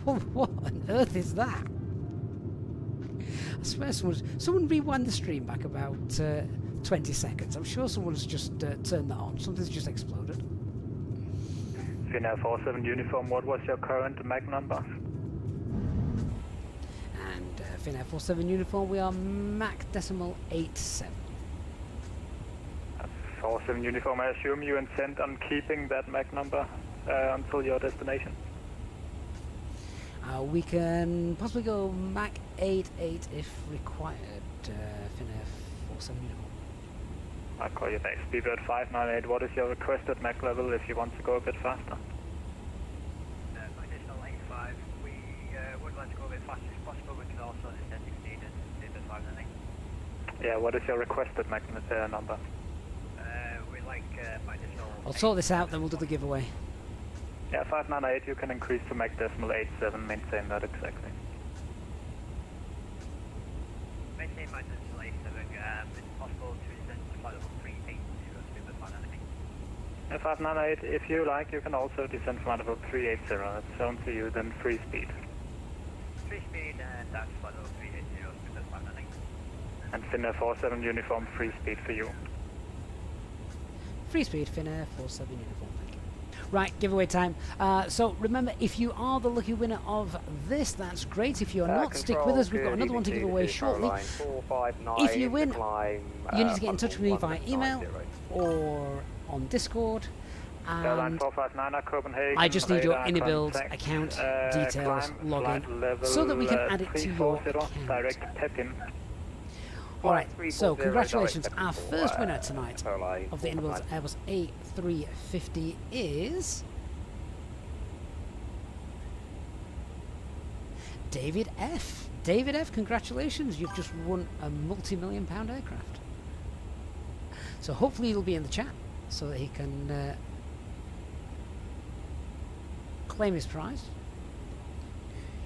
What on earth is that? I swear someone rewind the stream back about 20 seconds. I'm sure someone's just turned that on. Something's just exploded. Finnair 47 uniform, what was your current MAC number? And Finnair 47 uniform, we are MAC decimal 87. 47 uniform, I assume you intend on keeping that MAC number until your destination? We can possibly go MAC 88 if required, Finnair 47 uniform. I'll call you back. Speedbird 598, what is your requested MAC level if you want to go a bit faster? Additional 85, we would like to go a bit faster if possible. We can also extend if needed, Speedbird 598. Yeah, what is your requested MAC number? We like additional... I'll sort this out, then we'll do the giveaway. Yeah, 598, you can increase to MAC decimal 87, maintain that exactly. Maintain my decimal 87, it's possible to extend to flight level 380, Speedbird 598. Yeah, 598, if you like, you can also descend flight level 380, it's shown to you, then free speed. Free speed, and that's flight level 380, Speedbird 598. And Finnair 47 uniform, free speed for you. Free speed, Finnair 47 uniform, thank you. Right, giveaway time. So remember, if you are the lucky winner of this, that's great. If you're not, stick with us. We've got another one to give away shortly. If you win, you need to get in touch with me via email or on Discord. And I just need your IniBuilds account details, login, so that we can add it to your account. Alright, so congratulations. Our first winner tonight of the IniBuilds Airbus A350 is David F. David F, congratulations. You've just won a multi-million-pound aircraft. So hopefully he'll be in the chat so that he can claim his prize.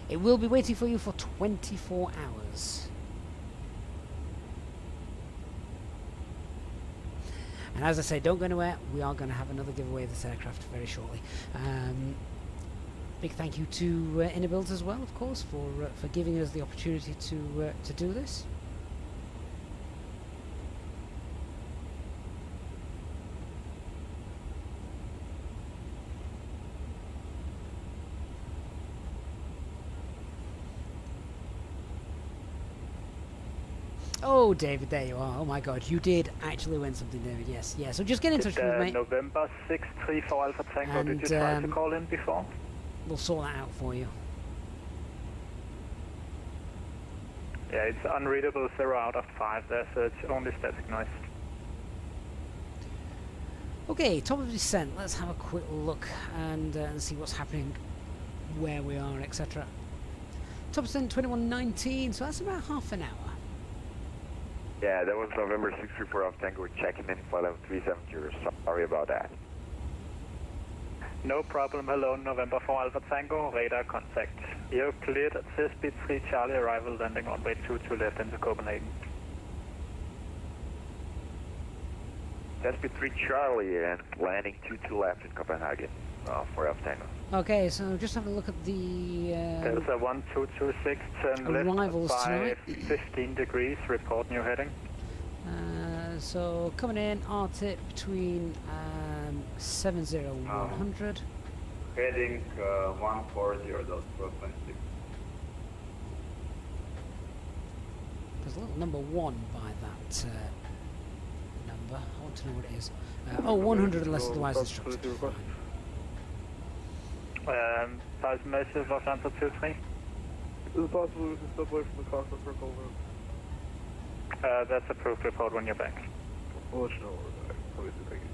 It will be waiting for you for 24 hours. And as I say, don't go anywhere. We are going to have another giveaway of this aircraft very shortly. Big thank you to IniBuilds as well, of course, for giving us the opportunity to do this. Oh, David, there you are. Oh my God, you did actually win something, David. Yes, yeah. So just get in touch with me, mate. November 634 Alpha Tango. Did you try to call in before? We'll sort that out for you. Yeah, it's unreadable 0 out of 5 there, so it's only static noise. Okay, top of descent. Let's have a quick look and see what's happening, where we are, etc. Top of descent 2119, so that's about half an hour. Yeah, that was November 6 report of Tango. We're checking in flight level 370. Sorry about that. No problem. Hello, November 4 Alpha Tango, radar contact. You're cleared at speed 3 Charlie, arrival landing runway 22 left into Copenhagen. Speed 3 Charlie and landing 22 left in Copenhagen for Alpha Tango. Okay, so just have a look at the There's a 1226, turn arrivals left by tonight. 15 degrees, report new heading. So coming in, RTIP between 70100. Heading 140.26. There's a little number 1 by that number. I want to know what it is. 100 unless otherwise instructed. Size massive Los Angeles 23. Is it possible we can step away from the cockpit for a couple minutes? That's approved, report when you're back. I'll let you know when we're back. Obviously, thank you.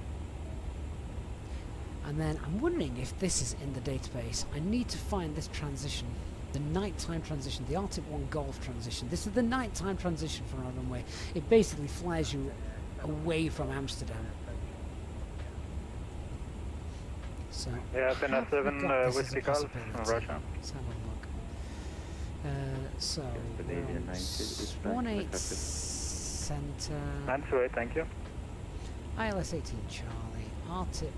And then I'm wondering if this is in the database. I need to find this transition, the nighttime transition, the RTIP 1 Golf transition. This is the nighttime transition for our runway. It basically flies you away from Amsterdam. So yeah, Finnair 7 Whiskey Golf, Roger. Let's have a look. So, 18 Center. 928, thank you. ILS 18 Charlie, RTIP.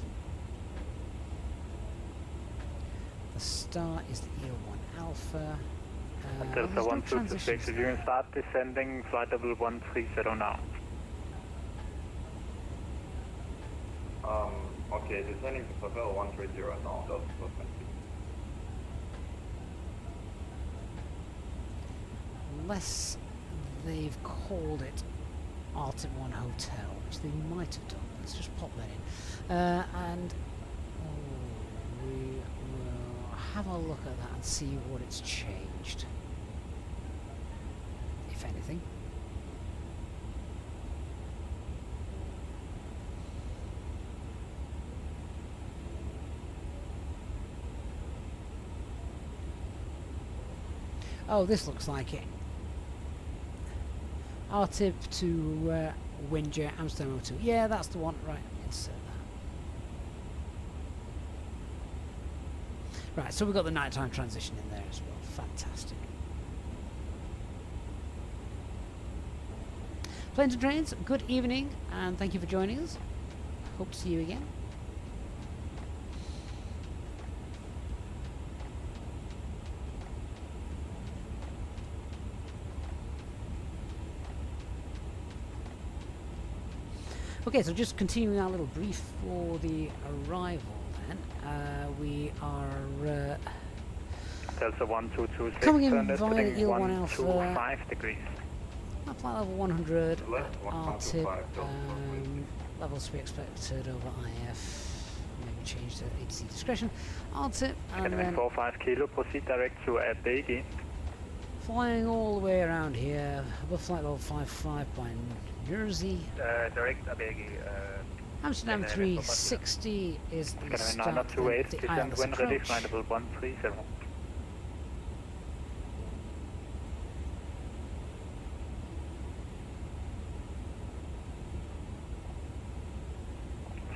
The star is the Ear 1 Alpha. Delta 1226, if you can start descending flight level 130 now. Okay, descending to level 130 now, Delta 1226. Unless they've called it RTIP 1 Hotel, which they might have done. Let's just pop that in. And we will have a look at that and see what it's changed, if anything. Oh, this looks like it. RTIP to Windjar, Amsterdam 02. Yeah, that's the one. Right, insert that. Right, so we've got the nighttime transition in there as well. Fantastic. Planes and Trains, good evening, and thank you for joining us. Hope to see you again. Okay, so just continuing our little brief for the arrival then. We are Delta 1226, coming in turn via heading Eel 1 Alpha. 125 degrees. Flight level 100, RTIP, levels to be expected over IF, maybe change to ATC discretion, RTIP, and then 45 kilo, proceed direct to Abegi. flying all the way around here, above flight level 55 by Jersey. Direct Abegi. Amsterdam 360 is the start, then 928, the descend ILS when ready, approach. flight level 130.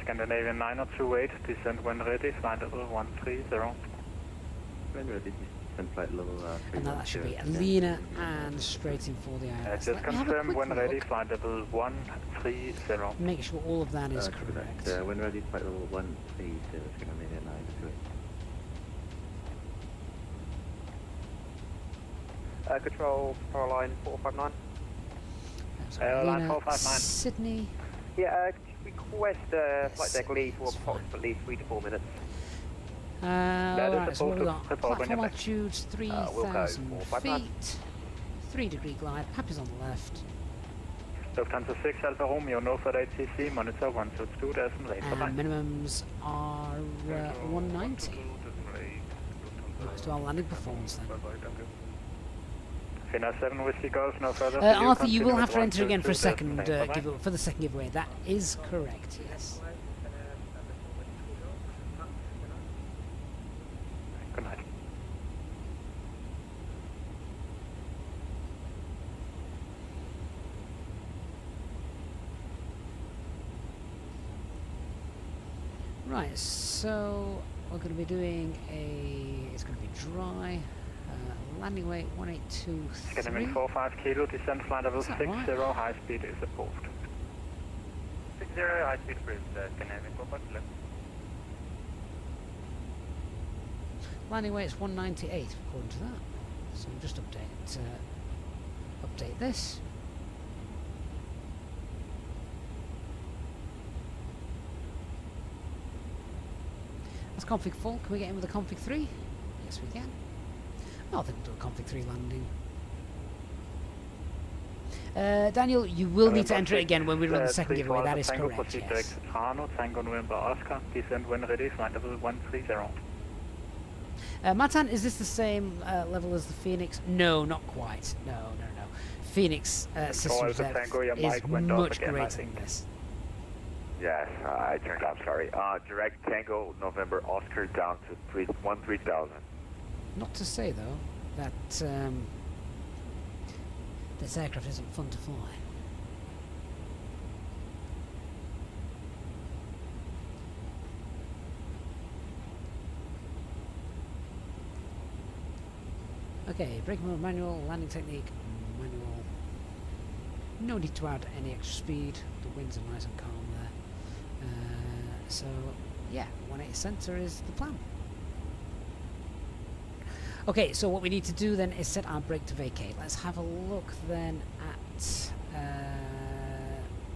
Scandinavian 928, descend when ready, flight level 130. When ready, descend flight level And that should be Alina and straight in for the ILS. Just Let me have a confirm quick when look. ready, flight level 130. Make sure all of that is correct. when ready, flight level 130, Scandinavian 928. Control, power line 459. Line Alina, 459. Sydney. Yeah, request flight deck leave for approximately 3 to 4 minutes. Alright, so what we got? report when Platform you're back. altitudes 3,000 feet. 3 degree glide, Pappy's on the left. Lufthansa 6 Alpha Romeo, no further ATC, monitor 122, there's some late. And minimums are 190. Nice to our landing performance then. Finnair 7 Whiskey Golf, no further. Arthur, you will have to enter again for a second, for the second giveaway. That is correct, yes. Good night. Right, so we're going to be doing it's going to be dry, landing weight 1823. Scanning 45 kilo, descent flight level 60, right? high speed is approved. 60, high speed bridge, dynamic, robot left. Landing weight is 198 according to that. So we'll just update this. That's config full. Can we get in with a config 3? Yes, we can. I think we'll do a config 3 landing. Daniel, you will need to enter it again when we run the second giveaway. That is correct. Yes. Tango November Oscar, descent when ready, flight level 130. Matan, is this the same level as the Phoenix? No, not quite. No. Phoenix systems is much greater than this. Yes, I turned off, sorry. Direct Tango November Oscar down to 13,000. Not to say, though, that this aircraft isn't fun to fly. Okay, brake mode manual, landing technique manual. No need to add any extra speed. The winds are nice and calm there. So yeah, 180 center is the plan. Okay, so what we need to do then is set our brake to vacate. Let's have a look then at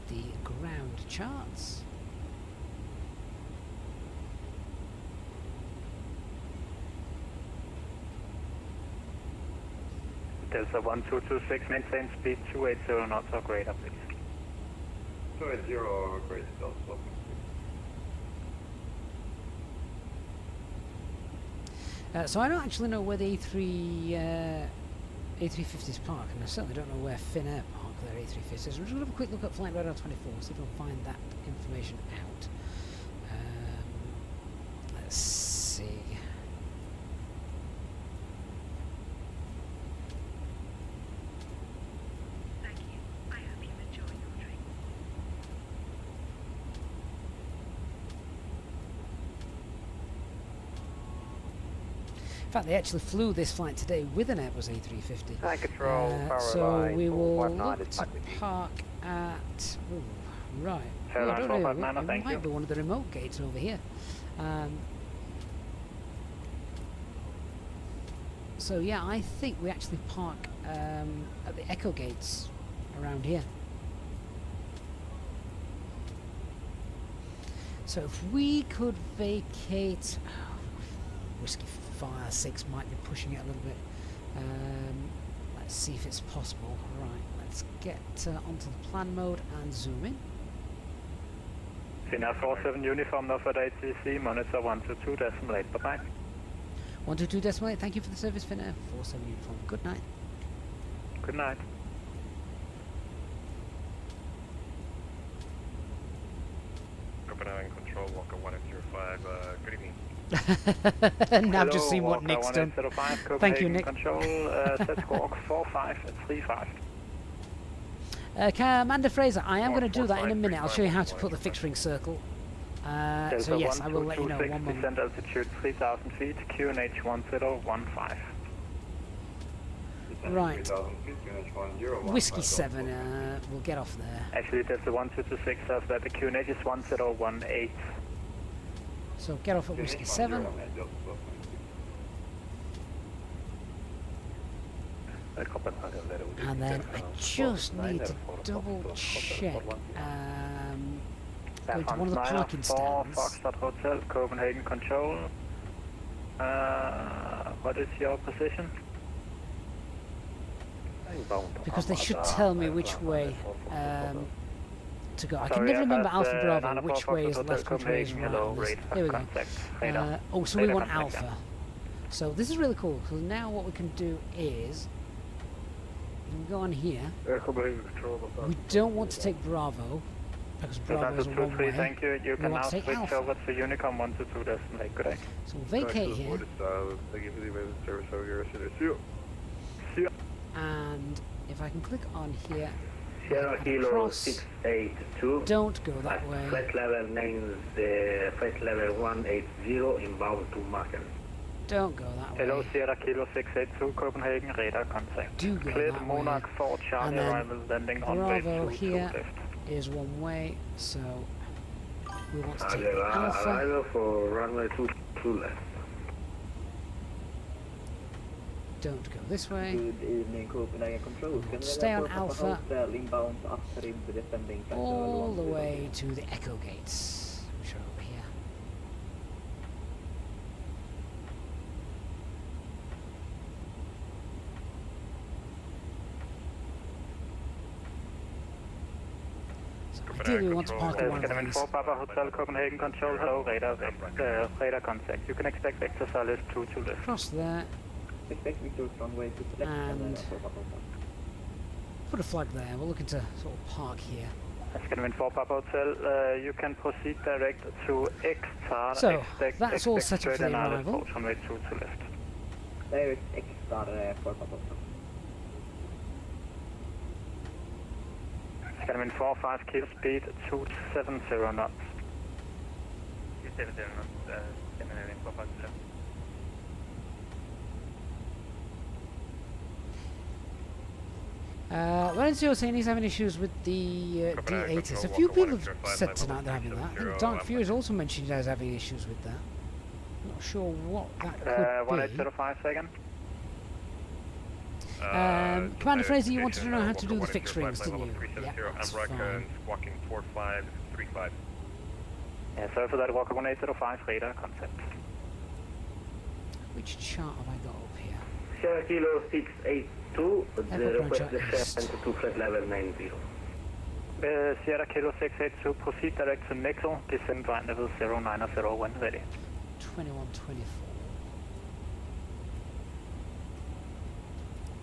the ground charts. Delta 1226, maintain speed 280 knots or greater, please. 280 or greater, Delta. So I don't actually know where the A350s park, and I certainly don't know where Finnair park their A350s. So we're just going to have a quick look at Flight Radar 24, see if we can find that information out. Let's see. Thank you. I hope you enjoy your drink. In fact, they actually flew this flight today with an Airbus A350. High control, so we will look to park at... Ooh, right. Oh, I don't know. It might be one of the remote gates over here. So yeah, I think we actually park at the echo gates around here. So if we could vacate... Whiskey Fire 6 might be pushing it a little bit. Let's see if it's possible. Right, let's get onto the plan mode and zoom in. Finnair 47 uniform, Northward ATC, monitor 122.8, bye-bye. 122.8, thank you for the service, Finnair 47 uniform. Good night. Good night. Copenhagen Control, Walker 1805, good evening. Now I've just seen what Nick's done. Thank you, Nick. Control, set squawk 4535. Commander Fraser, I am going to do that in a minute. I'll show you how to put the fixed wing circle. So yes, I will let you know. 1 moment. Descent altitude 3,000 feet, QNH 1015. Right. Whiskey 7, we'll get off there. Actually, Delta 1226 says that the QNH is 1018. So get off at Whiskey 7. And then I just need to double check. Go to one of the parking stands. Foxtrot Hotel, Copenhagen Control. What is your position? Because they should tell me which way to go. I can never remember Alpha Bravo, which way is left, which way is right. Here we go. Oh, so we want Alpha. So this is really cool, because now what we can do is can go on here. Echo Bravo Control. We don't want to take Bravo, because Bravo is a one-way. Thank you. You can now switch Alpha. over to Unicom 122 Destinate. Good day. So we'll vacate here. Thank you for the amazing service. Have a good rest of your day. See you. And if I can click on here, Sierra Kilo across, 682. don't go that way. Flight level names flight level 180 inbound to Marken. Don't go that way. Hello, Sierra Kilo 682 Copenhagen, radar contact. Do go Cleared that Monarch way. 4 Charlie And arrival landing on way Bravo 2 here left. is one way, so we want to take Alpha. Arrival for runway 2 left. Don't go this way. Good evening, Copenhagen Control. Can Stay on Alpha. Inbound after into descending All the way to the Echo Gates, which are over here. So ideally we want to park on one of these. 4 Papa Hotel Copenhagen Control, hello, radar contact. You can expect vector solid 2 to left. Across there. Expect Victor's runway to left And put a flag there. We're looking to sort of park here. Scanning 4 Papa Hotel, you can proceed direct to X-Star. So, that's all set up for the arrival. Runway 2 to left. Direct X-Star 4 Papa Hotel. Scanning 45 kilo speed 270 knots. 270 knots, scanning 45 left. Lorenzo saying he's having issues with the D80s. A few people have said tonight they're having that. I think Dark Fury's also mentioned he's having issues with that. Not sure what that could be. 1805 second. Commander Fraser, you wanted to know how to do the fixed rings, didn't you? Yeah, that's fine. Walking 4535. Yeah, sorry for that. Walker 1805 radar contact. Which chart have I got up here? Sierra Kilo 682. The request descent to flight level 90. Sierra Kilo 682, proceed direct to Nexel, descend right level 090 when ready. 2124.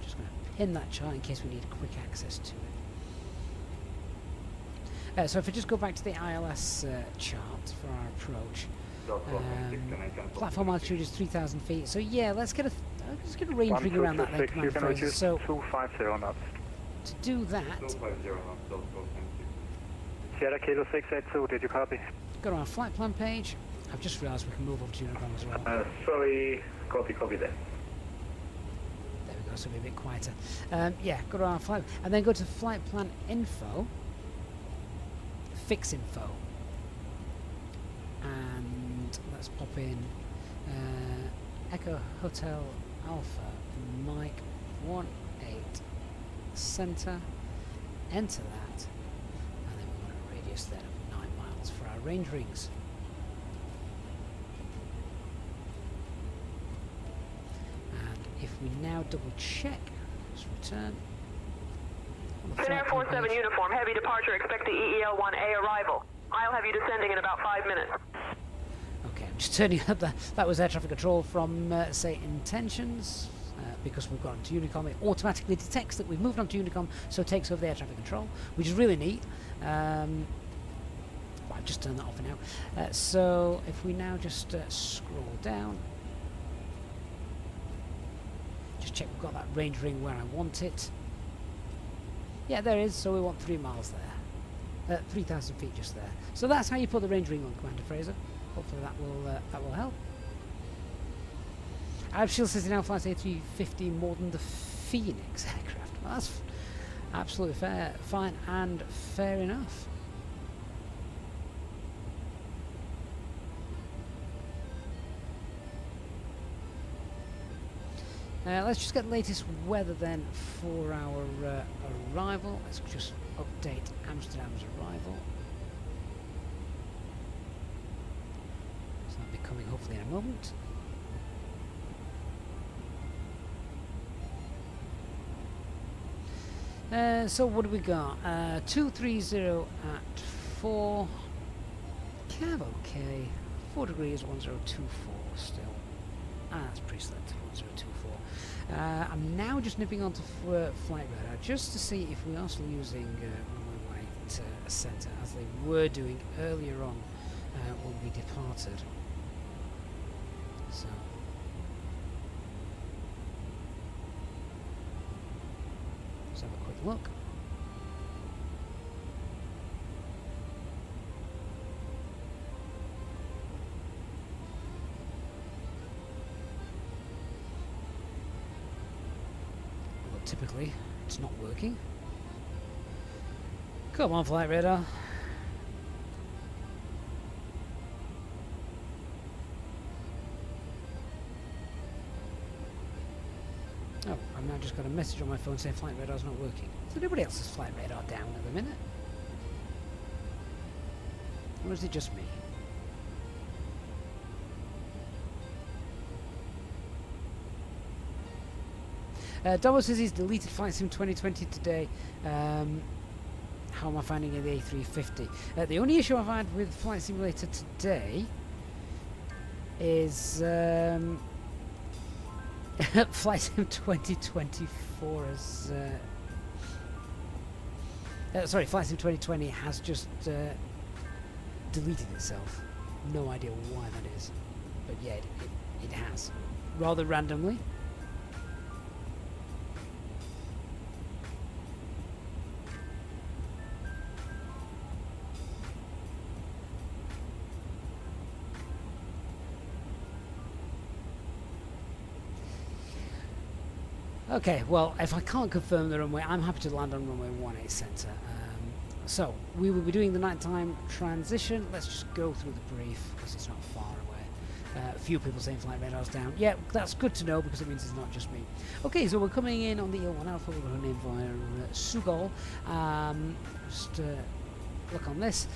Just going to pin that chart in case we need quick access to it. So if we just go back to the ILS chart for our approach, platform altitude is 3,000 feet. So yeah, let's get a range ring around that then, Commander Fraser. So 250 knots. To do that, 250 knots. Sierra Kilo 682, did you copy? Go to our flight plan page. I've just realised we can move over to Unicom as well. Sorry, copy there. There we go, so we'll be a bit quieter. Yeah, go to our flight, and then go to flight plan info, fix info, and let's pop in Echo Hotel Alpha, Mike 18 Center, enter that, and then we want a radius then of 9 miles for our range rings. And if we now double check, let's return. Finnair 47 uniform, heavy departure, expect the EEL-1A arrival. I'll have you descending in about 5 minutes. Okay, I'm just turning up that was air traffic control from, say, intentions. Because we've gone to Unicom, it automatically detects that we've moved on to Unicom, so it takes over the air traffic control, which is really neat. Well, I've just turned that off for now. So if we now just scroll down, just check we've got that range ring where I want it. Yeah, there is, so we want 3 miles there. 3,000 feet just there. So that's how you put the range ring on, Commander Fraser. Hopefully that will help. I've still sitting now flight A350 more than the Phoenix aircraft. Well, that's absolutely fair, fine, and fair enough. Let's just get the latest weather then for our arrival. Let's just update Amsterdam's arrival. So that'll be coming hopefully in a moment. So what do we got? 230 at 4. Cav okay. 4 degrees 1024 still. That's pretty selected 1024. I'm now just nipping onto flight radar just to see if we are still using runway right centre as they were doing earlier on when we departed. So let's have a quick look. Typically, it's not working. Come on, flight radar. Oh, I've now just got a message on my phone saying flight radar's not working. Is anybody else's flight radar down at the minute? Or is it just me? Double says he's deleted FlightSim 2020 today. How am I finding the A350? The only issue I've had with Flight Simulator today is FlightSim 2024 has... sorry, FlightSim 2020 has just deleted itself. No idea why that is. But yeah, it has. Rather randomly. Okay, well, if I can't confirm the runway, I'm happy to land on runway 18 centre. So, we will be doing the nighttime transition. Let's just go through the brief, because it's not far away. A few people saying flight radar's down. Yeah, that's good to know, because it means it's not just me. Okay, so we're coming in on the EL1 Alpha. We're going in via Sugol. Just look on this.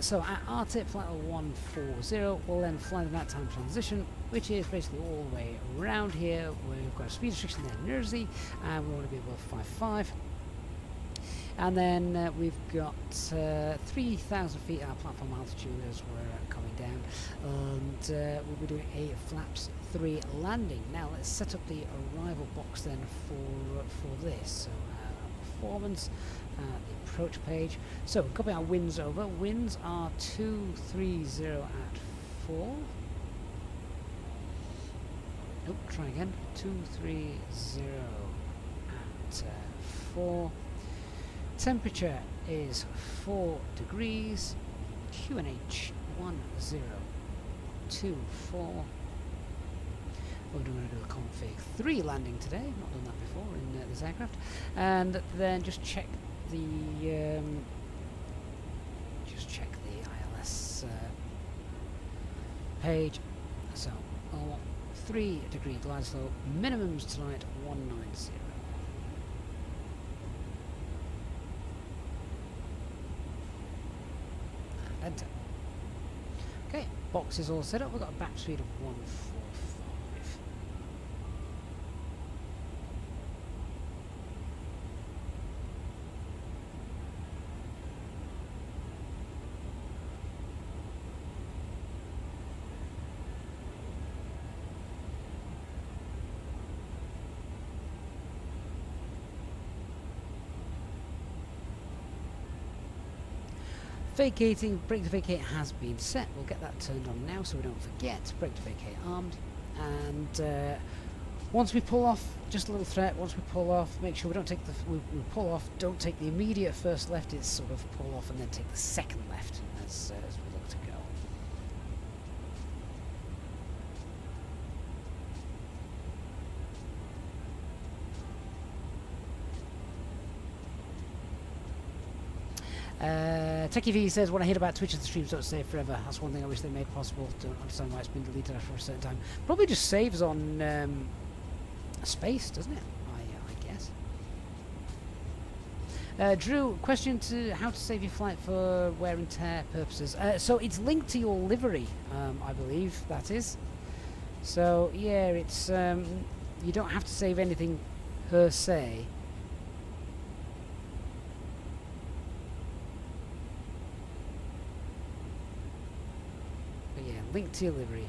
So at RTIP flight 140, we'll then fly the nighttime transition, which is basically all the way around here. We've got a speed restriction there in Jersey, and we want to be above 5.5. And then we've got 3,000 feet our platform altitude as we're coming down, and we'll be doing a flaps 3 landing. Now let's set up the arrival box then for this. So performance, the approach page. So we're copying our winds over. Winds are 230 at 4. Nope, try again. 230 at 4. Temperature is 4 degrees. QNH 1024. We're going to do a config 3 landing today. Not done that before in this aircraft. And then just check the ILS page. So 3 degree glide slope. Minimums tonight 190. And enter. Okay, box is all set up. We've got a batch speed of 145. Vacating, brake to vacate has been set. We'll get that turned on now so we don't forget. Brake to vacate armed. And once we pull off, just a little threat, once we pull off, make sure we don't take we pull off, don't take the immediate first left, it's sort of pull off and then take the second left as we look to go. Techie V says, when I hear about Twitch and the streams don't stay forever. That's one thing I wish they made possible. Don't understand why it's been deleted after a certain time. Probably just saves on space, doesn't it? I guess. Drew, question to how to save your flight for wear and tear purposes. So it's linked to your livery, I believe that is. So yeah, it's you don't have to save anything per se. Link to your livery.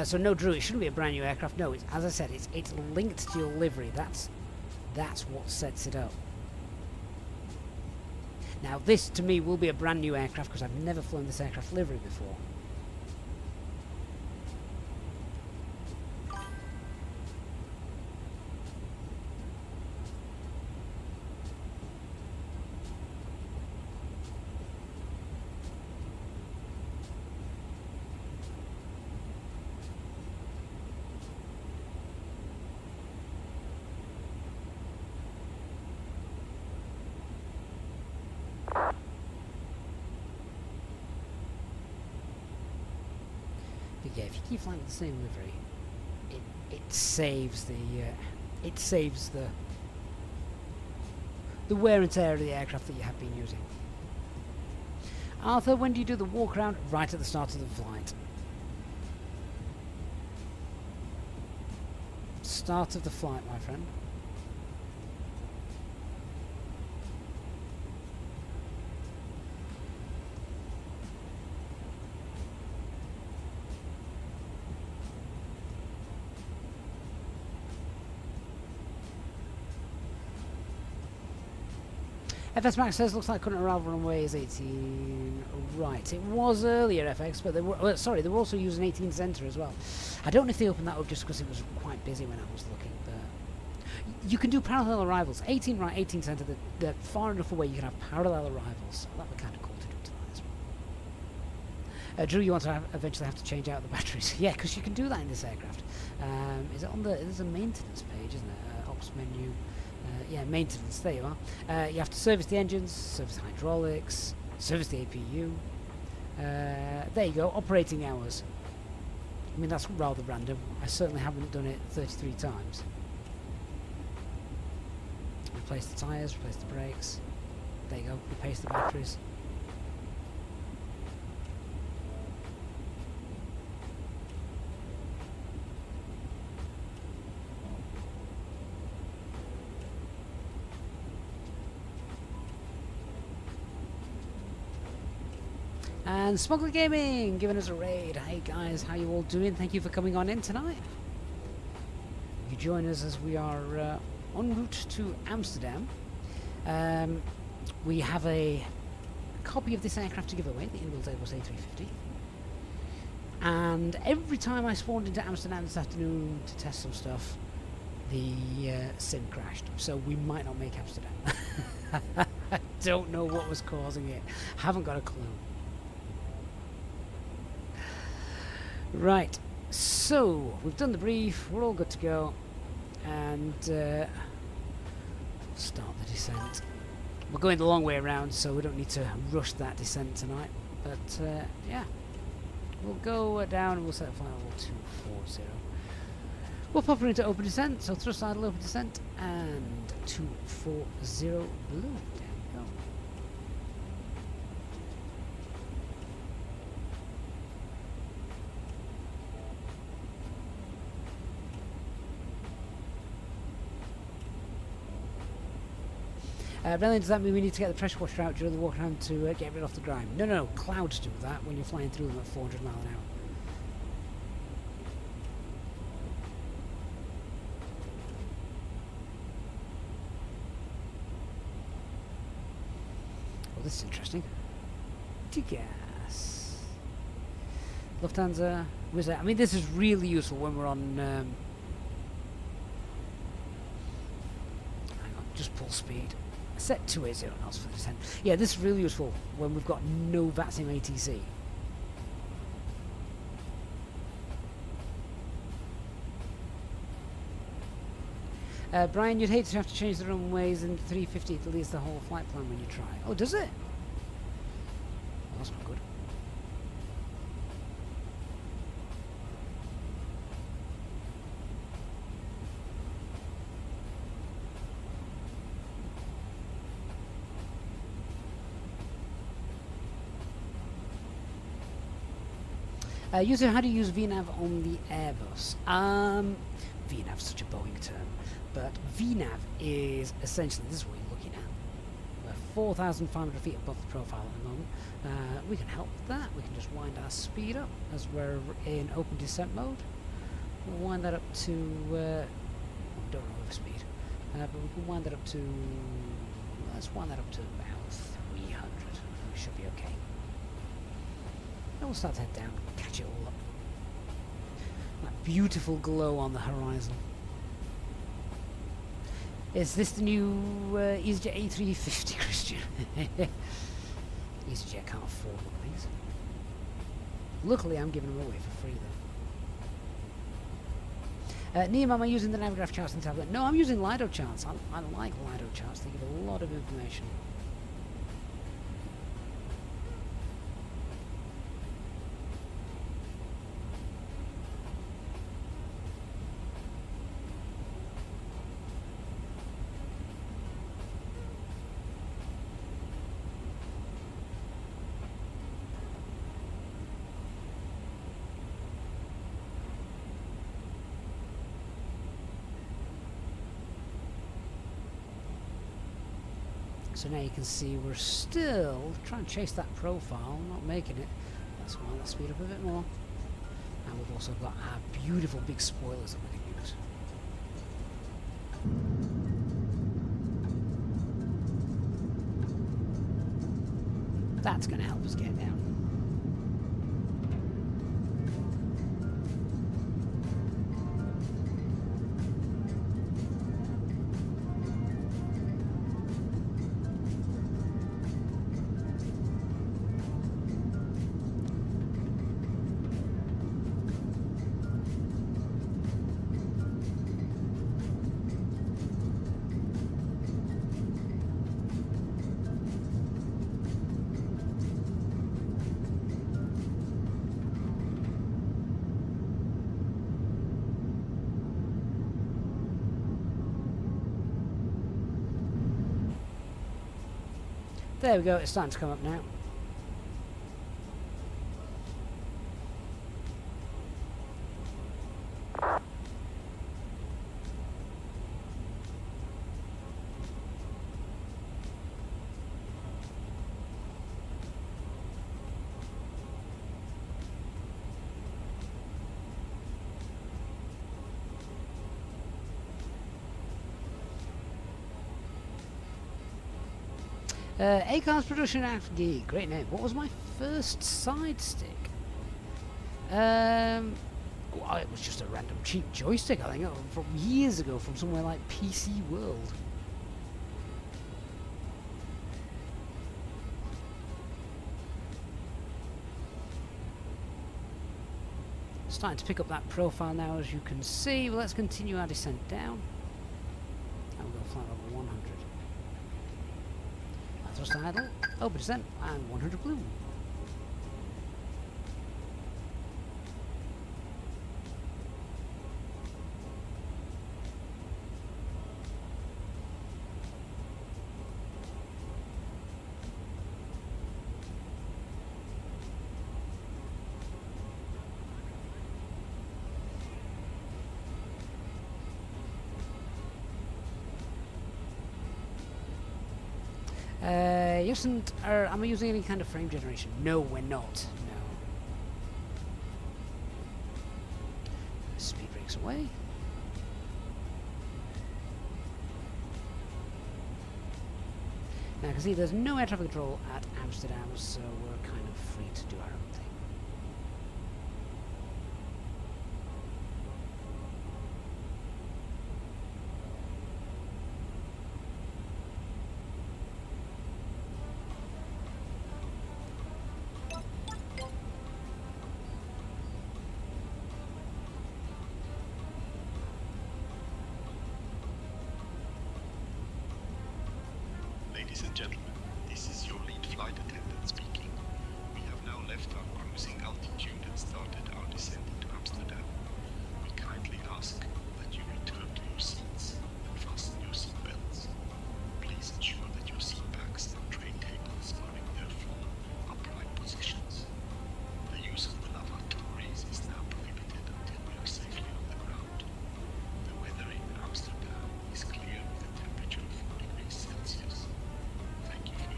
So no, Drew, it shouldn't be a brand new aircraft. No, it's, as I said, it's linked to your livery. That's what sets it up. Now this, to me, will be a brand new aircraft because I've never flown this aircraft livery before. But yeah, if you keep flying with the same livery, it saves the wear and tear of the aircraft that you have been using. Arthur, when do you do the walk around? Right at the start of the flight. Start of the flight, my friend. FS Max says, looks like current arrival runway is 18. Right, it was earlier, FX, but they were, sorry, they were also using 18 center as well. I don't know if they opened that up just because it was quite busy when I was looking, but you can do parallel arrivals. 18 right, 18 center, they're far enough away you can have parallel arrivals, so that would be kind of cool to do tonight as well. Drew, you want to eventually have to change out the batteries. Yeah, because you can do that in this aircraft. Is it on the, there's a maintenance page, isn't there? Ops menu. Yeah, maintenance, there you are. You have to service the engines, service hydraulics, service the APU. There you go, operating hours. I mean, that's rather random. I certainly haven't done it 33 times. Replace the tyres, replace the brakes. There you go, replace the batteries. And Smuggler Gaming giving us a raid. Hey guys, how you all doing? Thank you for coming on in tonight. You join us as we are en route to Amsterdam. We have a copy of this aircraft to give away, the IniBuilds Airbus A350. And every time I spawned into Amsterdam this afternoon to test some stuff, the sim crashed. So we might not make Amsterdam. I don't know what was causing it. Haven't got a clue. Right, so we've done the brief, we're all good to go, and start the descent. We're going the long way around, so we don't need to rush that descent tonight, but yeah, we'll go down and we'll set flight level 240. We'll pop her into open descent, so thrust idle open descent, and 240 blue. There we go. Brilliant, does that mean we need to get the pressure washer out during the walk around to get rid of the grime? No, no, clouds do that when you're flying through them at 400 miles an hour. Oh, this is interesting. Gas. Lufthansa, Wizz Air. I mean, this is really useful when we're on... hang on, just full speed. Set 280 knots for the descent. Yeah, this is really useful when we've got no VATSIM ATC. Brian, you'd hate to have to change the runways in 350 if it leaves the whole flight plan when you try. Oh, does it? Well, that's not good. User, how do you use VNAV on the Airbus? VNAV is such a Boeing term, but VNAV is essentially, this is what you're looking at. We're 4,500 feet above the profile at the moment. We can help with that. We can just wind our speed up as we're in open descent mode. We'll wind that up to, don't know over speed, but we can wind that up to, let's wind that up to about 300. We should be okay. And we'll start to head down, catch it all up. That beautiful glow on the horizon. Is this the new EasyJet A350, Christian? EasyJet can't afford one of these. Luckily, I'm giving them away for free, though. Neem, am I using the Navigraph charts in the tablet? No, I'm using Lido charts. I like Lido charts. They give a lot of information. So now you can see we're still trying to chase that profile, not making it. That's why let's speed up a bit more. And we've also got our beautiful big spoilers that we can use. That's going to help us get down. There we go, it's starting to come up now. Acorn's Production Afghi, great name. What was my first side stick? Well, it was just a random cheap joystick, I think, from years ago from somewhere like PC World. Starting to pick up that profile now, as you can see. Well, let's continue our descent down. And we'll go flat over 100. Thrust idle, open descent, and 100 blue. Am I using any kind of frame generation? No, we're not. No. Speed brakes away. Now, you can see there's no air traffic control at Amsterdam, so we're kind of free to do our own thing. Ladies and gentlemen, this is your lead flight attendant speaking. We have now left our cruising altitude and started our descent into Amsterdam. We kindly ask that you return to your seats and fasten your seatbelts. Please ensure that your seat backs and tray tables are in their full upright positions. The use of the lavatories is now prohibited until we are safely on the ground. The weather in Amsterdam is clear with a temperature of 4 degrees Celsius. Thank you for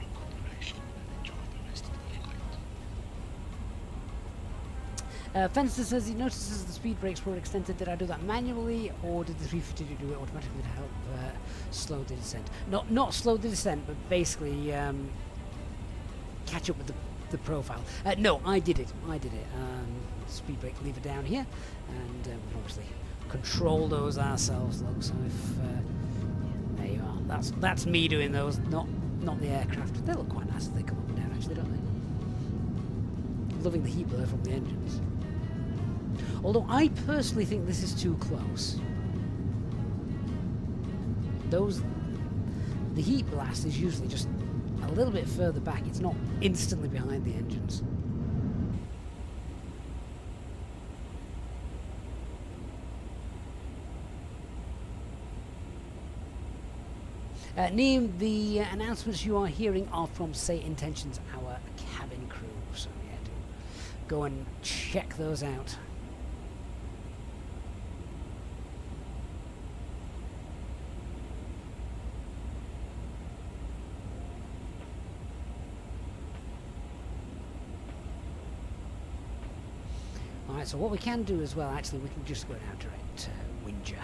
Fenster says he notices the speed brakes were extended. Did I do that manually, or did the 350 do it automatically to help slow the descent? Not slow the descent, but basically catch up with the profile. No, I did it. Speed brake lever down here, and we can obviously control those ourselves, though. So if there you are, that's me doing those, not the aircraft. They look quite nice as they come up and down, actually, don't they? Loving the heat blur from the engines. Although I personally think this is too close. The heat blast is usually just a little bit further back. It's not instantly behind the engines. Neem, the announcements you are hearing are from Say Intentions, our cabin crew. So yeah, do go and check those out. Alright, so what we can do as well, actually, we can just go down direct Winger.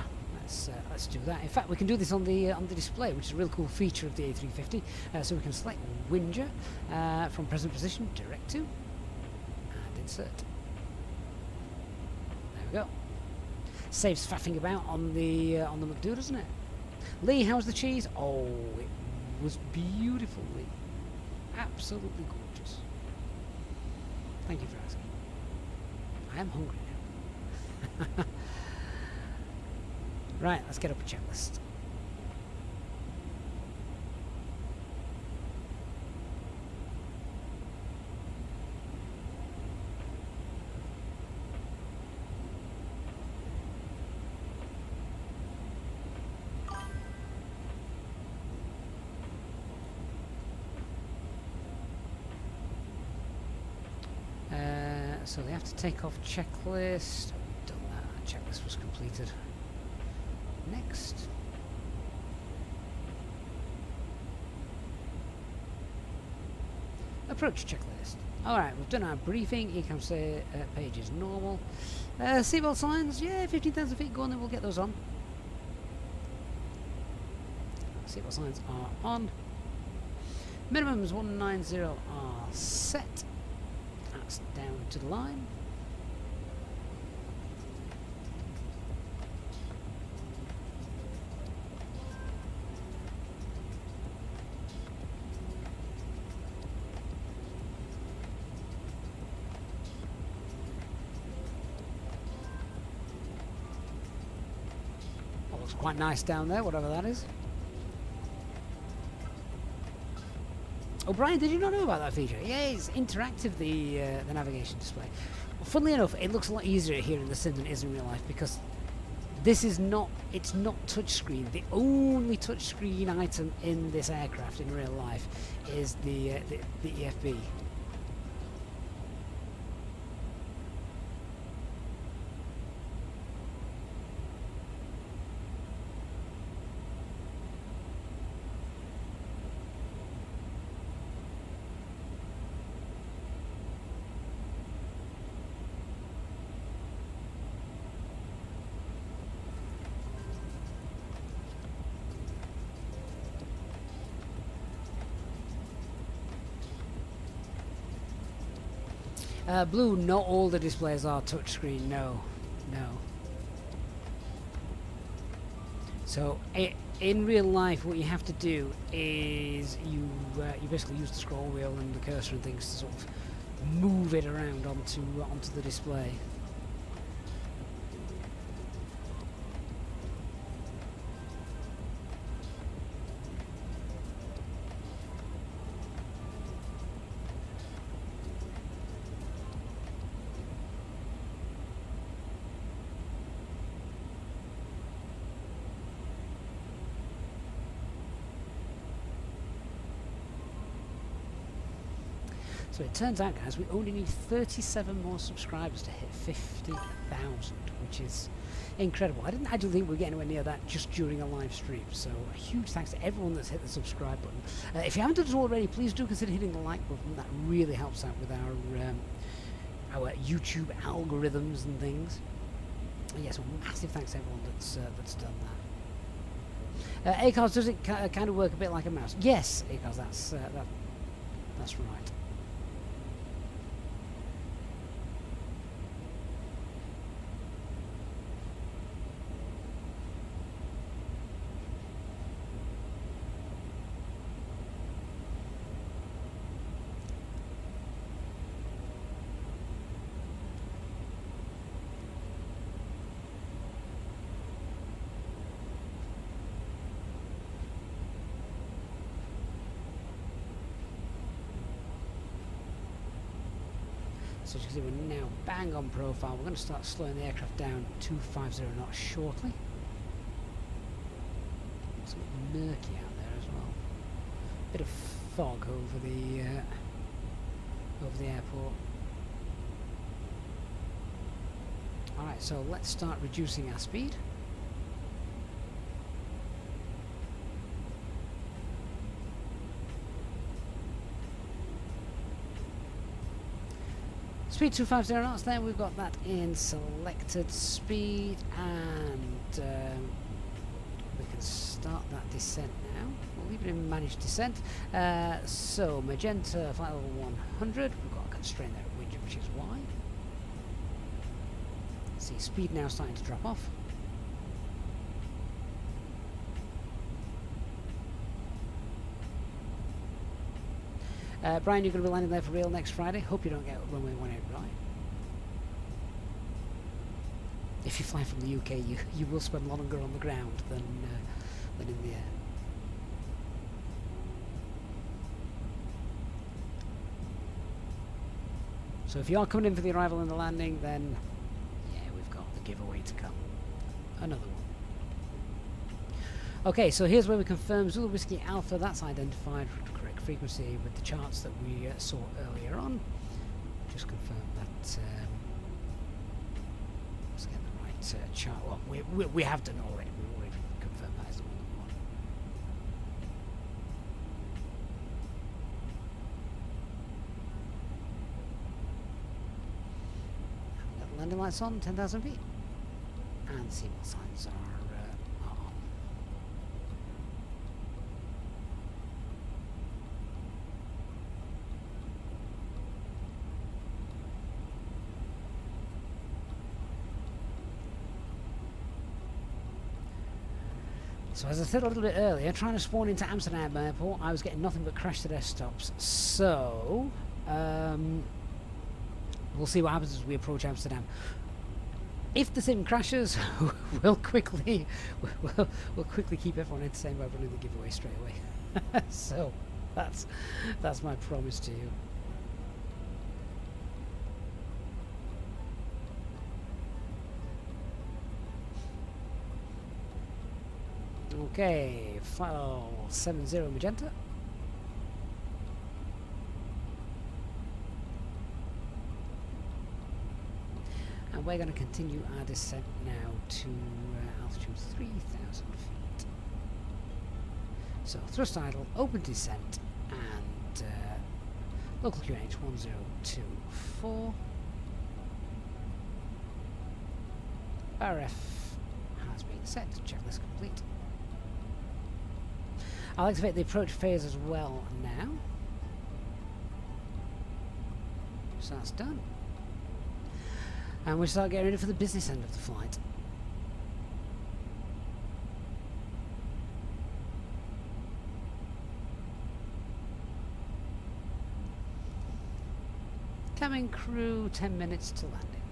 Let's do that. In fact, we can do this on the display, which is a really cool feature of the A350. So we can select Winger from present position, direct to, and insert. There we go. Saves faffing about on the McDo, doesn't it? Lee, how's the cheese? Oh, it was beautiful, Lee. Absolutely gorgeous. Thank you for asking. I am hungry now. Right, let's get up a checklist. So they have to take off checklist. We've done that. Checklist was completed. Next. Approach checklist. Alright, we've done our briefing. Ecam page is normal. Seatbelt signs, yeah, 15,000 feet, go on, then we'll get those on. Seatbelt signs are on. Minimums 190 are set. That's down to the line. That looks quite nice down there, whatever that is. Oh, Brian, did you not know about that feature? Yeah, it's interactive, the navigation display. Well, funnily enough, it looks a lot easier here in the sim than it is in real life, because this is not, it's not touchscreen. The only touchscreen item in this aircraft in real life is the EFB. Blue, not all the displays are touchscreen, no. So, in real life, what you have to do is you basically use the scroll wheel and the cursor and things to sort of move it around onto the display. So it turns out, guys, we only need 37 more subscribers to hit 50,000, which is incredible. I didn't actually think we'd get anywhere near that just during a live stream. So a huge thanks to everyone that's hit the subscribe button. If you haven't done it already, please do consider hitting the like button. That really helps out with our YouTube algorithms and things. And yes, massive thanks to everyone that's done that. Acars, does it kind of work a bit like a mouse? Yes, Acars, that's right. So as you can see, we're now bang on profile. We're going to start slowing the aircraft down to 250 knots shortly. It's a bit murky out there as well. Bit of fog over the airport. Alright, so let's start reducing our speed. Speed 250 knots, then we've got that in selected speed, and we can start that descent now. We'll leave it in managed descent. So magenta flight level 100, we've got a constraint there at wind, which is Y. See, speed now starting to drop off. Brian, you're going to be landing there for real next Friday. Hope you don't get runway 18 right. If you fly from the UK, you will spend longer on the ground than in the air. So if you are coming in for the arrival and the landing, then yeah, we've got the giveaway to come. Another one. Okay, so here's where we confirm Zulu Whiskey Alpha. That's identified for the correct frequency with the charts that we saw earlier on. Just confirm that. Let's get the right chart. Well, we have done already. We've already confirmed that is the one that we want. We've got the landing lights on, 10,000 feet, and seatbelt signs are on. So as I said a little bit earlier, trying to spawn into Amsterdam Airport, I was getting nothing but crash to desktops. So we'll see what happens as we approach Amsterdam. If the sim crashes, we'll quickly keep everyone entertained by running the giveaway straight away. So that's my promise to you. Okay, file 70 magenta. And we're going to continue our descent now to altitude 3,000 feet. So thrust idle, open descent, and local QNH 1024. RF has been set, checklist complete. I'll activate the approach phase as well now. So that's done. And we start getting ready for the business end of the flight. Cabin crew, 10 minutes to landing.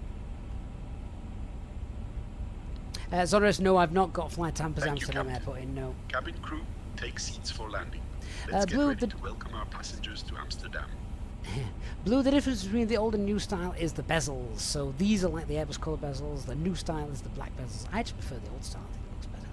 Zonros, no, I've not got flight time for Amsterdam Airport in, no. Cabin crew, take seats for landing. Let's get ready to welcome our passengers to Amsterdam. Blue, the difference between the old and new style is the bezels. So these are like the Airbus colour bezels. The new style is the black bezels. I actually prefer the old style. I think it looks better.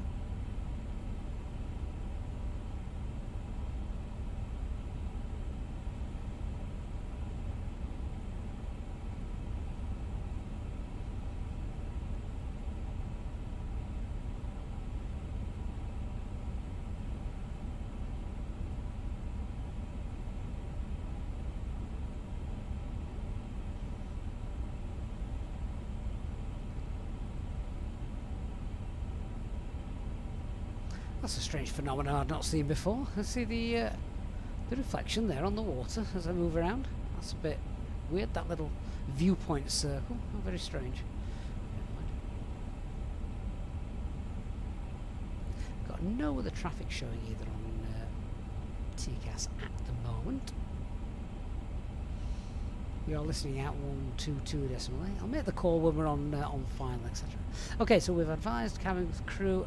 That's a strange phenomenon I've not seen before. Let's see the reflection there on the water as I move around. That's a bit weird, that little viewpoint circle. Oh, very strange. Got no other traffic showing either on TCAS at the moment. We are listening out 122 decimally. I'll make the call when we're on final, etc. Okay, so we've advised cabin crew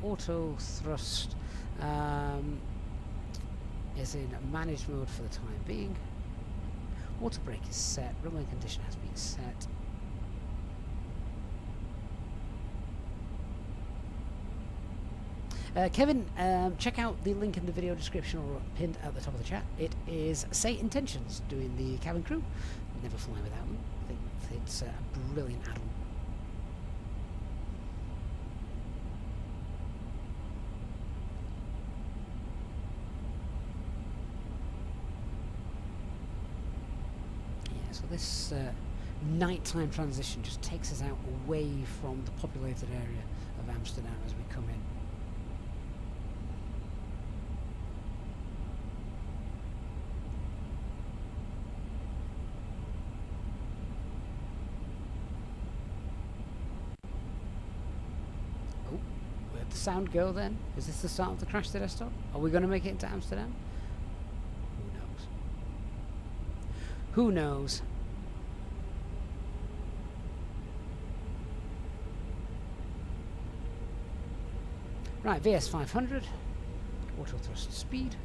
auto thrust is in managed mode for the time being. Water brake is set. Runway condition has been set. Kevin, check out the link in the video description or pinned at the top of the chat. It is Say Intentions doing the cabin crew. Never fly without them. I think it's a brilliant add-on. Yeah, so this nighttime transition just takes us out away from the populated area of Amsterdam as we come in. Sound go then? Is this the start of the crash that I stopped? Are we going to make it into Amsterdam? Who knows? Who knows? Right, VS 500, auto thrust speed.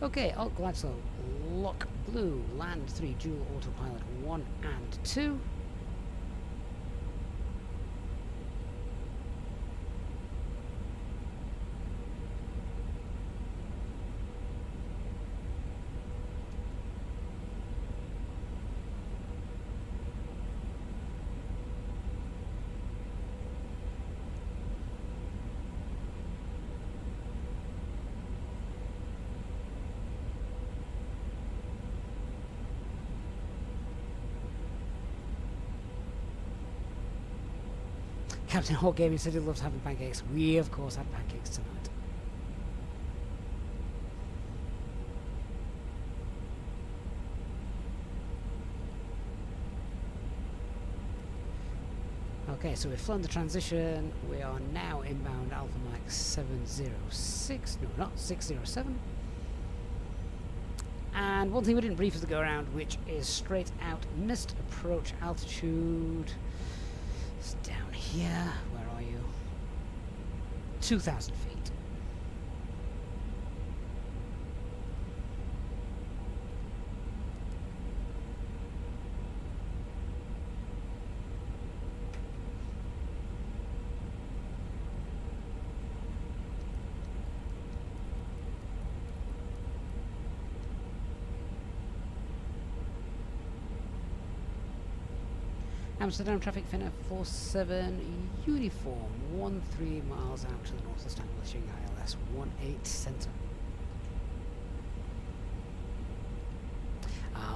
Okay, alt glide slow, lock blue, land 3, dual autopilot 1 and 2. Captain Hawk Gaming said he loves having pancakes. We, of course, had pancakes tonight. Okay, so we've flown the transition. We are now inbound Alpha Mike 706. No, not 607. And one thing we didn't brief as the go around, which is straight out missed approach altitude. It's down here. Where are you? 2,000 feet. Amsterdam traffic, Finnair 47 uniform, 13 miles out to the north of establishing ILS 18 centre.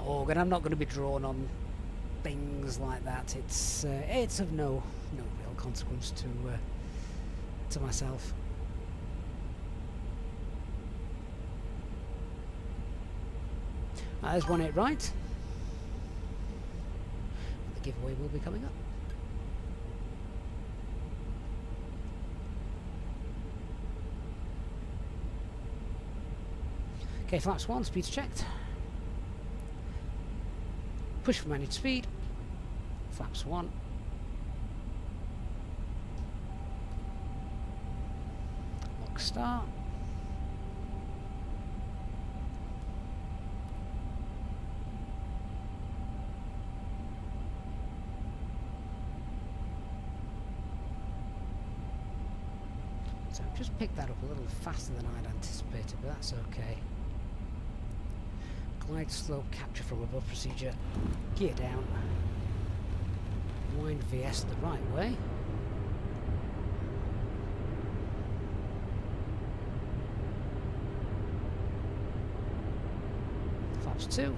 Organ, I'm not going to be drawn on things like that. It's of no real consequence to myself. There's 18 right. Giveaway will be coming up. Okay, flaps 1, speed's checked. Push for managed speed. Flaps 1. Lock start. So I've just picked that up a little faster than I'd anticipated, but that's okay. Glide slope capture from above procedure. Gear down. Wind VS the right way. approach 2.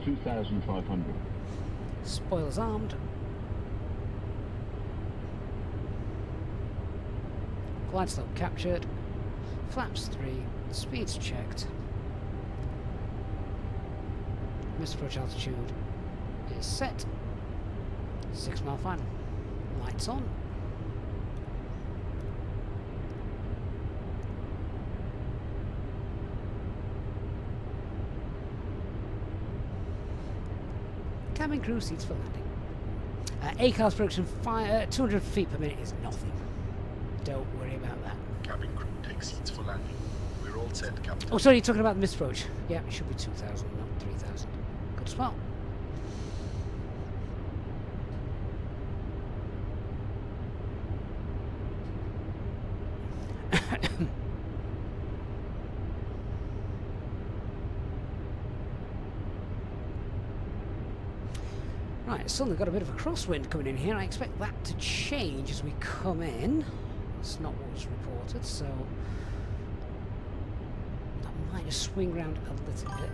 $2,500. Spoilers armed. Glide slope captured. Flaps 3. Speeds checked. Missed approach altitude is set. 6 mile final. Lights on. Cabin crew seats for landing. ACAR's production 200 feet per minute is nothing. Don't worry about that. Cabin crew takes seats for landing. We're all set, Captain. Oh, sorry, you're talking about the missed approach. Yeah, it should be 2,000, not 3,000. Good spot. Right, suddenly got a bit of a crosswind coming in here. I expect that to change as we come in. It's not what was reported, so that might just swing round a little bit.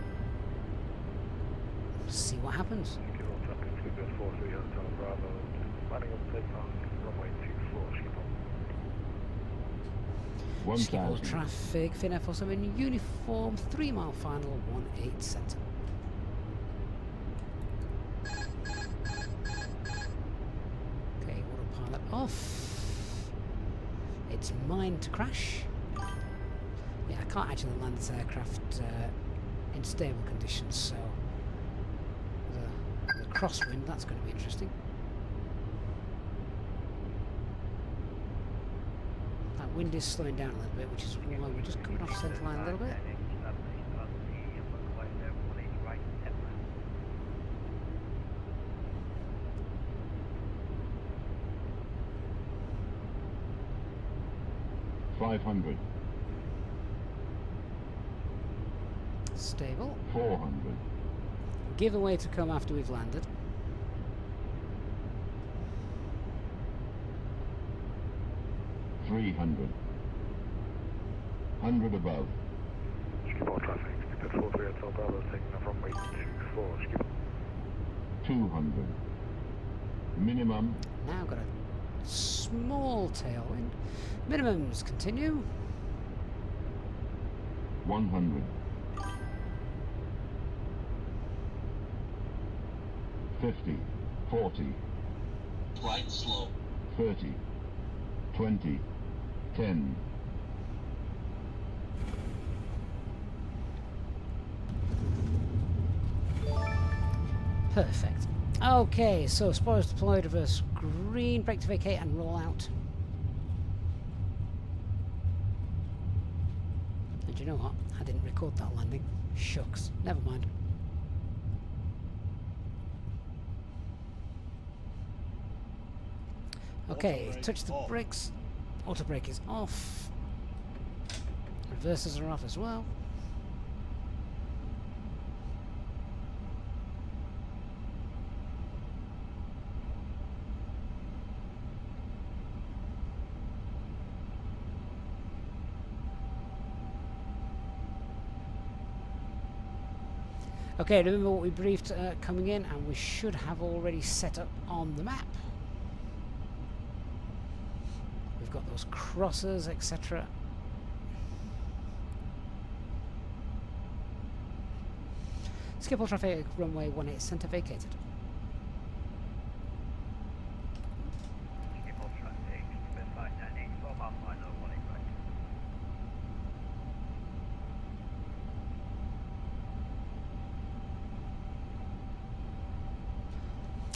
See what happens. Skipper traffic, Finnair 47 uniform, 3 mile final, 18 centre. Okay, autopilot off. It's mine to crash. Yeah, I can't actually land this aircraft in stable conditions, so the crosswind, that's going to be interesting. That wind is slowing down a little bit, which is why we're just coming off centre line a little bit. $500. Stable. $400. Giveaway to come after we've landed. $300. 100 above. Skipper traffic, Skipper 43 Hotel Bravo, taking off runway 24, Skipper. 200. Minimum. Now got a small tailwind. Minimums continue. 100. 50. 40. Right slope. 30. 20. 10. Perfect. Okay, so spoilers deployed, reverse green, brake to vacate and roll out. And you know what? I didn't record that landing. Shucks. Never mind. Okay, touch the brakes. Auto brake is off. Reversers are off as well. Okay, remember what we briefed coming in, and we should have already set up on the map. We've got those crosses, etc. Skip all traffic, runway 18 centre vacated. Skip all traffic, Skipper 598, 4 mile final, 18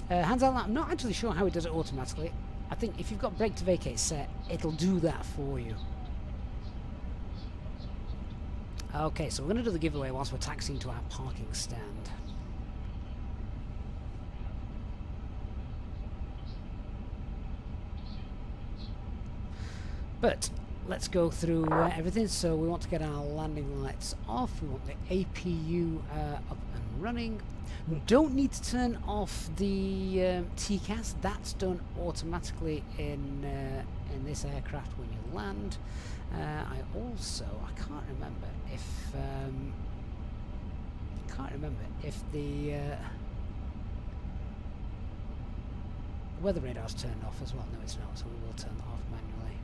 right. Hands out, I'm not actually sure how it does it automatically. I think if you've got brake to vacate set, it'll do that for you. Okay, so we're going to do the giveaway whilst we're taxiing to our parking stand. But let's go through everything. So we want to get our landing lights off. We want the APU up and running. We don't need to turn off the TCAS. That's done automatically in this aircraft when you land. I can't remember if the weather radar's turned off as well. No, it's not, so we will turn that off manually.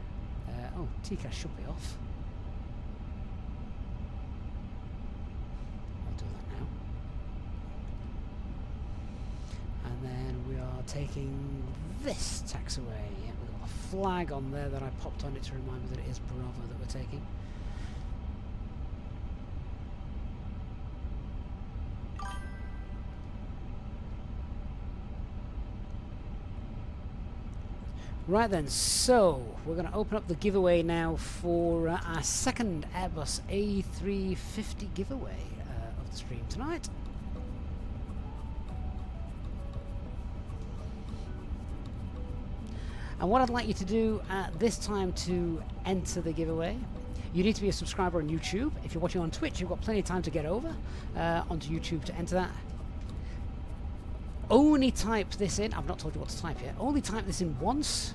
Oh, TCAS should be off. I'll do that now. And then we are taking this taxiway. Yeah, we've got a flag on there that I popped on it to remind me that it is Bravo that we're taking. Right then, so we're going to open up the giveaway now for our second Airbus A350 giveaway of the stream tonight. And what I'd like you to do at this time to enter the giveaway, you need to be a subscriber on YouTube. If you're watching on Twitch, you've got plenty of time to get over onto YouTube to enter that. Only type this in. I've not told you what to type yet. Only type this in once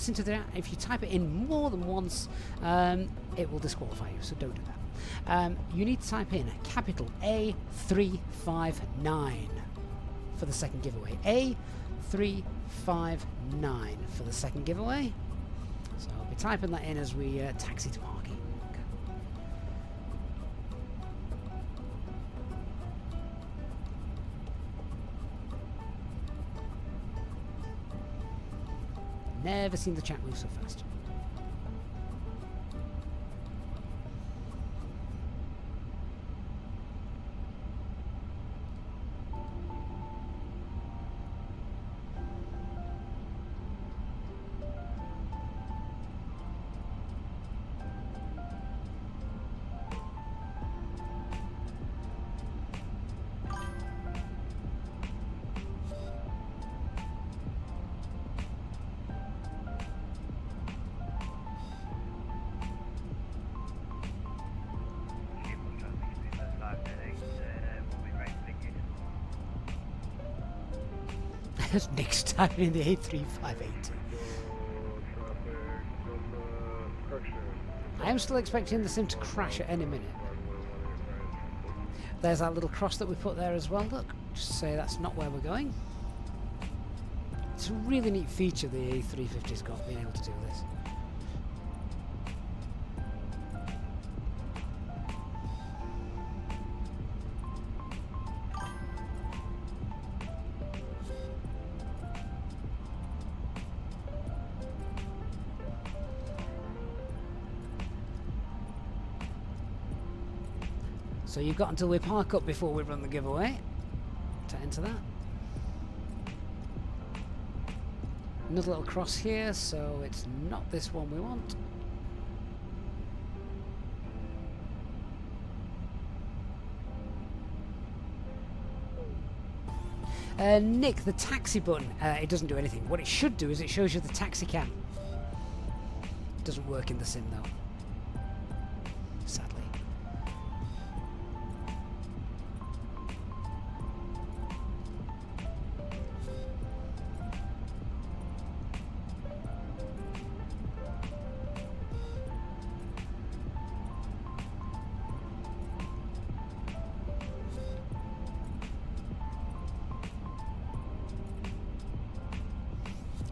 into the. If you type it in more than once, it will disqualify you. So don't do that. You need to type in capital A359 for the second giveaway. A359 for the second giveaway. So I'll be typing that in as we taxi to parking. Never seen the chat move so fast. Nick's typing in the A350. I am still expecting the sim to crash at any minute. There's that little cross that we put there as well. Look, just to say that's not where we're going. It's a really neat feature the A350's got, being able to do this. So you've got until we park up before we run the giveaway to enter that. Another little cross here, so it's not this one we want. Nick, the taxi button, it doesn't do anything. What it should do is it shows you the taxi cam. It doesn't work in the sim though, sadly.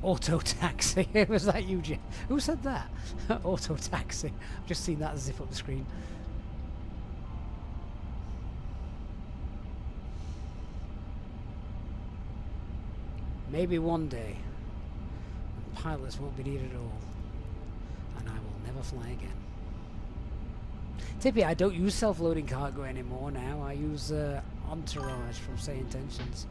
Auto taxi. Was that you, Jim? Who said that? Auto taxi. I've just seen that zip up the screen. Maybe one day pilots won't be needed at all, and I will never fly again. Tippy, I don't use self-loading cargo anymore now. I use Entourage from Say Intentions.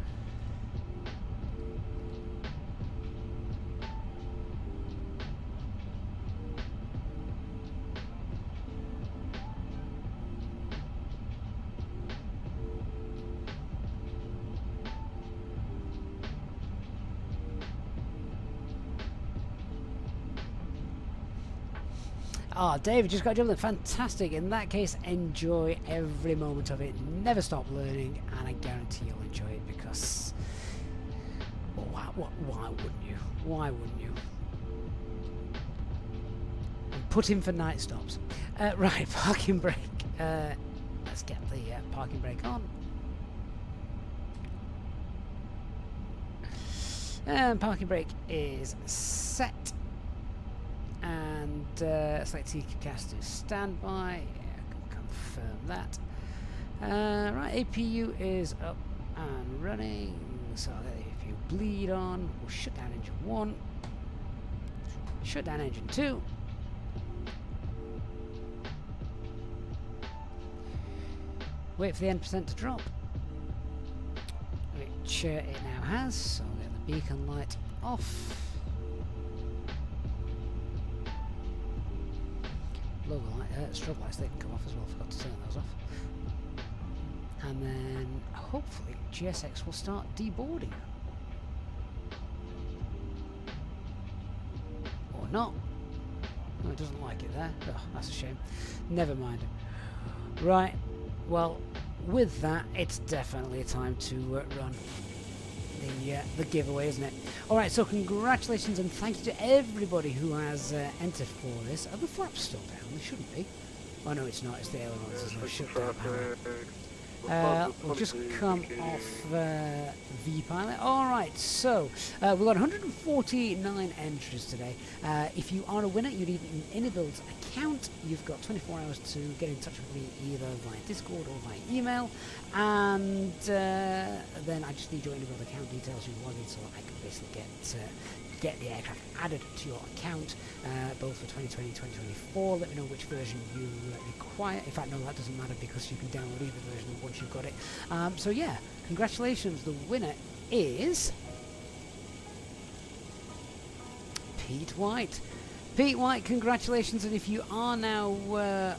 David just got a job there. Fantastic. In that case, enjoy every moment of it. Never stop learning, and I guarantee you'll enjoy it because... Well, why wouldn't you? Why wouldn't you? And put in for night stops. Right, parking brake. Let's get the parking brake on. And parking brake is set. And select TCAS to standby. Yeah, I can confirm that. Right, APU is up and running. So I'll get the APU bleed on. We'll shut down engine 1. Shut down engine 2. Wait for the end percent to drop, which it now has. So I'll get the beacon light off. Logo light, strobe lights, they can come off as well. Forgot to turn those off. And then hopefully GSX will start deboarding. Or not. Oh, it doesn't like it there. Oh, that's a shame. Never mind. Right. Well, with that, it's definitely time to run the giveaway, isn't it? Alright, so congratulations and thank you to everybody who has entered for this. Are the flaps still down? They shouldn't be. Oh no, it's not. It's the ailerons. There's no shutdown power. We'll just come off VPilot. Alright, so we've got 149 entries today. If you are a winner, you need an IniBuilds account. You've got 24 hours to get in touch with me either via Discord or via email. And then I just need your IniBuilds account details. You log in so I can basically get the aircraft added to your account, both for 2020 and 2024. Let me know which version you require. In fact, no, that doesn't matter because you can download either version once you've got it. So yeah, congratulations. The winner is Pete White. Pete White, congratulations, and if you are now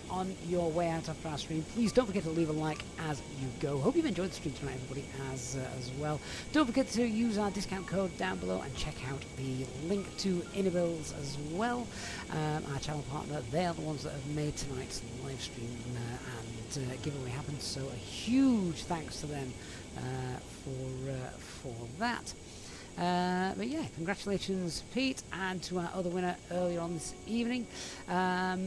on your way out after our stream, please don't forget to leave a like as you go. Hope you've enjoyed the stream tonight, everybody, as well. Don't forget to use our discount code down below and check out the link to IniBuilds as well. Our channel partner, they are the ones that have made tonight's live stream and giveaway happen, so a huge thanks to them for that. But yeah, congratulations Pete, and to our other winner earlier on this evening. Our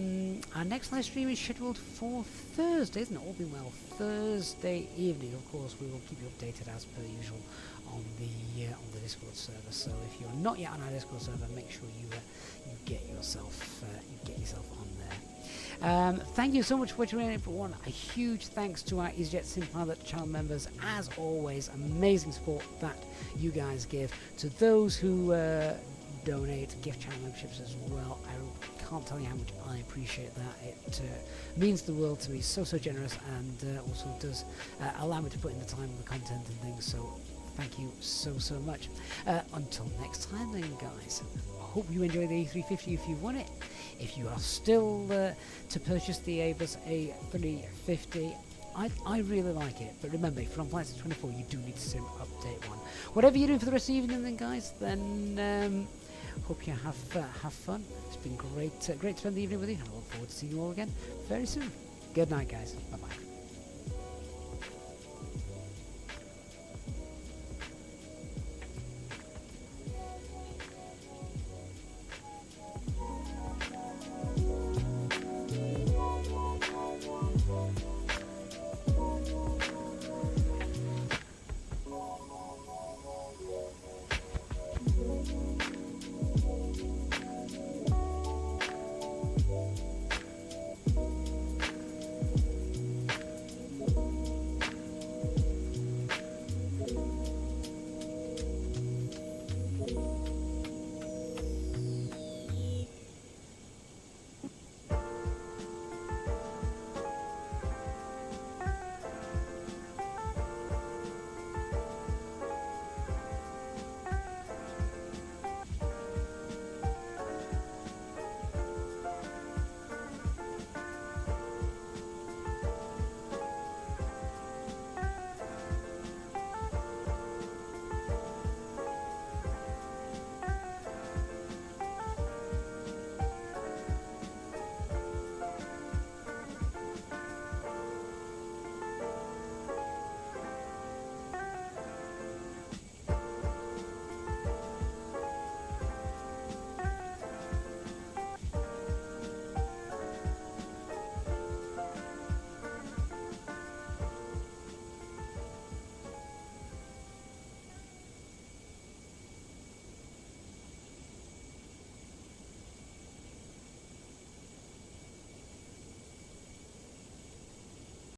next live stream is scheduled for Thursday, isn't it? All being well, Thursday evening. Of course, we will keep you updated as per usual on the Discord server. So if you're not yet on our Discord server, make sure you get yourself on there. Thank you so much for watching, everyone. A huge thanks to our EasyJet Sim Pilot channel members. As always, amazing support that you guys give. To those who donate gift channel memberships as well, I can't tell you how much I appreciate that. It means the world to me. So generous, and also does allow me to put in the time and the content and things. So thank you so much. Until next time then, guys. Hope you enjoy the A350 if you want it. If you are still to purchase the Airbus A350, I really like it. But remember, if you're on flights at 24, you do need to sim update one. Whatever you're doing for the rest of the evening then, guys, then hope you have fun. It's been great to spend the evening with you, and I look forward to seeing you all again very soon. Good night, guys. Bye-bye.